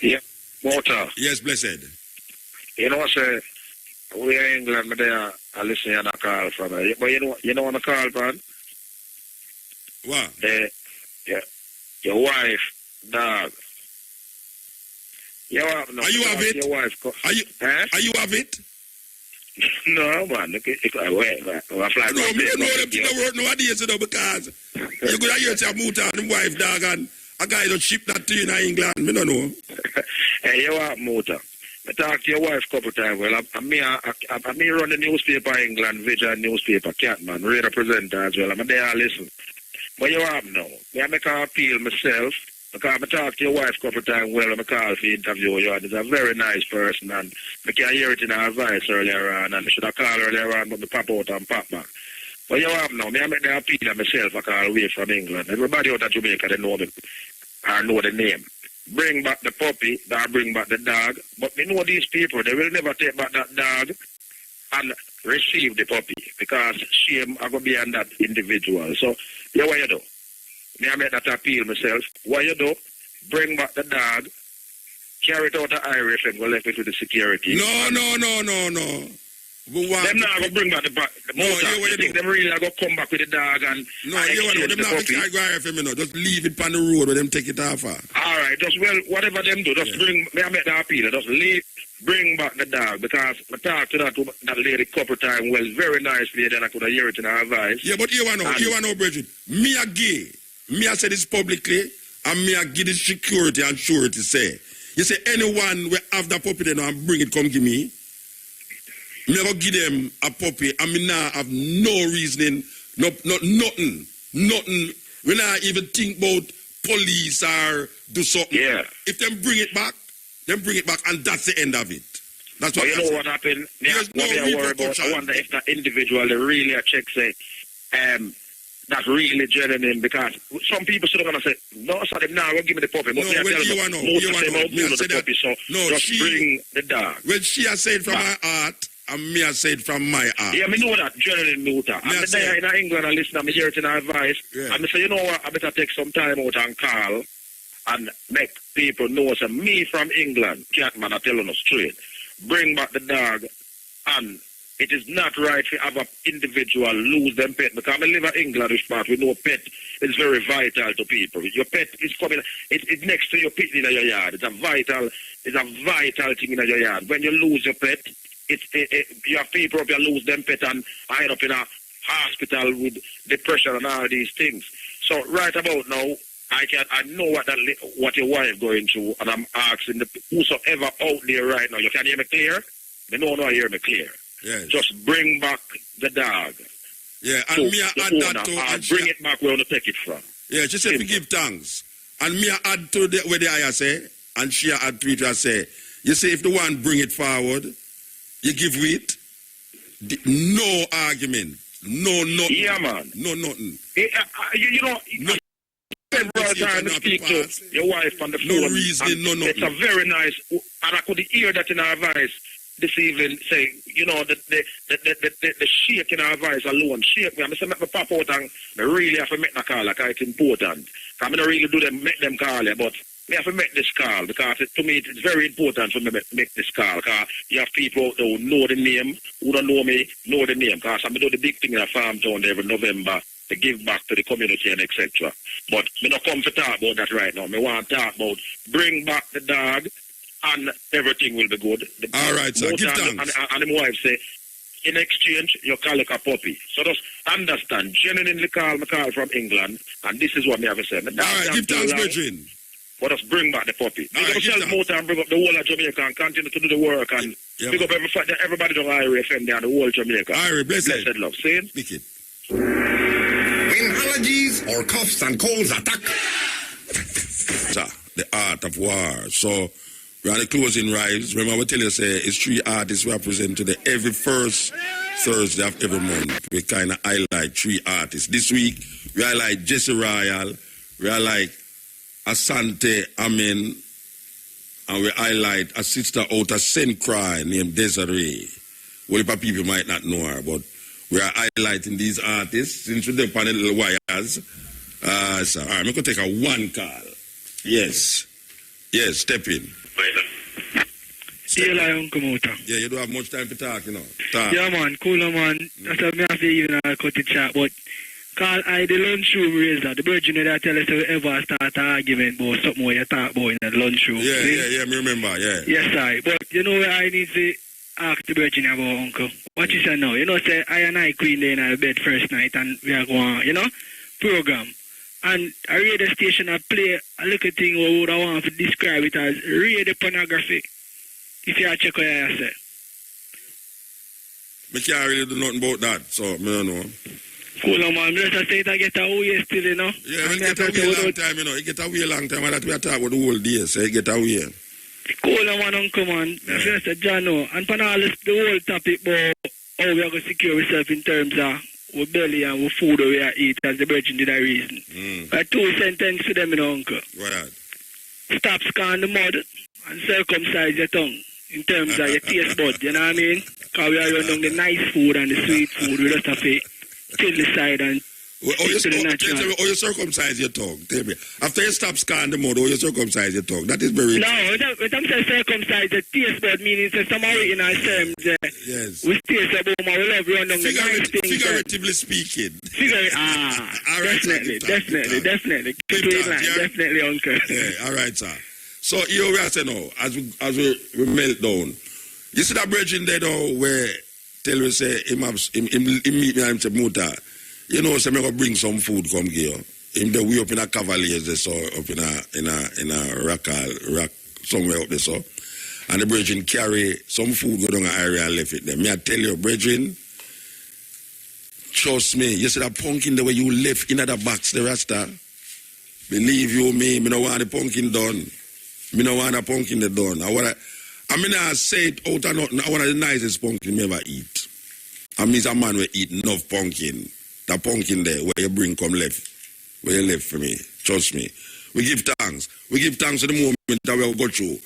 Yeah, water. Yes, blessed. You know, sir, we are in England, but I listen to a call from her. But you know what I call, man? What? Yeah, your wife, dog. You have, no, are you have it? Your wife, are you have it? No, man. Look, I fly. No, me don't know them things that work nowadays, you know, because you could have heard your Muta and wife, dog, and a guy don't ship that to you in England. Me don't know. Hey, you are Muta. I talked to your wife a couple of times. Well, I run the newspaper in England, Vision newspaper, Catman, radio presenter as well. I'm there to listen. But you have now. I make an appeal myself. Because I talked to your wife a couple of times, well, I call for interview you, and she's a very nice person, and I can hear it in her voice earlier on, and I should have called earlier on, but I pop out and pop back. But you have now, I make the appeal myself, I call away from England. Everybody out of Jamaica, they know me, or know the name. Bring back the puppy, or bring back the dog, but me know these people, they will never take back that dog and receive the puppy, because shame are going to be on that individual. So, yeah, what you do? I make that appeal myself. What you do? Bring back the dog, carry it out of Irish and go left it with the security. No. Them not going to bring back the motor. You think them really are going to come back with the dog and exchange the puppy? No, just leave it on the road where them take it off. All right, just whatever them do, just bring, I make the appeal, just leave, bring back the dog, because I talked to that lady a couple of times, well, very nicely, then I could have heard it in her voice. Yeah, but you want to know, Bridget, me a gay. Me I say this publicly, and me I give the security and surety say. You say anyone will have the puppy then and bring it, come give me. Me I go give them a puppy, and me now have no reasoning, nothing. We not even think about police or do something. Yeah. If them bring it back, and that's the end of it. That's but what you know what happened? There's no what I worry about, I wonder if that individual they really a check say, that's really genuine, because some people still gonna say, no, so them now give me the puppy. But No, well, you want to know. most of them out the puppy, so just bring the dog. Well, she has said from her heart, and me has said from my heart. Yeah, me know that, genuine Muta. I'm there in England and listen, I'm hear it in our advice. Yeah. And I say, you know what, I better take some time out and call and make people know, so me from England, Catman, I telling us straight, bring back the dog, and it is not right to have an individual lose them pet, because I live in England, which part we know pet is very vital to people. Your pet is coming, it's next to your pet in your yard. It's a vital thing in your yard. When you lose your pet, you have people up here lose them pet and end up in a hospital with depression and all these things. So right about now, I know what your wife going through, and I'm asking whosoever out there right now, you can hear me clear? Me no hear me clear. Yes. Just bring back the dog. Yeah, and me add that to... And bring it back where you take it from. Yeah, she said to give thanks. And me add to where the I say, and she add to it and say, you say if the one bring it forward, you give it, no argument. No, nothing. Yeah, man. No, nothing. You know... No. Several times to speak to your wife on the phone. No reason, no nothing. It's a very nice... And I could hear that in our voice this evening, say, you know, the shake in our voice alone, shake me. I say, make me pop out and I really have to make the call, like it's important. I don't really do them, make them call it, but I have to make this call, because to me it's very important for me to make this call, because you have people out there who know the name, who don't know me, know the name, because I'm doing the big thing in a farm town every November to give back to the community and etc. But me not come to talk about that right now. Me want to talk about bring back the dog, and everything will be good. All right, sir. Give thanks. And my wife say, in exchange, you call like a puppy. So just understand, genuinely call from England, and this is what me have to say. All right, give thanks, Bridging. But just bring back the puppy. All right, sell motor and bring up the whole of Jamaica and continue to do the work, and pick up everybody on Irie FM down the whole Jamaica. Irie, blessed love. See it? Wicked. When allergies or coughs and colds attack. The art of war. So, we're on the closing rides. Remember, I tell you, say, it's 3 artists we are present today. Every first Thursday of every month, we kind of highlight 3 artists. This week, we highlight Jesse Royal, we highlight Asante Amin, and we highlight a sister out of St. Croix named Desiree. Well, people might not know her, but we are highlighting these artists since we're on the little wires. So, all right, I'm going to take a 1 call. Yes. Yes, step in. Yeah, Uncle Mota. Yeah, you don't have much time to talk, you know. Talk. Yeah, man, cool, man. That's what I have to even cut the chat, but call I the lunchroom raiser. The virgin that tell us if ever start an argument about something where you talk about in the lunchroom. Yeah, me remember, yeah. Yes, I. But you know where I need to ask the virgin about, Uncle? What you say now? You know, say I and I queen there in our bed first night and we are going, you know, program. And a radio station I play a little thing where would I want to describe it as radio pornography. If you check what I say. I can't really do nothing about that, so I don't know. Cool, man. Just say it I get away still, you know. Yeah, it get away long time, you know. It get away long time, and that we are talking about the whole day, so it get away. Cool, man, Uncle, man. Yeah. Just John, and for all this, the whole topic about how we are going to secure ourselves in terms of our belly and our food we are eat, as the virgin did a reason. But 2 sentences for them, you know, Uncle. What? Stop scorn the mud and circumcise your tongue in terms of your taste bud, you know what I mean? Because we are running the nice food and the sweet food, we just have to kill the side and stick to the natural. Or you circumcise your tongue, tell me. After you stop scorn the mud, or you circumcise your tongue. That is very... No, when I'm saying circumcise the taste bud, meaning say somebody in our terms, yes. We taste about we love run down the nice things. Figuratively speaking. All right, definitely. Definitely, Uncle. Yeah, all right, sir. So here we are saying now, as we melt down. You see that bridging there now where tell me say him meet me and him say Muta, you know, say me go bring some food come here. Him the way up in a Cavaliers they saw up in a rock somewhere up there so. And the bridging carry some food go down the area and left it there. Me I tell you, bridging, trust me, you see that pumpkin the way you left in the box the Rasta. Believe you me don't want the pumpkin done. Me no want a pumpkin the done. I mean, I say it out and out, one of the nicest pumpkin you ever eat. I mean, a man will eat enough pumpkin. That pumpkin there, where you bring come left. Where you left for me. Trust me. We give thanks. We give thanks to the moment that we'll go through.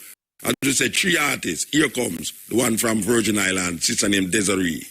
I just say 3 artists. Here comes the one from Virgin Islands, sister named Desiree.